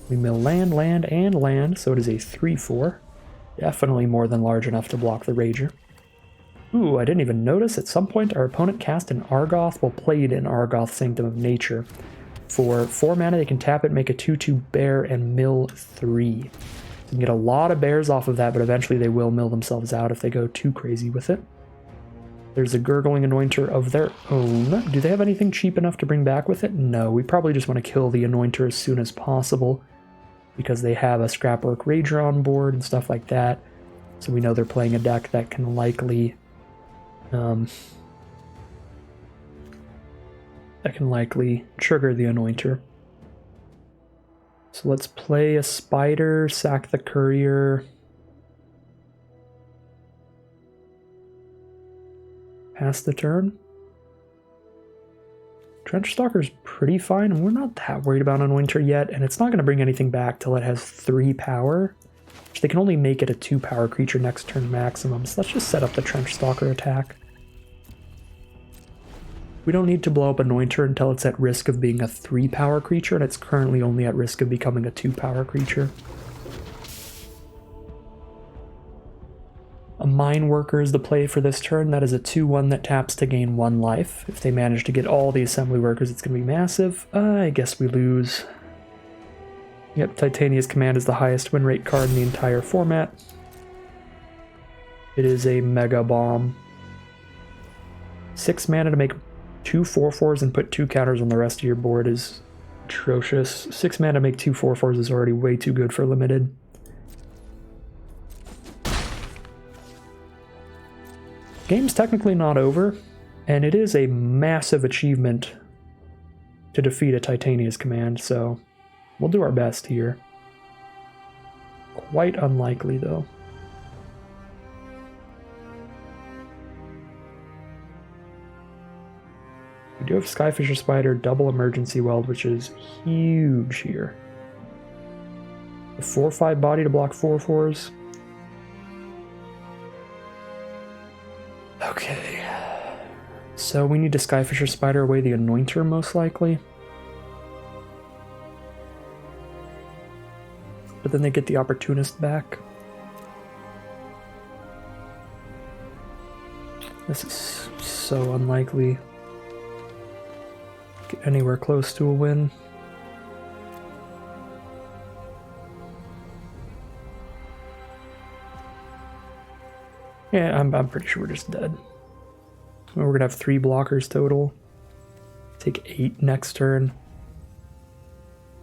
We mill land, land, and land, so it is a 3/4. Definitely more than large enough to block the Rager. Ooh, I didn't even notice. At some point, our opponent cast an Argoth, well, played an Argoth Sanctum of Nature. For 4 mana, they can tap it, make a 2/2 bear, and mill 3. You can get a lot of bears off of that, but eventually they will mill themselves out if they go too crazy with it. There's a Gurgling Anointer of their own. Do they have anything cheap enough to bring back with it? No, we probably just want to kill the Anointer as soon as possible because they have a Scrapwork Rager on board and stuff like that. So we know they're playing a deck that can likely that can likely trigger the Anointer. So let's play a Spider, sack the Courier. Pass the turn. Trench Stalker's pretty fine, and we're not that worried about Anointer yet, and it's not going to bring anything back till it has 3 power. Which they can only make it a 2 power creature next turn maximum, so let's just set up the Trench Stalker attack. We don't need to blow up Anointer until it's at risk of being a 3 power creature, and it's currently only at risk of becoming a 2 power creature. A Mine Worker is the play for this turn. That is a 2/1 that taps to gain 1 life. If they manage to get all the Assembly Workers, it's going to be massive. I guess we lose. Yep, Titania's Command is the highest win rate card in the entire format. It is a Mega Bomb. 6 mana to make 2 4/4s and put 2 counters on the rest of your board is atrocious. 6 mana to make 2 4/4s is already way too good for limited. Game's technically not over, and it is a massive achievement to defeat a Titania's Command, so we'll do our best here. Quite unlikely, though. We do have Skyfisher Spider, double Emergency Weld, which is huge here. A 4/5 body to block 4/4s. Okay. So we need to Skyfisher Spider away the Anointer, most likely. But then they get the Opportunist back. This is so unlikely. Get anywhere close to a win. Yeah, I'm pretty sure we're just dead. We're gonna have 3 blockers total. Take 8 next turn.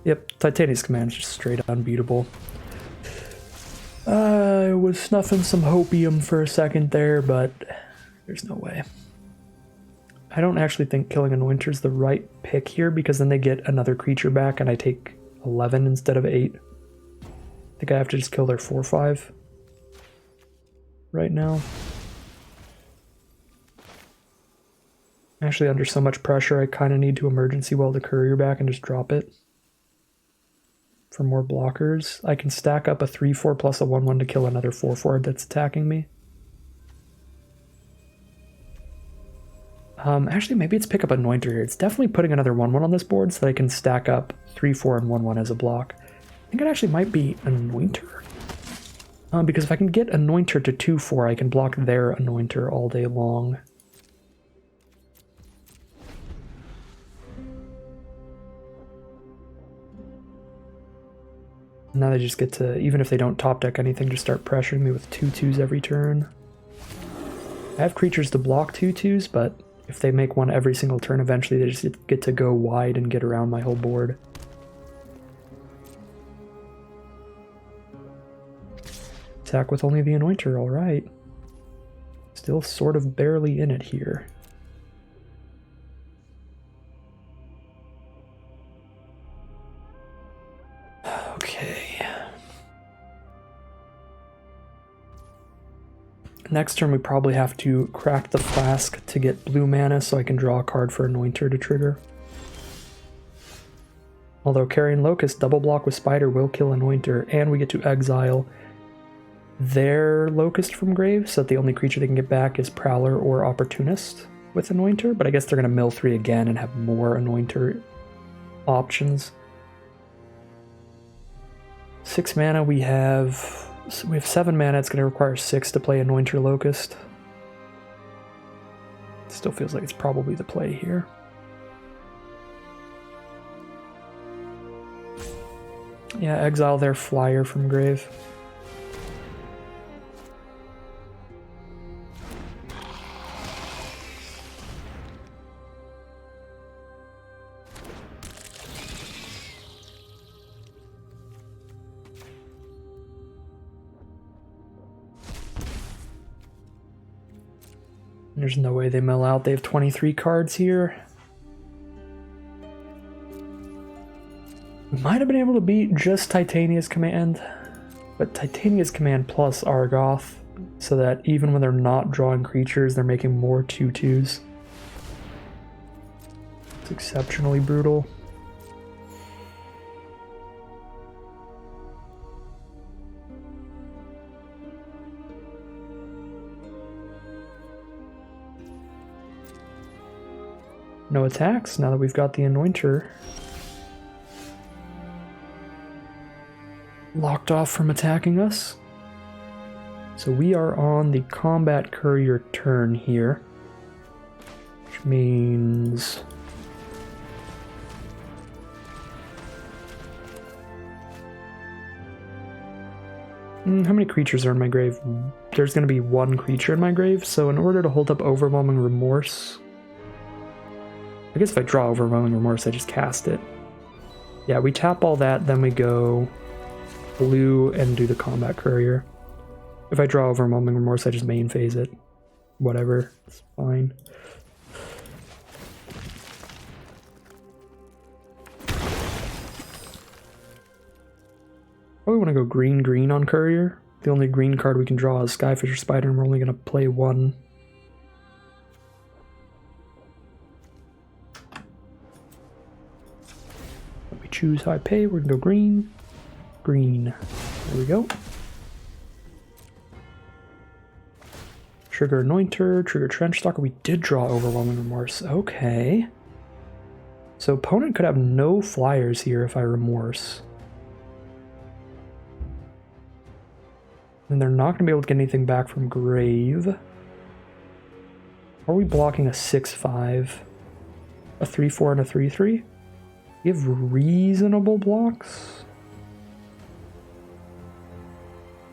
Yep, Titania's Command is just straight unbeatable. I was snuffing some hopium for a second there, but there's no way. I don't actually think killing Anointer is the right pick here, because then they get another creature back and I take 11 instead of 8. I think I have to just kill their 4/5 right now. Actually, under so much pressure, I kind of need to Emergency Weld the Courier back and just drop it for more blockers. I can stack up a 3/4 plus a 1/1 to kill another 4/4 that's attacking me. Actually, maybe it's pick up Anointer here. It's definitely putting another 1/1 on this board so that I can stack up 3/4 and 1/1 as a block. I think it actually might be Anointer. Because if I can get Anointer to 2/4, I can block their Anointer all day long. Now they just get to, even if they don't top deck anything, just start pressuring me with 2/2s every turn. I have creatures to block 2/2s, but if they make one every single turn, eventually they just get to go wide and get around my whole board. Attack with only the Anointer, alright. Still sort of barely in it here. Okay. Next turn we probably have to crack the Flask to get blue mana so I can draw a card for Anointer to trigger. Although Carrion Locust double block with Spider will kill Anointer, and we get to exile their Locust from grave, so that the only creature they can get back is Prowler or Opportunist with Anointer, but I guess they're going to mill 3 again and have more Anointer options. 6 mana, we have 7 mana, it's going to require 6 to play Anointer Locust. Still feels like it's probably the play here. Yeah, exile their Flyer from grave. There's no way they mill out. They have 23 cards here. Might have been able to beat just Titania's Command, but Titania's Command plus Argoth, so that even when they're not drawing creatures, they're making more 2/2s. It's exceptionally brutal. No attacks now that we've got the Anointer locked off from attacking us. So we are on the Combat Courier turn here, which means how many creatures are in my grave? There's going to be one creature in my grave, so in order to hold up Overwhelming Remorse, I guess if I draw Overwhelming Remorse, I just cast it. Yeah, we tap all that, then we go blue and do the Combat Courier. If I draw Overwhelming Remorse, I just main phase it. Whatever, it's fine. Oh, we want to go green on Courier. The only green card we can draw is Skyfisher Spider, and we're only going to play one. Let me choose how I pay. We're going to go green. Green. There we go. Trigger Anointer, trigger Trench Stalker. We did draw Overwhelming Remorse. Okay. So opponent could have no flyers here if I Remorse. And they're not going to be able to get anything back from grave. Are we blocking a 6/5? A 3/4 and a 3/3? We have reasonable blocks.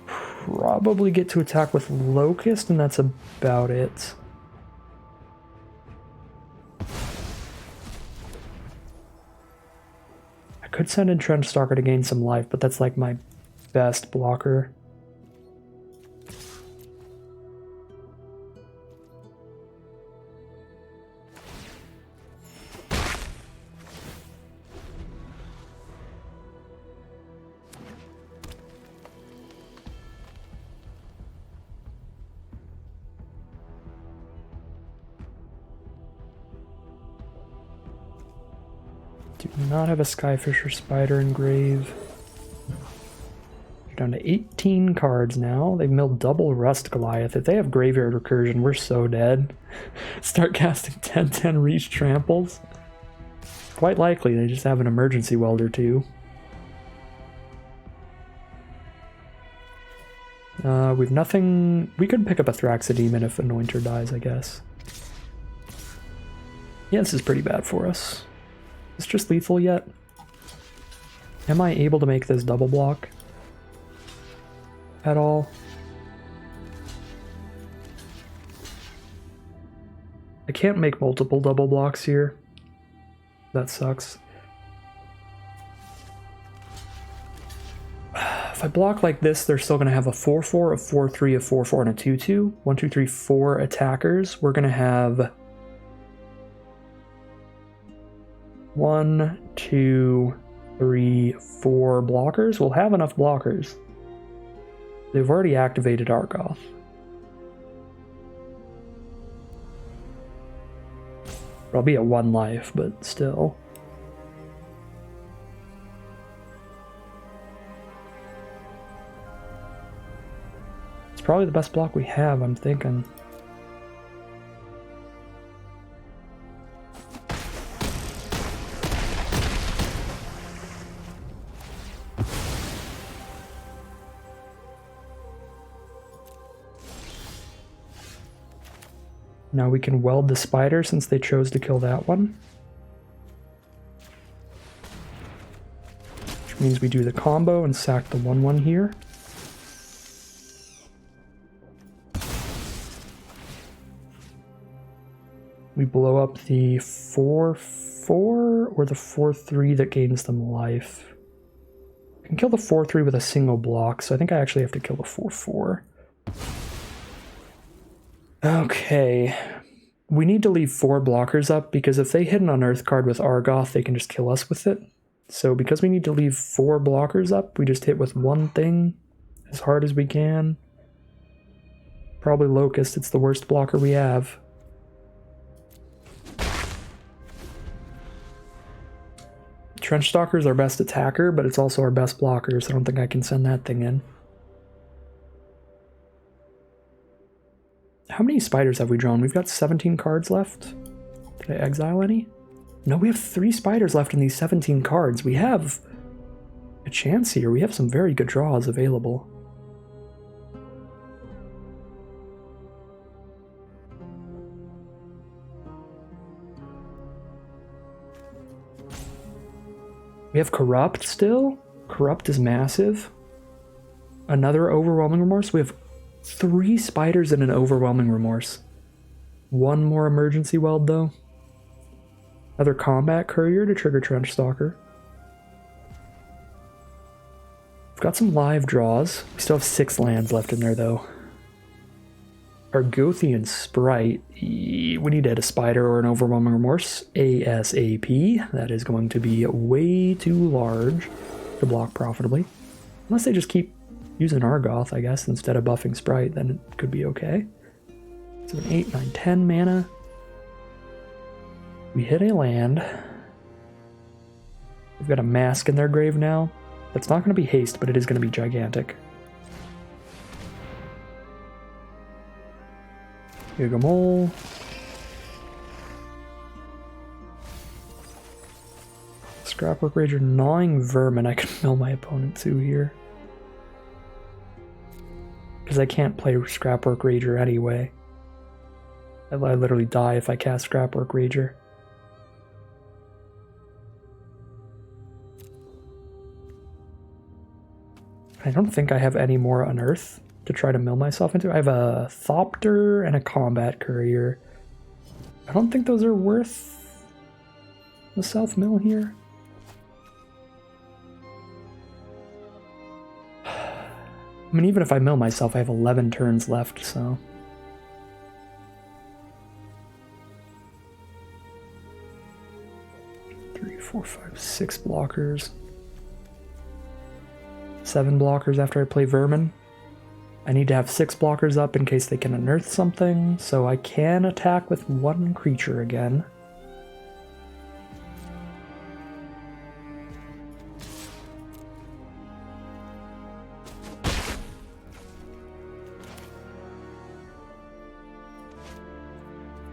Probably get to attack with Locust, and that's about it. I could send in Trench Stalker to gain some life, but that's like my best blocker. Do not have a Skyfisher Spider in grave. We're down to 18 cards now. They've milled double Rust Goliath. If they have Graveyard Recursion, we're so dead. Start casting 10/10 Reach Tramples. Quite likely they just have an Emergency Welder too. We've nothing. We could pick up a Thraxodemon if Anointer dies, I guess. Yeah, this is pretty bad for us. Is this just lethal yet? Am I able to make this double block at all? I can't make multiple double blocks here. That sucks. If I block like this, they're still going to have a 4/4, a 4/3, a 4/4, and a 2/2. 1, 2, 3, 4 attackers. We're going to have 1, 2, 3, 4 blockers. We'll have enough blockers. They've already activated Argoth. I'll be at 1 life, but still. It's probably the best block we have, I'm thinking. Now we can weld the spider since they chose to kill that one. Which means we do the combo and sack the 1/1 here. We blow up the 4/4 or the 4/3 that gains them life. I can kill the 4/3 with a single block, so I think I actually have to kill the 4/4. Okay, we need to leave 4 blockers up because if they hit an Unearth card with Argoth, they can just kill us with it. So because we need to leave 4 blockers up, we just hit with one thing as hard as we can. Probably Locust, it's the worst blocker we have. Trench Stalker is our best attacker, but it's also our best blocker, so I don't think I can send that thing in. How many spiders have we drawn? We've got 17 cards left. Did I exile any? No, we have 3 spiders left in these 17 cards. We have a chance here. We have some very good draws available. We have Corrupt still. Corrupt is massive. Another Overwhelming Remorse. We have 3 spiders and an Overwhelming Remorse. 1 more Emergency Weld, though. Another Combat Courier to trigger Trench Stalker. We've got some live draws. We still have 6 lands left in there, though. Argothian Sprite. We need to hit a Spider or an Overwhelming Remorse ASAP. That is going to be way too large to block profitably. Unless they just keep using Argoth, I guess, instead of buffing Sprite, then it could be okay. So an 8, 9, 10 mana. We hit a land. We've got a Mask in their grave now. That's not going to be haste, but it is going to be gigantic. Gigamole. Scrapwork Rager, Gnawing Vermin. I can mill my opponent too here. Because I can't play Scrapwork Rager anyway. I literally die if I cast Scrapwork Rager. I don't think I have any more Unearth to try to mill myself into. I have a Thopter and a Combat Courier. I don't think those are worth the self-mill here. I mean, even if I mill myself, I have 11 turns left, so... 3, 4, 5, 6 blockers. 7 blockers after I play Vermin. I need to have 6 blockers up in case they can unearth something, so I can attack with 1 creature again.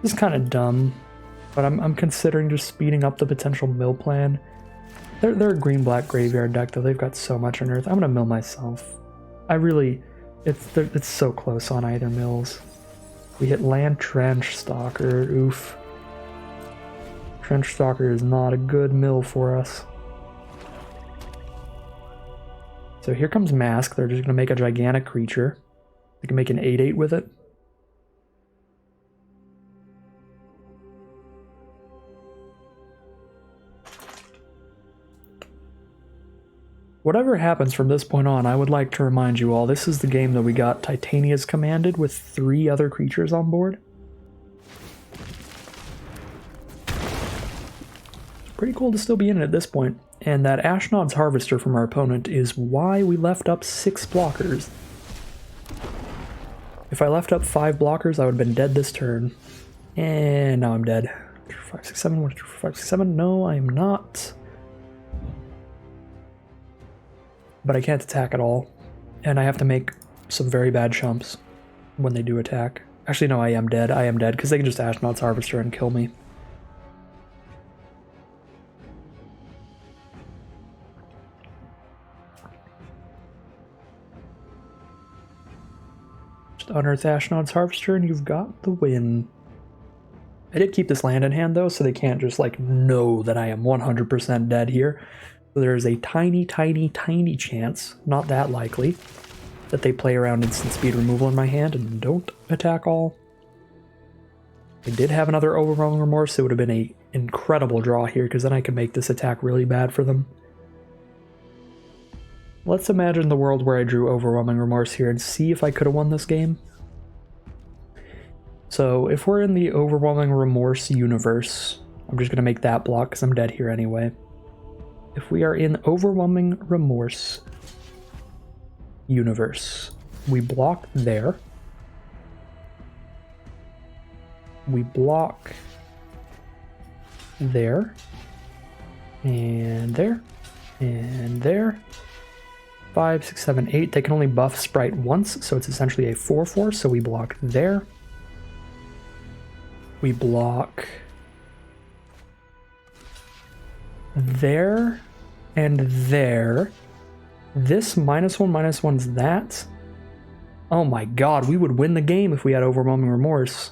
This is kind of dumb, but I'm considering just speeding up the potential mill plan. They're a green-black graveyard deck, though. They've got so much Unearth. I'm gonna mill myself. I really... It's so close on either mills. We hit land Trench Stalker. Oof. Trench Stalker is not a good mill for us. So here comes Mask. They're just gonna make a gigantic creature. They can make an 8/8 with it. Whatever happens from this point on, I would like to remind you all, this is the game that we got Titania's Commanded with 3 other creatures on board. Pretty cool to still be in it at this point. And that Ashnod's Harvester from our opponent is why we left up 6 blockers. If I left up 5 blockers, I would have been dead this turn. And now I'm dead. 2, 5, 6, 7, 1, 2, 5, 6, 7. No, I am not. But I can't attack at all, and I have to make some very bad chumps when they do attack. Actually, no, I am dead. I am dead, because they can just Ashnod's Harvester and kill me. Just unearth Ashnod's Harvester, and you've got the win. I did keep this land in hand, though, so they can't just, like, know that I am 100% dead here. So there is a tiny, tiny, tiny chance, not that likely, that they play around instant speed removal in my hand and don't attack all. If I did have another Overwhelming Remorse, it would have been an incredible draw here, because then I could make this attack really bad for them. Let's imagine the world where I drew Overwhelming Remorse here and see if I could have won this game. So if we're in the Overwhelming Remorse universe, I'm just going to make that block because I'm dead here anyway. if we are in Overwhelming Remorse universe, we block there. We block there. And there. And there. 5, 6, 7, 8. They can only buff Sprite once, so it's essentially a 4/4, so we block there. We block there and there. This -1/-1's that. Oh my god, we would win the game if we had Overwhelming Remorse.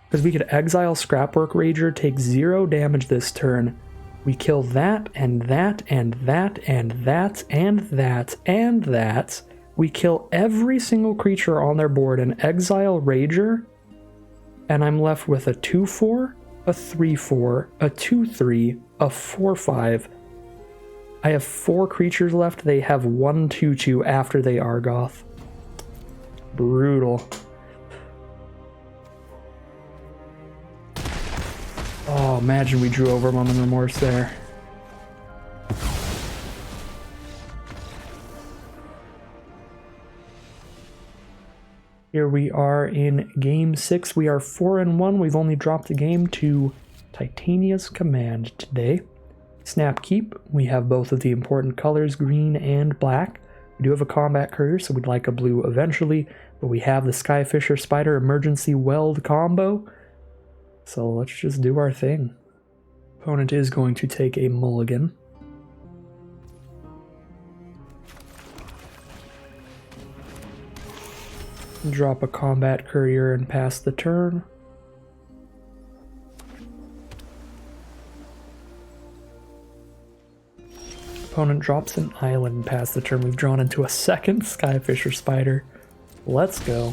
Because we could exile Scrapwork Rager, take 0 damage this turn. We kill that, and that, and that, and that, and that, and that. We kill every single creature on their board and exile Rager. And I'm left with a 2/4, a 3/4, a 2/3, a 4/5. I have 4 creatures left. They have 1/2/2 after they Argoth. Brutal. Oh, imagine we drew Overwhelming Remorse there. Here we are in Game 6. We are 4-1. We've only dropped the game to Titania's Command today. Snap Keep. We have both of the important colors, green and black. We do have a Combat Courier, so we'd like a blue eventually, but we have the Skyfisher Spider Emergency Weld combo. So let's just do our thing. Opponent is going to take a mulligan. Drop a Combat Courier and pass the turn. Opponent drops an island and pass the turn. We've drawn into a second Skyfisher Spider. Let's go.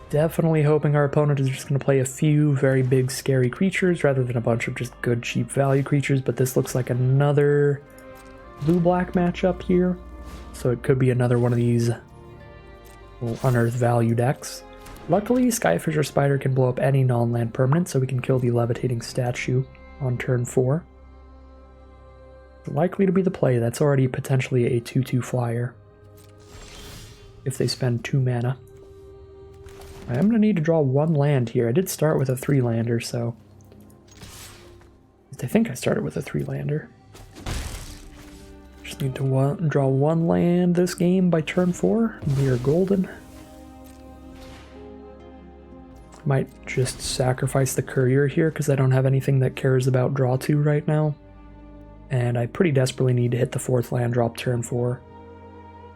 Definitely hoping our opponent is just going to play a few very big scary creatures rather than a bunch of just good cheap value creatures, but this looks like another blue-black matchup here. So it could be another one of these little Unearth value decks. Luckily, Skyfisher Spider can blow up any non-land permanent, so we can kill the Levitating Statue on turn 4. Likely to be the play. That's already potentially a 2/2 flyer if they spend 2 mana. I am going to need to draw 1 land here. I did start with a 3-lander, so I think I started with a 3-lander. Just need to draw 1 land this game by turn 4. We are golden. Might just sacrifice the Courier here because I don't have anything that cares about draw 2 right now. And I pretty desperately need to hit the 4th land drop turn 4.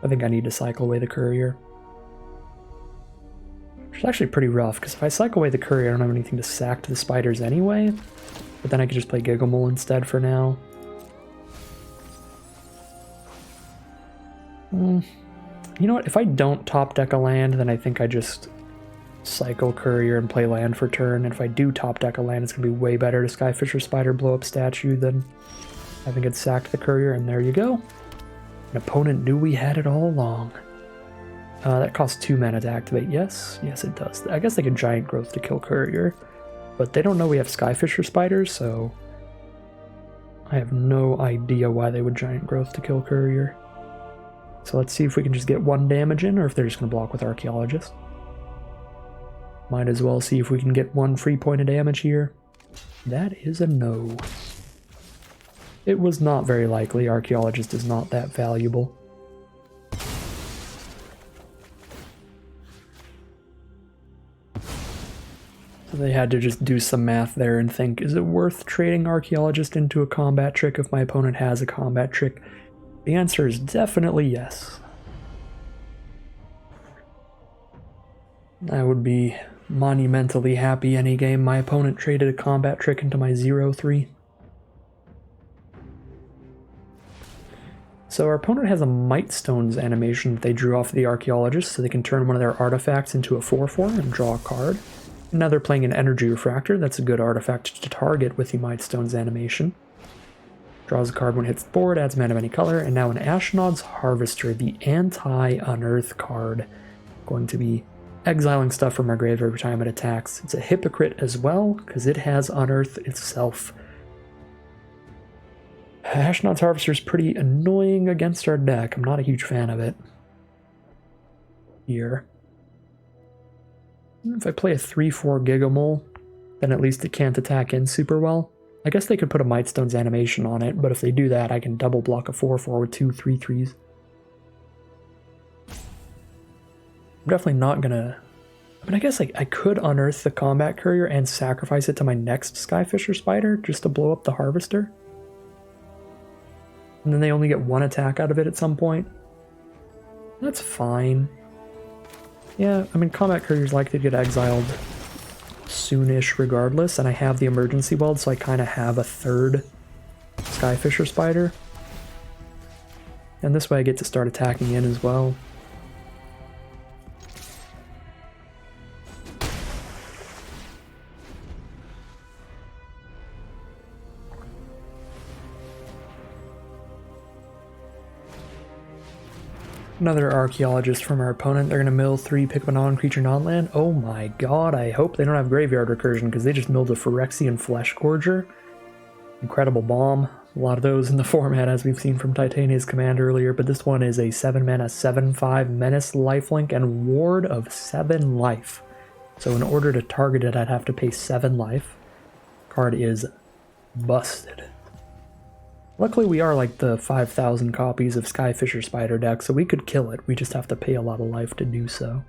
I think I need to cycle away the Courier. Which is actually pretty rough, because if I cycle away the Courier, I don't have anything to sack to the spiders anyway. But then I could just play Gigamole instead for now. You know what? If I don't top deck a land, then I think I just cycle Courier and play land for turn. And if I do top deck a land, it's going to be way better to Skyfisher Spider blow up statue than having it sacked the Courier. And there you go. An opponent knew we had it all along. That costs 2 mana to activate. Yes, it does. I guess they could Giant Growth to kill Courier, but they don't know we have Skyfisher Spiders, so I have no idea why they would Giant Growth to kill Courier. So let's see if we can just get 1 damage in, or if they're just going to block with Archaeologist. Might as well see if we can get 1 free point of damage here. That is a no. It was not very likely. Archaeologist is not that valuable. They had to just do some math there and think, is it worth trading Archaeologist into a combat trick if my opponent has a combat trick? The answer is definitely yes. I would be monumentally happy any game my opponent traded a combat trick into my 0/3. So our opponent has a Mightstone's animation that they drew off the Archaeologist, so they can turn one of their artifacts into a 4/4 and draw a card. Now they're playing an Energy Refractor. That's a good artifact to target with the Mightstone's animation. Draws a card when it hits the board, adds mana of any color, and now an Ashnod's Harvester, the anti-Unearth card. Going to be exiling stuff from our grave every time it attacks. It's a hypocrite as well, because it has Unearth itself. Ashnod's Harvester is pretty annoying against our deck. I'm not a huge fan of it. Here. If I play a 3-4 Gigamole, then at least it can't attack in super well. I guess they could put a Mightstone's animation on it, but if they do that, I can double block a 4-4 with 2 3-3s. I'm definitely not gonna... I mean, I guess I could unearth the Combat Courier and sacrifice it to my next Skyfisher Spider just to blow up the Harvester. And then they only get 1 attack out of it at some point. That's fine. Yeah, I mean, Combat Courier's likely to get exiled soonish regardless, and I have the Emergency Weld, so I kind of have a third Skyfisher Spider. And this way I get to start attacking in as well. Another Archaeologist from our opponent. They're going to mill 3, pick up a non-creature non-land. Oh my god, I hope they don't have Graveyard Recursion, because they just milled a Phyrexian Flesh Gorger. Incredible bomb. A lot of those in the format, as we've seen from Titania's Command earlier, but this one is a 7-mana, 7/5 Menace lifelink and Ward of 7 life. So in order to target it, I'd have to pay 7 life. Card is busted. Luckily, we are like the 5,000 copies of Skyfisher Spider deck, so we could kill it. We just have to pay a lot of life to do so.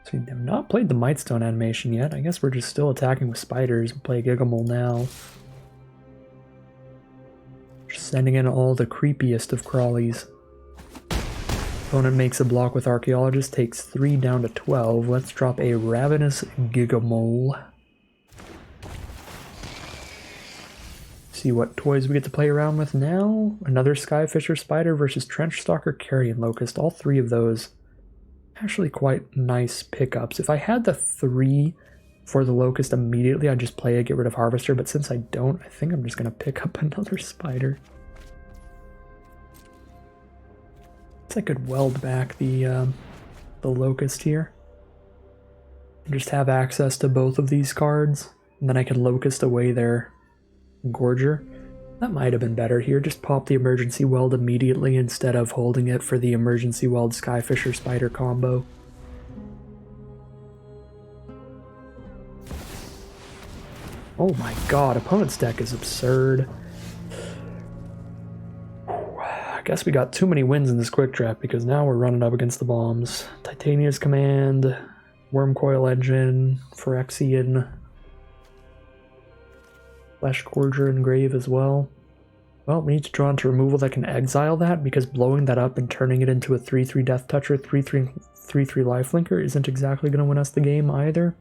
So we have not played the Mightstone animation yet. I guess we're just still attacking with spiders. We'll play Gigamole now. Just sending in all the creepiest of crawlies. Opponent makes a block with Archaeologist, takes 3 down to 12. Let's drop a Ravenous Gigamole. See what toys we get to play around with now. Another Skyfisher Spider versus Trench Stalker, Carrion Locust. All 3 of those actually quite nice pickups. If I had the 3 for the Locust immediately, I'd just play it, get rid of Harvester, but since I don't, I think I'm just going to pick up another Spider. I could weld back the Locust here. And just have access to both of these cards, and then I can Locust away their Gorger. That might have been better here. Just pop the Emergency Weld immediately instead of holding it for the Emergency Weld Skyfisher Spider combo. Oh my god, opponent's deck is absurd. I guess we got too many wins in this quick draft because now we're running up against the bombs. Titania's Command, Wormcoil Engine, Phyrexian, Flesh Gorger and Grave as well. Well, we need to draw into removal that can exile that, because blowing that up and turning it into a 3/3 Death Toucher, 3/3 lifelinker isn't exactly going to win us the game either.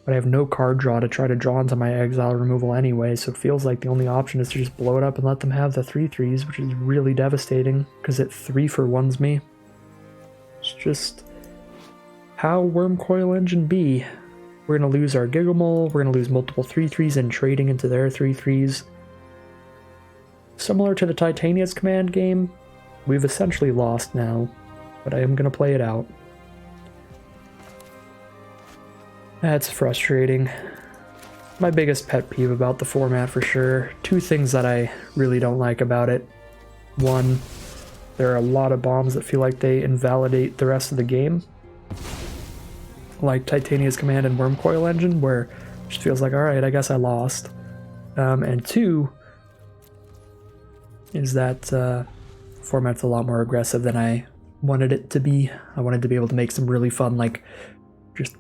But I have no card draw to try to draw into my exile removal anyway, so it feels like the only option is to just blow it up and let them have the 3/3s, which is really devastating, because it 3-for-1s me. It's just how Wormcoil Engine be. We're going to lose our Gigamole, we're going to lose multiple 3/3s and trading into their 3/3s. Similar to the Titania's Command game, we've essentially lost now, but I am going to play it out. That's frustrating. My biggest pet peeve about the format for sure. 2 things that I really don't like about it. 1, there are a lot of bombs that feel like they invalidate the rest of the game. Like Titania's Command and Wormcoil Engine, where it just feels like, alright, I guess I lost. And 2 is that format's a lot more aggressive than I wanted it to be. I wanted to be able to make some really fun, like, just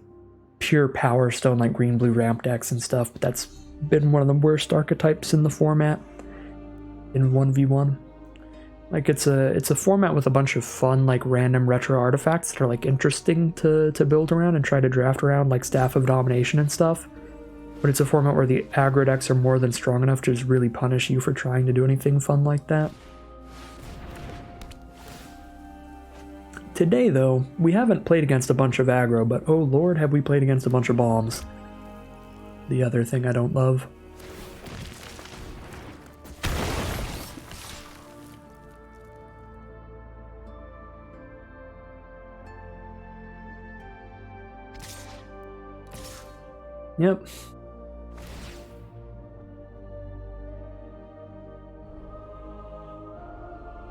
pure Powerstone, like green-blue ramp decks and stuff, but that's been one of the worst archetypes in the format in 1v1. Like, it's a format with a bunch of fun, like, random retro artifacts that are, like, interesting to build around and try to draft around, like Staff of Domination and stuff. But it's a format where the aggro decks are more than strong enough to just really punish you for trying to do anything fun like that. Today, though, we haven't played against a bunch of aggro, but oh lord, have we played against a bunch of bombs. The other thing I don't love. Yep.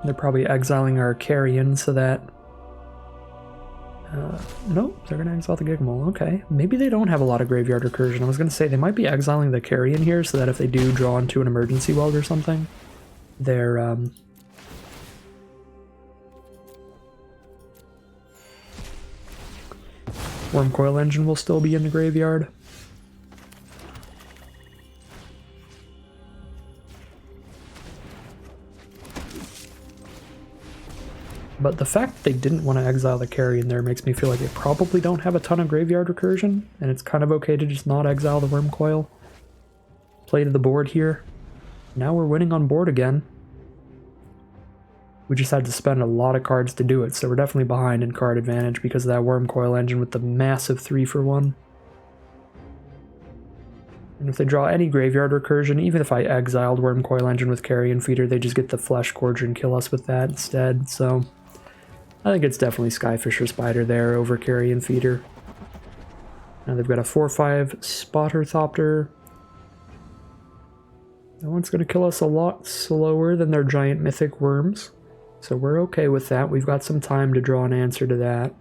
They're probably exiling our carrion so that... nope, they're going to exile the Giggle. Okay, maybe they don't have a lot of graveyard recursion. I was going to say they might be exiling the carrion here so that if they do draw into an emergency weld or something, their Wormcoil Engine will still be in the graveyard. But the fact that they didn't want to exile the carrion there makes me feel like they probably don't have a ton of graveyard recursion, and it's kind of okay to just not exile the Wormcoil. Play to the board here. Now we're winning on board again. We just had to spend a lot of cards to do it, so we're definitely behind in card advantage because of that Wormcoil Engine with the massive 3-for-1. And if they draw any graveyard recursion, even if I exiled Wormcoil Engine with Carrion Feeder, they just get the Flesh Gorger and kill us with that instead, so... I think it's definitely Skyfisher Spider there over Carrion Feeder. Now they've got a 4-5 Spotter Thopter. That one's going to kill us a lot slower than their giant mythic worms. So we're okay with that. We've got some time to draw an answer to that.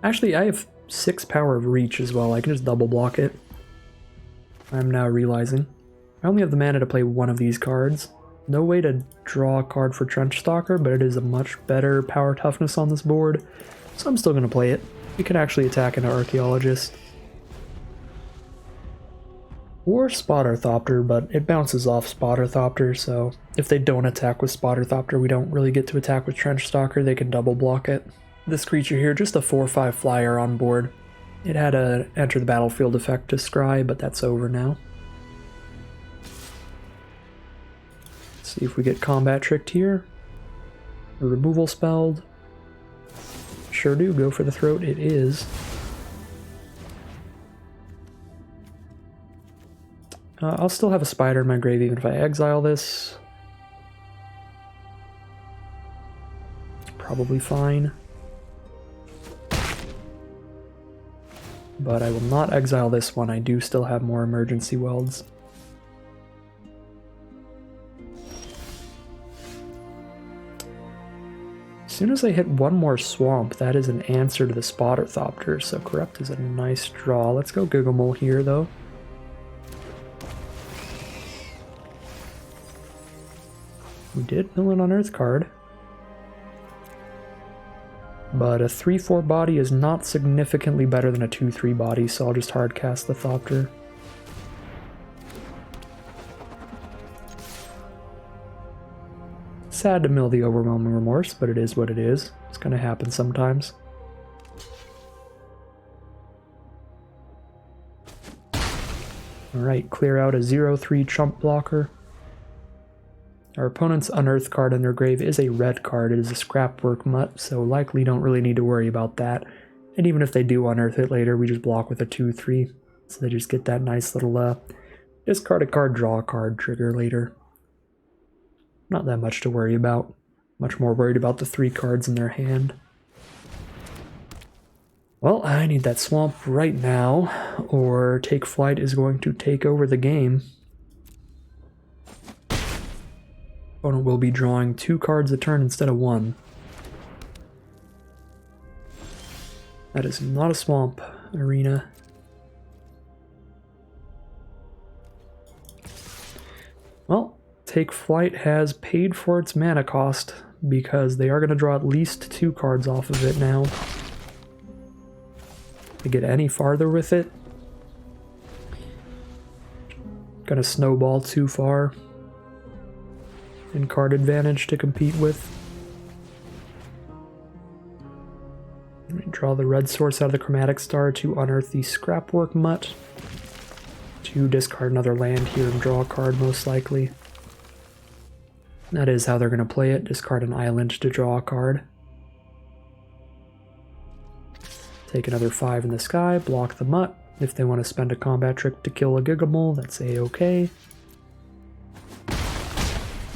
Actually, I have 6 power of reach as well. I can just double block it. I'm now realizing. I only have the mana to play one of these cards. No way to draw a card for Trench Stalker, but it is a much better power toughness on this board. So I'm still going to play it. We can actually attack an Archaeologist. Or Spotter Thopter, but it bounces off Spotter Thopter, so if they don't attack with Spotter Thopter, we don't really get to attack with Trench Stalker, they can double block it. This creature here, just a 4-5 flyer on board. It had a enter the battlefield effect to scry, but that's over now. Let's see if we get combat tricked here. A removal spelled. Sure do, go for the throat, it is. I'll still have a spider in my grave even if I exile this. It's probably fine. But I will not exile this one, I do still have more emergency welds. As soon as I hit one more swamp, that is an answer to the Spotter Thopter, so Corrupt is a nice draw. Let's go Gigamole here, though. We did mill an Unearth card. But a 3-4 body is not significantly better than a 2-3 body, so I'll just hardcast the Thopter. Sad to mill the Overwhelming Remorse, but it is what it is. It's gonna happen sometimes. Alright, clear out a 0-3 chump blocker. Our opponent's Unearth card in their grave is a red card. It is a Scrapwork Mutt, so likely don't really need to worry about that. And even if they do Unearth it later, we just block with a 2-3. So they just get that nice little discard a card, draw a card trigger later. Not that much to worry about. Much more worried about the 3 cards in their hand. Well, I need that swamp right now, or Take Flight is going to take over the game. Opponent will be drawing 2 cards a turn instead of 1. That is not a swamp arena. Well, Take Flight has paid for its mana cost because they are going to draw at least 2 cards off of it now. To get any farther with it, gonna snowball too far in card advantage to compete with. Draw the red source out of the Chromatic Star to unearth the Scrapwork Mutt, to discard another land here and draw a card most likely. That is how they're going to play it, discard an island to draw a card. Take another 5 in the sky, block the Mutt. If they want to spend a combat trick to kill a Gigamole, that's a-okay.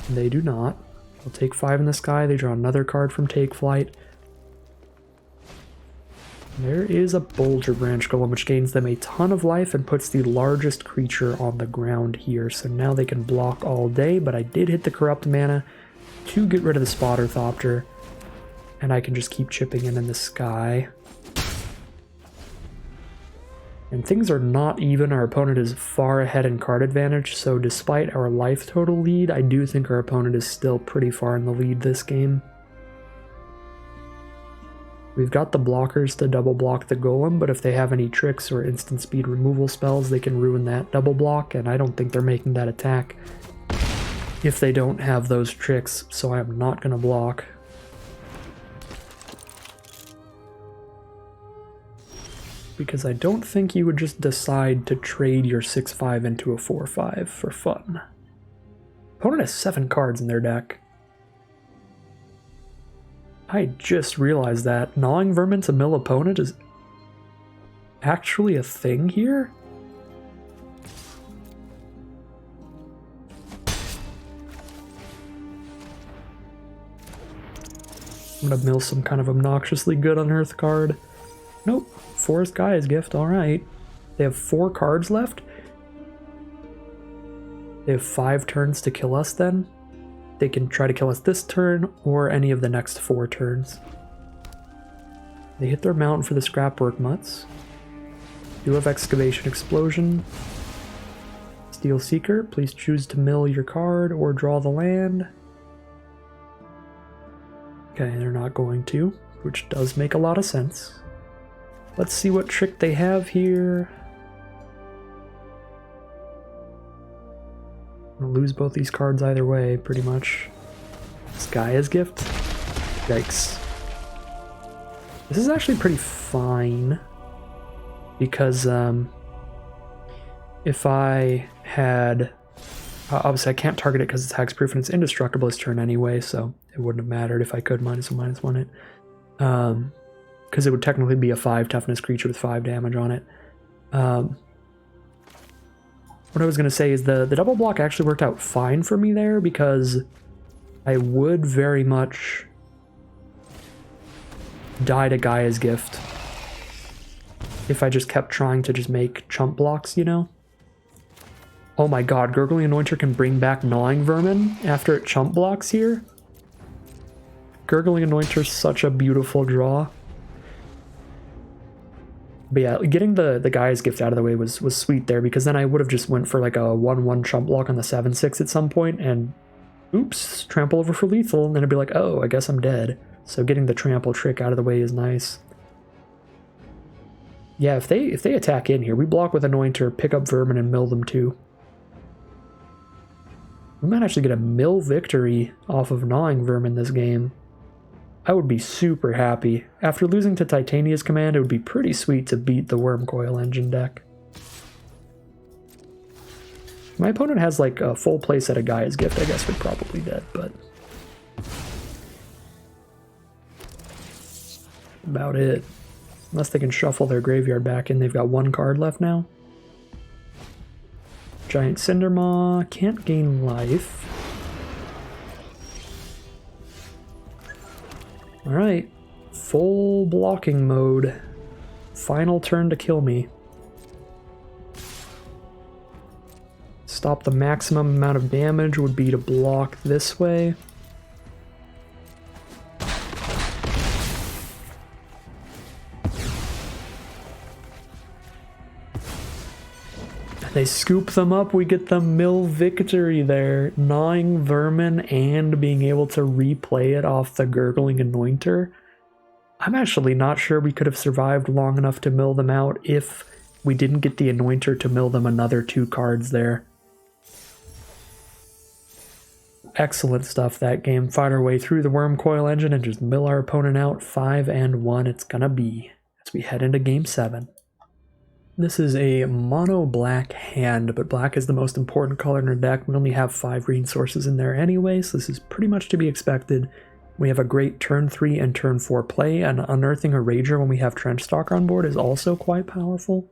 They do not. They'll take 5 in the sky, they draw another card from Take Flight. There is a Boulder Branch Golem, which gains them a ton of life and puts the largest creature on the ground here. So now they can block all day, but I did hit the Corrupt Mana to get rid of the Spotter Thopter. And I can just keep chipping in the sky. And things are not even. Our opponent is far ahead in card advantage, so despite our life total lead, I do think our opponent is still pretty far in the lead this game. We've got the blockers to double block the golem, but if they have any tricks or instant speed removal spells, they can ruin that double block, and I don't think they're making that attack if they don't have those tricks, so I am not going to block. Because I don't think you would just decide to trade your 6/5 into a 4/5 for fun. Opponent has 7 cards in their deck. I just realized that Gnawing Vermin to mill opponent is actually a thing here? I'm gonna mill some kind of obnoxiously good Unearth card. Nope. Forest Gaia's Gift, alright. They have 4 cards left. They have 5 turns to kill us then. They can try to kill us this turn or any of the next 4 turns. They hit their mountain for the Scrapwork Mutts. You have Excavation Explosion. Steel Seeker, please choose to mill your card or draw the land. Okay, they're not going to, which does make a lot of sense. Let's see what trick they have here. I'm gonna lose both these cards either way, pretty much. Gaia's Gift? Yikes. This is actually pretty fine. Because, if I had... obviously I can't target it because it's hexproof and it's indestructible this turn anyway, so it wouldn't have mattered if I could -1/-1 it. Because it would technically be a 5 toughness creature with 5 damage on it. What I was going to say is the double block actually worked out fine for me there, because I would very much die to Gaia's Gift if I just kept trying to just make chump blocks, you know? Oh my god, Gurgling Anointer can bring back Gnawing Vermin after it chump blocks here? Gurgling Anointer's such a beautiful draw. But yeah, getting the Gaia's Gift out of the way was sweet there, because then I would have just went for like a 1/1 chump block on the 7/6 at some point, and oops, trample over for lethal, and then I'd be like, oh, I guess I'm dead. So getting the trample trick out of the way is nice. Yeah, if they attack in here, we block with Anointer, pick up Vermin, and mill them too. We might actually get a mill victory off of Gnawing Vermin this game. I would be super happy. After losing to Titania's Command, it would be pretty sweet to beat the Wormcoil Engine deck. My opponent has like a full playset of Gaia's Gift, I guess we're probably dead, but... about it. Unless they can shuffle their graveyard back in, they've got 1 card left now. Giant Cindermaw, can't gain life. Alright, full blocking mode. Final turn to kill me. Stop the maximum amount of damage would be to block this way. They scoop them up, we get the mill victory there. Gnawing Vermin and being able to replay it off the Gurgling Anointer. I'm actually not sure we could have survived long enough to mill them out if we didn't get the Anointer to mill them another 2 cards there. Excellent stuff that game. Fight our way through the Wormcoil Engine and just mill our opponent out 5-1 it's gonna be as we head into Game 7. This is a mono black hand, but black is the most important color in our deck. We only have 5 green sources in there anyway, so this is pretty much to be expected. We have a great turn 3 and turn 4 play, and unearthing a Rager when we have Trenchstalker on board is also quite powerful.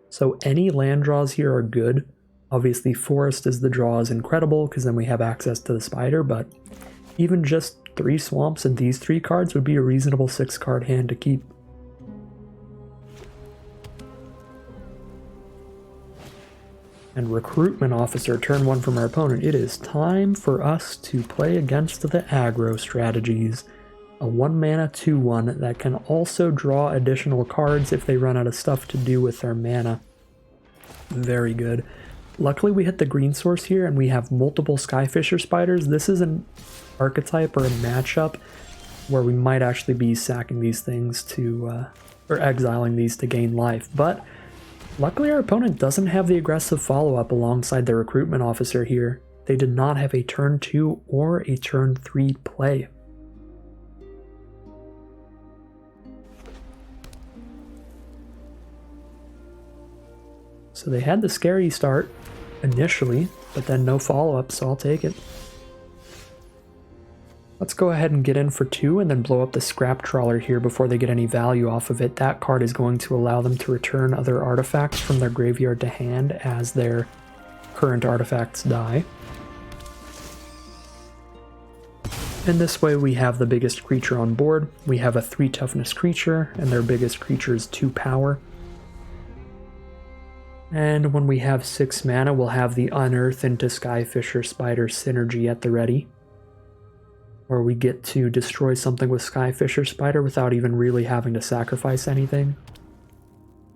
So any land draws here are good. Obviously Forest is the draw is incredible, because then we have access to the Spider, but even just 3 swamps and these 3 cards would be a reasonable 6-card hand to keep. And Recruitment Officer, turn 1 from our opponent. It is time for us to play against the aggro strategies. A 1 mana 2/1 that can also draw additional cards if they run out of stuff to do with their mana. Very good. Luckily we hit the green source here and we have multiple Skyfisher Spiders. This is an archetype or a matchup where we might actually be sacking these things to, or exiling these to gain life. But luckily our opponent doesn't have the aggressive follow-up alongside the Recruitment Officer here. They did not have a turn 2 or a turn 3 play. So they had the scary start initially, but then no follow-up, so I'll take it. Let's go ahead and get in for 2 and then blow up the Scrap Trawler here before they get any value off of it. That card is going to allow them to return other artifacts from their graveyard to hand as their current artifacts die. And this way we have the biggest creature on board. We have a 3 toughness creature, and their biggest creature is 2 power. And when we have 6 mana, we'll have the Unearth into Skyfisher Spider synergy at the ready, where we get to destroy something with Skyfisher Spider without even really having to sacrifice anything.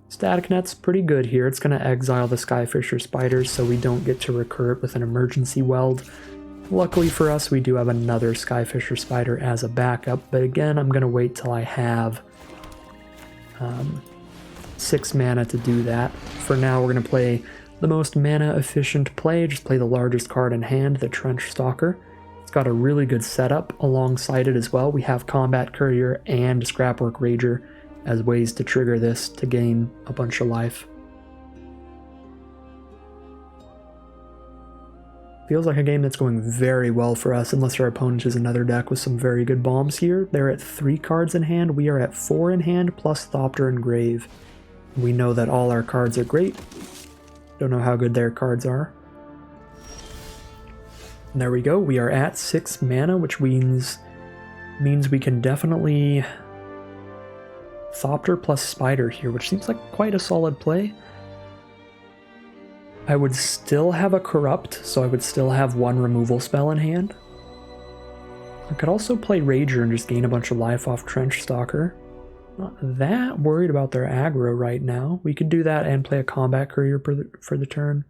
Static Net's pretty good here. It's going to exile the Skyfisher Spiders so we don't get to recur it with an emergency weld. Luckily for us, we do have another Skyfisher Spider as a backup, but again, I'm going to wait till I have 6 mana to do that. For now, we're going to play the most mana efficient play, just play the largest card in hand, the Trench Stalker. It's got a really good setup alongside it as well. We have Combat Courier and Scrapwork Rager as ways to trigger this to gain a bunch of life. Feels like a game that's going very well for us, unless our opponent is another deck with some very good bombs here. They're at 3 cards in hand, we are at 4 in hand, plus Thopter and Grave. We know that all our cards are great. Don't know how good their cards are. And there we go, we are at 6 mana, which means we can definitely Thopter plus Spider here, which seems like quite a solid play. I would still have a Corrupt, so I would still have 1 removal spell in hand. I could also play Rager and just gain a bunch of life off Trench Stalker. Not that worried about their aggro right now. We could do that and play a Combat Courier for the turn.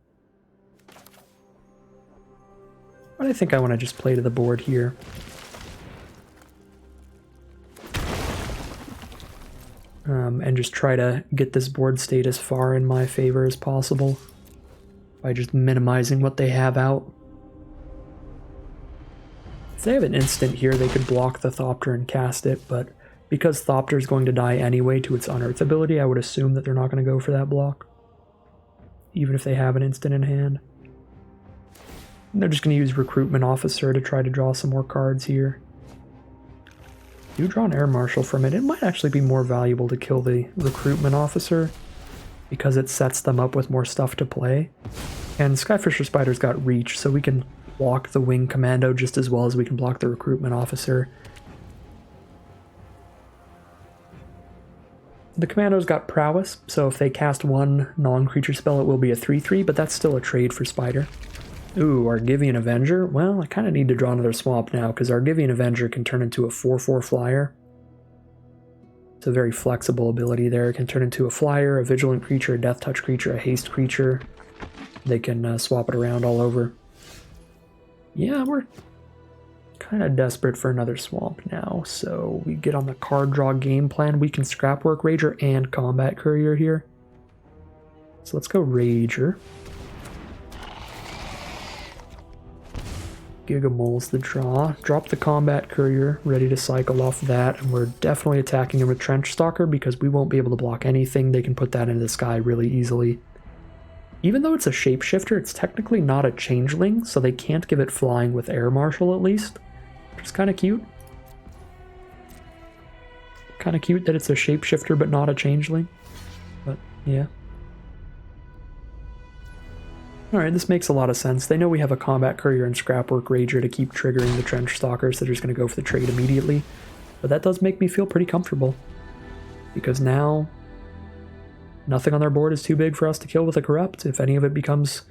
But I think I want to just play to the board here. And just try to get this board state as far in my favor as possible by just minimizing what they have out. If they have an instant here, they could block the Thopter and cast it, but because Thopter is going to die anyway to its Unearth ability, I would assume that they're not going to go for that block, even if they have an instant in hand. And they're just going to use Recruitment Officer to try to draw some more cards here. Do draw an Air Marshal from it. It might actually be more valuable to kill the Recruitment Officer because it sets them up with more stuff to play. And Skyfisher Spider's got reach, so we can block the Wing Commando just as well as we can block the Recruitment Officer. The Commando's got Prowess, so if they cast 1 non-creature spell, it will be a 3/3, but that's still a trade for Spider. Ooh, Argivian Avenger? Well, I kind of need to draw another swamp now, because Argivian Avenger can turn into a 4/4 flyer. It's a very flexible ability there. It can turn into a flyer, a vigilant creature, a death touch creature, a haste creature. They can swap it around all over. Yeah, we're kind of desperate for another swamp now, so we get on the card draw game plan. We can Scrapwork Rager and Combat Courier here. So let's go Rager. Gigamole's the draw. Drop the Combat Courier, ready to cycle off that, and we're definitely attacking him with Trench Stalker because we won't be able to block anything. They can put that into the sky really easily. Even though it's a shapeshifter, it's technically not a changeling, so they can't give it flying with Air Marshal at least, which is kind of cute. Kind of cute that it's a shapeshifter but not a changeling, but yeah. Alright, this makes a lot of sense. They know we have a Combat Courier and Scrapwork Rager to keep triggering the Trench Stalker, so they're just going to go for the trade immediately. But that does make me feel pretty comfortable, because now nothing on their board is too big for us to kill with a Corrupt. If any of it becomes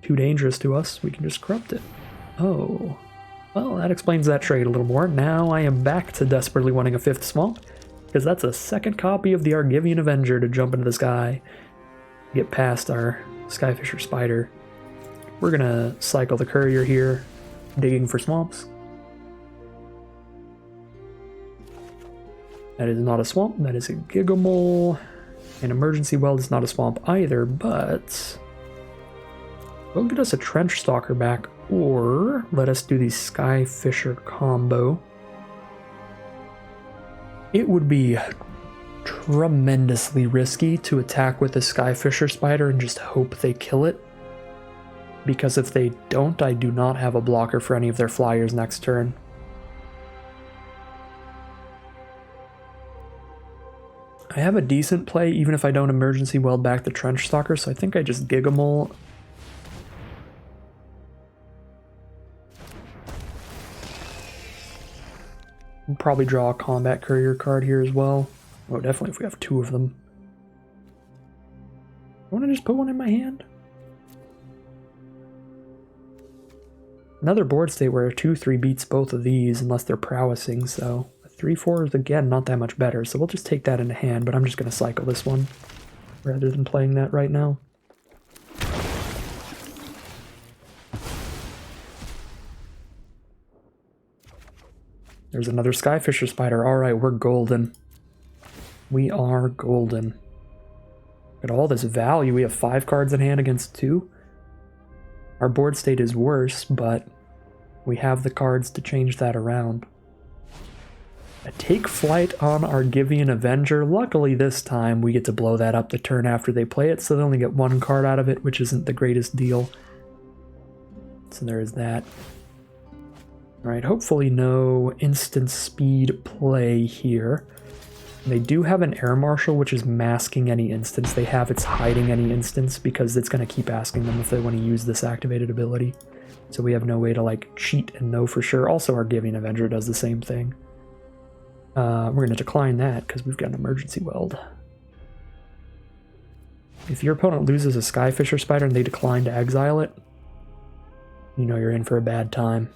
too dangerous to us, we can just corrupt it. Oh, well, that explains that trade a little more. Now I am back to desperately wanting a 5th swamp, because that's a second copy of the Argivian Avenger to jump into the sky, get past our Skyfisher Spider. We're gonna cycle the courier here, digging for swamps. That is not a swamp, that is a Gigamole. An emergency weld is not a swamp either, but we'll get us a trench stalker back, or let us do the Skyfisher combo. It would be tremendously risky to attack with the Skyfisher Spider and just hope they kill it, because if they don't, I do not have a blocker for any of their flyers next turn. I have a decent play even if I don't emergency weld back the trench stalker, so I think I just Gigamole. We'll probably draw a combat courier card here as well. Oh, definitely if we have 2 of them. I want to just put one in my hand. Another board state where a 2-3 beats both of these unless they're prowessing, so a 3-4 is again not that much better, so we'll just take that into hand, but I'm just going to cycle this one rather than playing that right now. There's another Skyfisher Spider. Alright, we're golden. We are golden. Look at all this value. We have 5 cards in hand against 2. Our board state is worse, but we have the cards to change that around. A take flight on Argivian Avenger. Luckily this time we get to blow that up the turn after they play it, so they only get 1 card out of it, which isn't the greatest deal. So there is that. Alright, hopefully no instant speed play here. They do have an Air Marshal, which is masking any instance they have. It's hiding any instance because it's going to keep asking them if they want to use this activated ability. So we have no way to like cheat and know for sure. Also, our Argivian Avenger does the same thing. We're going to decline that because we've got an emergency weld. If your opponent loses a Skyfisher Spider and they decline to exile it, you know you're in for a bad time.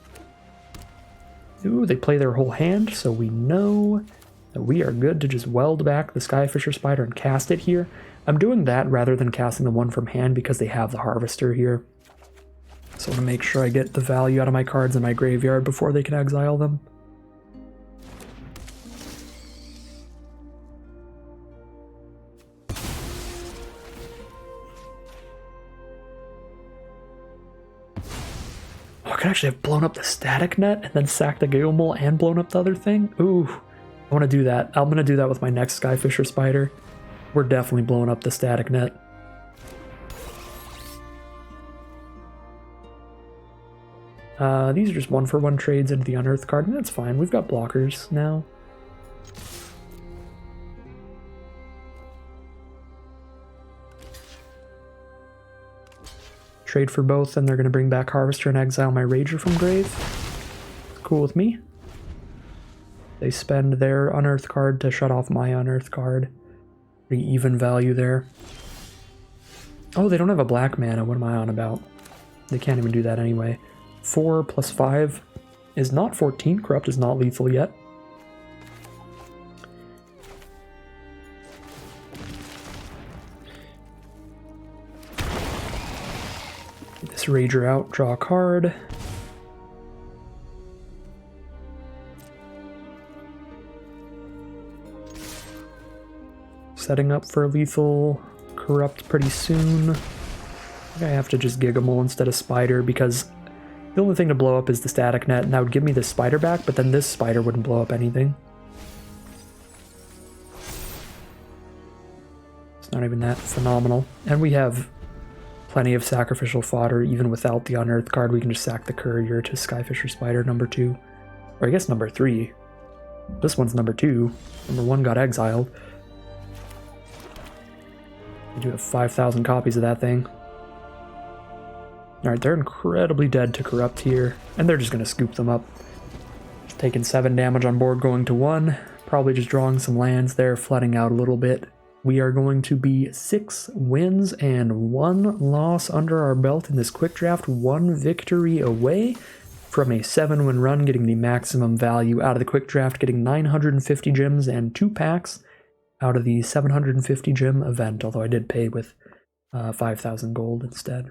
Ooh, they play their whole hand, so we know that we are good to just weld back the Skyfisher Spider and cast it here. I'm doing that rather than casting the one from hand because they have the Harvester here. So I want to make sure I get the value out of my cards in my graveyard before they can exile them. Oh, I could actually have blown up the static net and then sacked the Gigamole and blown up the other thing. Ooh. I want to do that. I'm going to do that with my next Skyfisher Spider. We're definitely blowing up the static net. These are just 1-for-1 trades into the Unearth card, and that's fine. We've got blockers now. Trade for both, and they're going to bring back Harvester and exile my Rager from grave. Cool with me. They spend their Unearth card to shut off my Unearth card. Pretty even value there. Oh, they don't have a black mana. What am I on about? They can't even do that anyway. 4 plus 5 is not 14. Corrupt is not lethal yet. Get this Rager out, draw a card. Setting up for lethal corrupt pretty soon. I think I have to just Gigamole instead of Spider because the only thing to blow up is the static net, and that would give me this Spider back, but then this Spider wouldn't blow up anything. It's not even that phenomenal. And we have plenty of sacrificial fodder even without the Unearth card. We can just sack the Courier to Skyfisher Spider number 2. Or I guess number 3. This one's number 2. Number 1 got exiled. We do have 5,000 copies of that thing. Alright, they're incredibly dead to corrupt here, and they're just going to scoop them up. Just taking 7 damage on board, going to 1. Probably just drawing some lands there, flooding out a little bit. We are going to be 6 wins and 1 loss under our belt in this quick draft, 1 victory away from a 7-win run, getting the maximum value out of the quick draft, getting 950 gems and 2 packs out of the 750 gem event, although I did pay with 5,000 gold instead.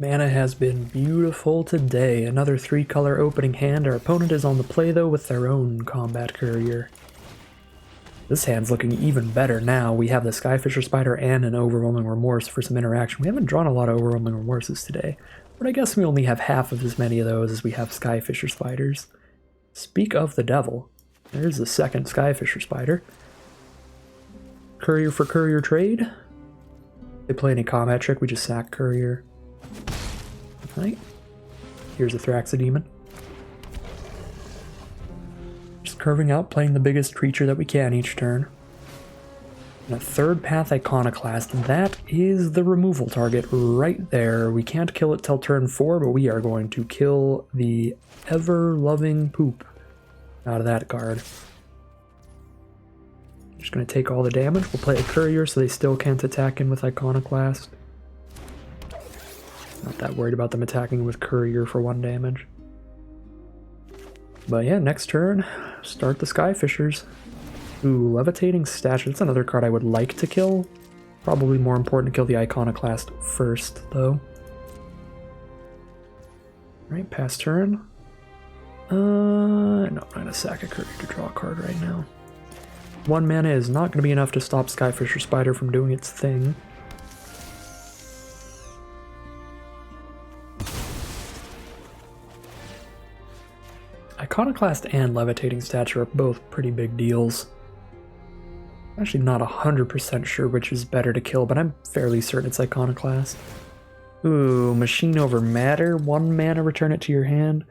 Mana has been beautiful today. Another 3-color opening hand. Our opponent is on the play though with their own combat courier. This hand's looking even better now. We have the Skyfisher Spider and an Overwhelming Remorse for some interaction. We haven't drawn a lot of Overwhelming Remorses today, but I guess we only have half of as many of those as we have Skyfisher Spiders. Speak of the devil, there's the second Skyfisher Spider. Courier for courier trade. They play any combat trick, we just sack courier. Right. Here's a Thraxodemon. Just curving out, playing the biggest creature that we can each turn. And a 3rd Path Iconoclast. That is the removal target right there. We can't kill it till turn 4, but we are going to kill the ever-loving poop out of that card. Just going to take all the damage. We'll play a courier so they still can't attack in with Iconoclast. Not that worried about them attacking with courier for 1 damage. But yeah, next turn, start the Skyfishers. Ooh, Levitating Statue. That's another card I would like to kill. Probably more important to kill the Iconoclast first, though. Right, pass turn. No, I'm not going to sack a courier to draw a card right now. 1 mana is not going to be enough to stop Skyfisher Spider from doing its thing. Iconoclast and Levitating Statue are both pretty big deals. I'm actually not 100% sure which is better to kill, but I'm fairly certain it's Iconoclast. Ooh, Machine Over Matter, 1 mana, return it to your hand.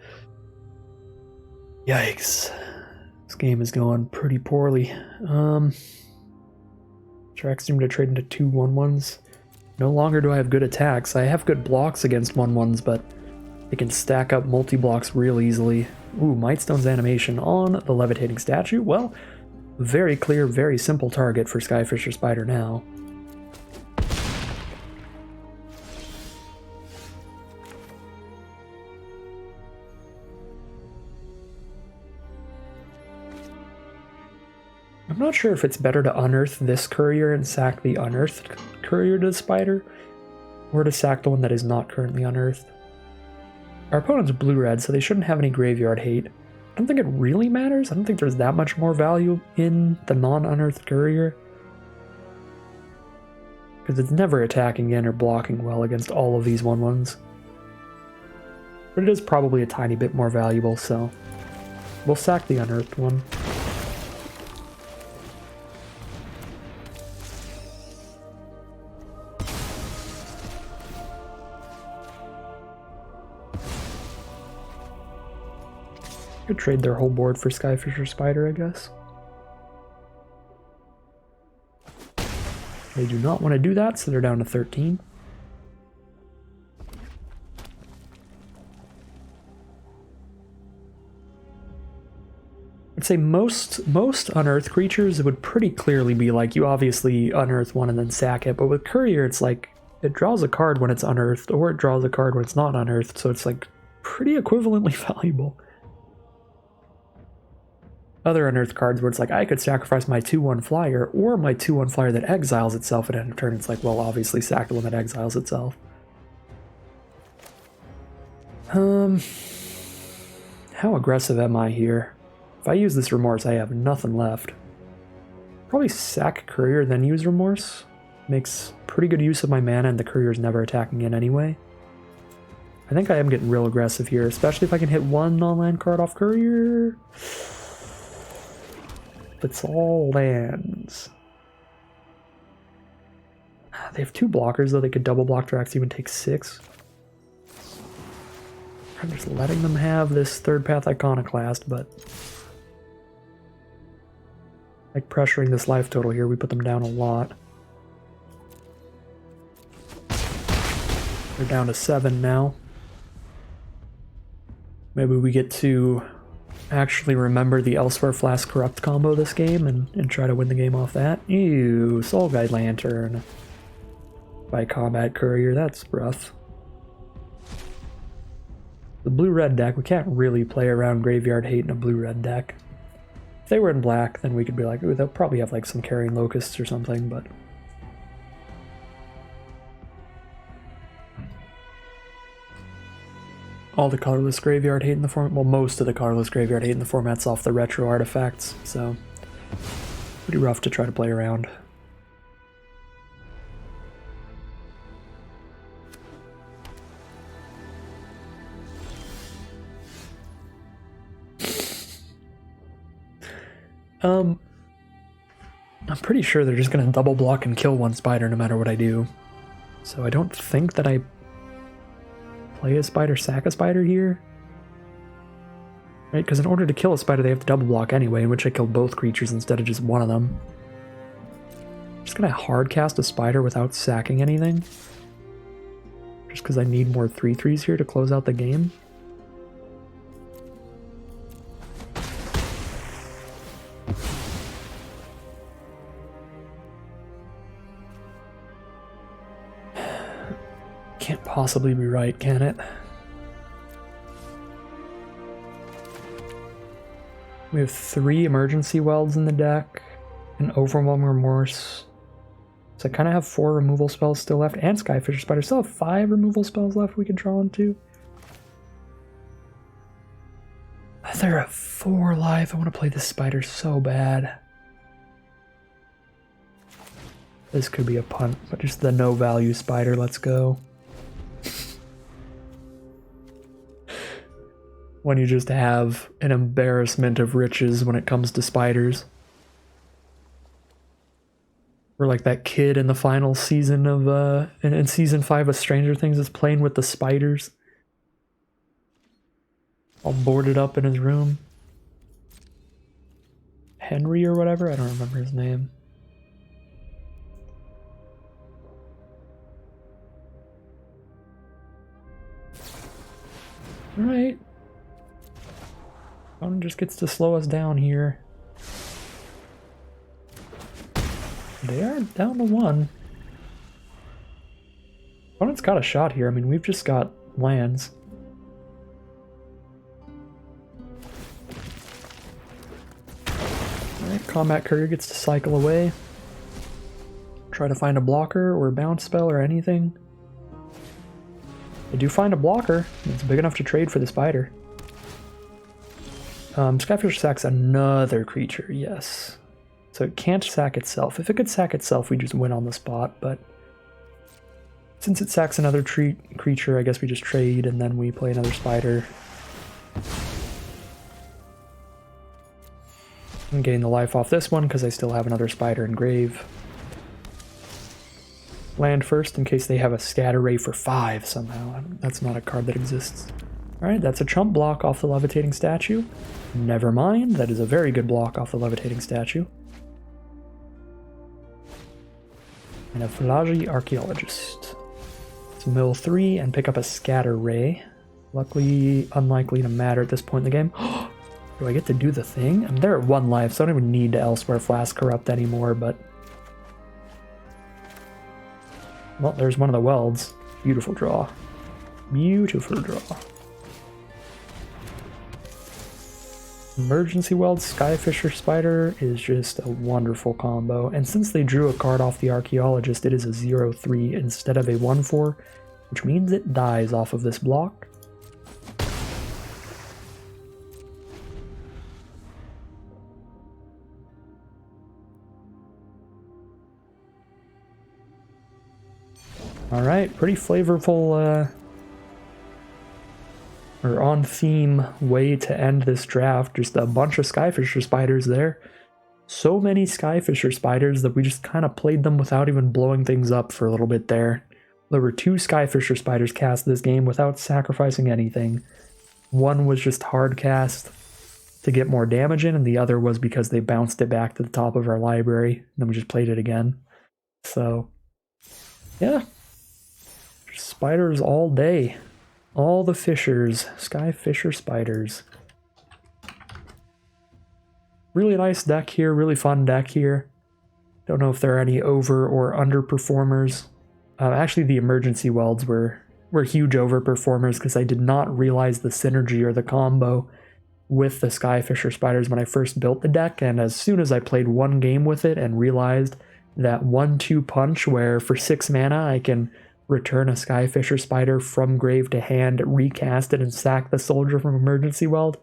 Yikes. This game is going pretty poorly. Track seem to trade into 2 1/1s. No longer do I have good attacks. I have good blocks against 1/1s, but they can stack up multi-blocks real easily. Ooh, Mightstone's animation on the Levitating Statue. Well, very clear, very simple target for Skyfisher Spider now. I'm not sure if it's better to unearth this courier and sack the unearthed courier to the spider, or to sack the one that is not currently unearthed. Our opponent's blue-red, so they shouldn't have any graveyard hate. I don't think it really matters. I don't think there's that much more value in the non-unearthed courier, because it's never attacking in or blocking well against all of these 1/1s. But it is probably a tiny bit more valuable, so we'll sack the unearthed one. Could trade their whole board for Skyfisher Spider, I guess. They do not want to do that, so they're down to 13. I'd say most unearthed creatures, it would pretty clearly be like, you obviously unearth one and then sack it, but with Courier it's like, it draws a card when it's unearthed, or it draws a card when it's not unearthed, so it's like pretty equivalently valuable. Other unearthed cards where it's like, I could sacrifice my 2/1 flyer, or my 2/1 flyer that exiles itself at end of turn. It's like, well, obviously sack the one that exiles itself. How aggressive am I here? If I use this Remorse, I have nothing left. Probably sack Courier, then use Remorse. Makes pretty good use of my mana, and the Courier's never attacking in anyway. I think I am getting real aggressive here, especially if I can hit 1 non-land card off Courier. It's all lands. They have 2 blockers, though. They could double block Drax, even take 6. I'm just letting them have this 3rd Path Iconoclast, but like pressuring this life total here, we put them down a lot. They're down to 7 now. Maybe we get to actually remember the Elsewhere Flask Corrupt combo this game and try to win the game off that. Ew, Soul Guide Lantern by Combat Courier, that's rough. The blue-red deck, we can't really play around Graveyard Hate in a blue-red deck. If they were in black, then we could be like, ooh, they'll probably have like some Carrying Locusts or something, but... all the colorless Graveyard Hate in the format, well, most of the colorless Graveyard Hate in the format's off the retro artifacts, so pretty rough to try to play around. I'm pretty sure they're just gonna double block and kill one spider no matter what I do, so I don't think that I play a spider, sack a spider here. Right, because in order to kill a spider they have to double block anyway, in which I killed both creatures instead of just one of them. I'm just gonna hard cast a spider without sacking anything. Just because I need more 3/3s here to close out the game. Can't possibly be right, can it? We have 3 emergency welds in the deck, an overwhelming remorse. So I kind of have 4 removal spells still left, and Skyfisher Spider. Still have 5 removal spells left we could draw into. They're at 4 life. I want to play this spider so bad. This could be a punt, but just the no value spider, let's go. When you just have an embarrassment of riches when it comes to spiders. We're like that kid in the final season of, in season 5 of Stranger Things is playing with the spiders. All boarded up in his room. Henry or whatever? I don't remember his name. Alright. One just gets to slow us down here. They are down to 1. Opponent's got a shot here. I mean, we've just got lands. Alright, Combat Courier gets to cycle away. Try to find a blocker or a bounce spell or anything. I do find a blocker. It's big enough to trade for the spider. Skyfish sacks another creature, yes. So it can't sack itself. If it could sack itself, we just win on the spot, but since it sacks another creature, I guess we just trade and then we play another spider. And gain the life off this one because I still have another spider in grave. Land first in case they have a scatter ray for 5 somehow. That's not a card that exists. Alright, that's a chump block off the levitating statue. Never mind, that is a very good block off the levitating statue. And a Philology Archaeologist. Let's mill 3 and pick up a scatter ray. Luckily, unlikely to matter at this point in the game. Do I get to do the thing? I mean, they're at 1 life, so I don't even need to Elsewhere Flask Corrupt anymore, but... well, there's one of the welds. Beautiful draw. Beautiful draw. Emergency Weld Skyfisher Spider is just a wonderful combo, and since they drew a card off the Archaeologist, it is a 0/3 instead of a 1/4, which means it dies off of this block. Alright, pretty flavorful, or on-theme way to end this draft. Just a bunch of Skyfisher Spiders there. So many Skyfisher Spiders that we just kind of played them without even blowing things up for a little bit there. There were 2 Skyfisher Spiders cast this game without sacrificing anything. One was just hard cast to get more damage in, and the other was because they bounced it back to the top of our library, and then we just played it again. So, yeah. Spiders all day. All the fishers. Skyfisher Spiders. really nice deck here, really fun deck here. Don't know if there are any over or underperformers. Actually, the emergency welds were huge overperformers because I did not realize the synergy or the combo with the Skyfisher Spiders when I first built the deck, and as soon as I played one game with it and realized that 1-2 punch where for 6 mana I can return a Skyfisher Spider from grave to hand, recast it, and sack the soldier from emergency weld,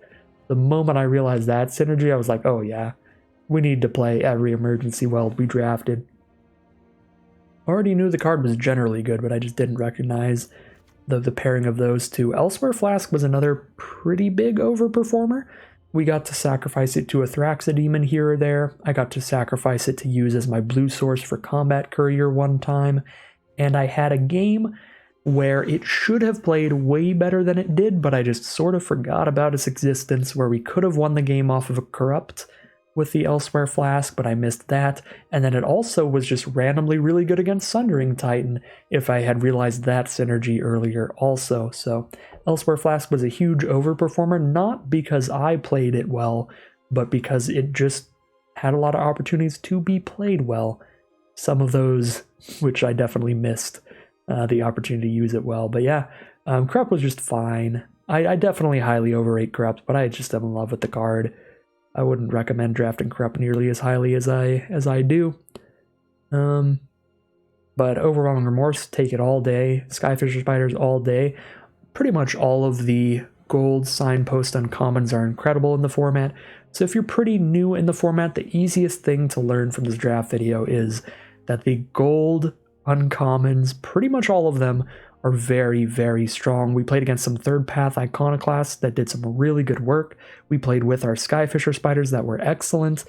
the moment I realized that synergy, I was like, oh yeah, we need to play every emergency weld we drafted. Already knew the card was generally good, but I just didn't recognize the pairing of those two. Elsewhere Flask was another pretty big overperformer. We got to sacrifice it to a Thraxodemon here or there. I got to sacrifice it to use as my blue source for Combat Courier one time. And I had a game where it should have played way better than it did, but I just sort of forgot about its existence, where we could have won the game off of a Corrupt with the Elsewhere Flask, but I missed that. And then it also was just randomly really good against Sundering Titan if I had realized that synergy earlier also. So Elsewhere Flask was a huge overperformer, not because I played it well, but because it just had a lot of opportunities to be played well. Some of those, which I definitely missed the opportunity to use it well. But yeah, Corrupt was just fine. I definitely highly overrate Corrupt, but I just am in love with the card. I wouldn't recommend drafting Corrupt nearly as highly as I do. But Overwhelming Remorse, take it all day. Skyfisher Spiders all day. Pretty much all of the gold signpost uncommons are incredible in the format. So if you're pretty new in the format, the easiest thing to learn from this draft video is that the gold uncommons, pretty much all of them, are very, very strong. We played against some third path iconoclasts that did some really good work. We played with our Skyfisher Spiders that were excellent.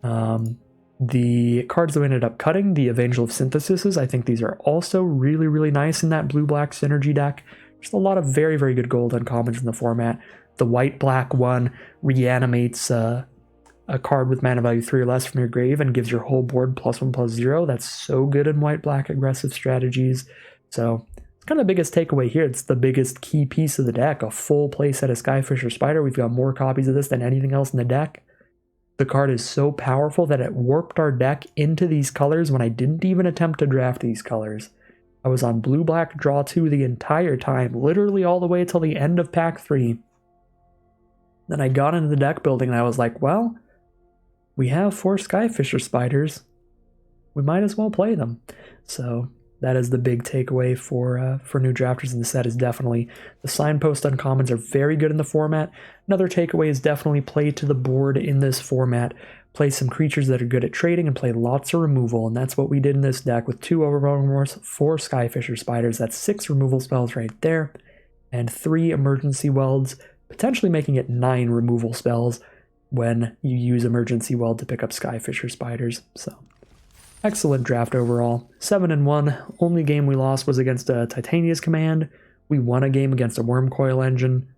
The cards that we ended up cutting, the Evangel of Synthesises, I think these are also really, really nice in that blue-black synergy deck. Just a lot of very, very good gold uncommons in the format. The white-black one reanimates a card with mana value 3 or less from your grave and gives your whole board +1/+0. That's so good in white-black aggressive strategies. So it's kind of the biggest takeaway here. It's the biggest key piece of the deck, a full playset of Skyfisher Spider. We've got more copies of this than anything else in the deck. The card is so powerful that it warped our deck into these colors when I didn't even attempt to draft these colors. I was on blue-black draw 2 the entire time, literally all the way till the end of pack 3. Then I got into the deck building and I was like, well, we have 4 Skyfisher Spiders. We might as well play them. So that is the big takeaway for new drafters in the set, is definitely the signpost uncommons are very good in the format. Another takeaway is definitely play to the board in this format. Play some creatures that are good at trading and play lots of removal, and that's what we did in this deck with 2 Overwhelming Remorse, 4 Skyfisher Spiders. That's 6 removal spells right there, and 3 Emergency Welds, potentially making it 9 removal spells when you use Emergency Weld to pick up Skyfisher Spiders. So excellent draft overall. 7-1. Only game we lost was against a Titania's Command. We won a game against a Wormcoil Engine.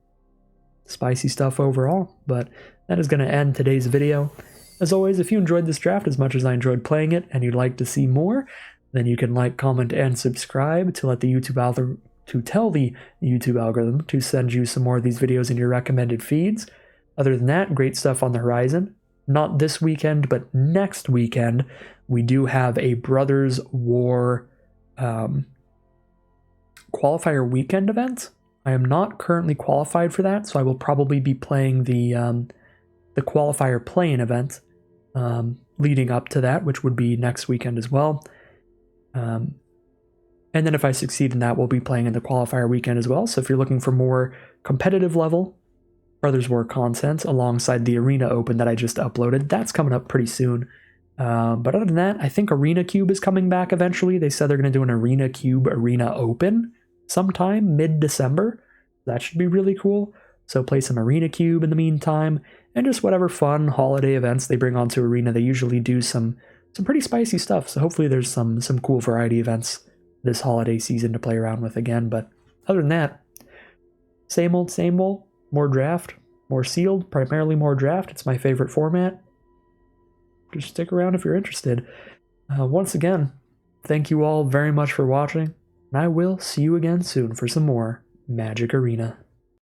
Spicy stuff overall, but that is going to end today's video. As always, if you enjoyed this draft as much as I enjoyed playing it and you'd like to see more, then you can like, comment, and subscribe to let the tell the YouTube algorithm to send you some more of these videos in your recommended feeds. Other than that, great stuff on the horizon. Not this weekend, but next weekend, we do have a Brothers War qualifier weekend event. I am not currently qualified for that, so I will probably be playing the qualifier play-in event leading up to that, which would be next weekend as well. And then if I succeed in that, we'll be playing in the qualifier weekend as well. So if you're looking for more competitive level Brothers War content alongside the Arena Open that I just uploaded, that's coming up pretty soon. But other than that, I think Arena Cube is coming back eventually. They said they're going to do an Arena Cube Arena Open sometime mid-December. That should be really cool. So play some Arena Cube in the meantime, and just whatever fun holiday events they bring onto Arena. They usually do some pretty spicy stuff, so hopefully there's some cool variety events this holiday season to play around with again. But other than that, same old, more draft, more sealed, primarily more draft. It's my favorite format. Just stick around if you're interested. Once again, thank you all very much for watching, and I will see you again soon for some more Magic Arena.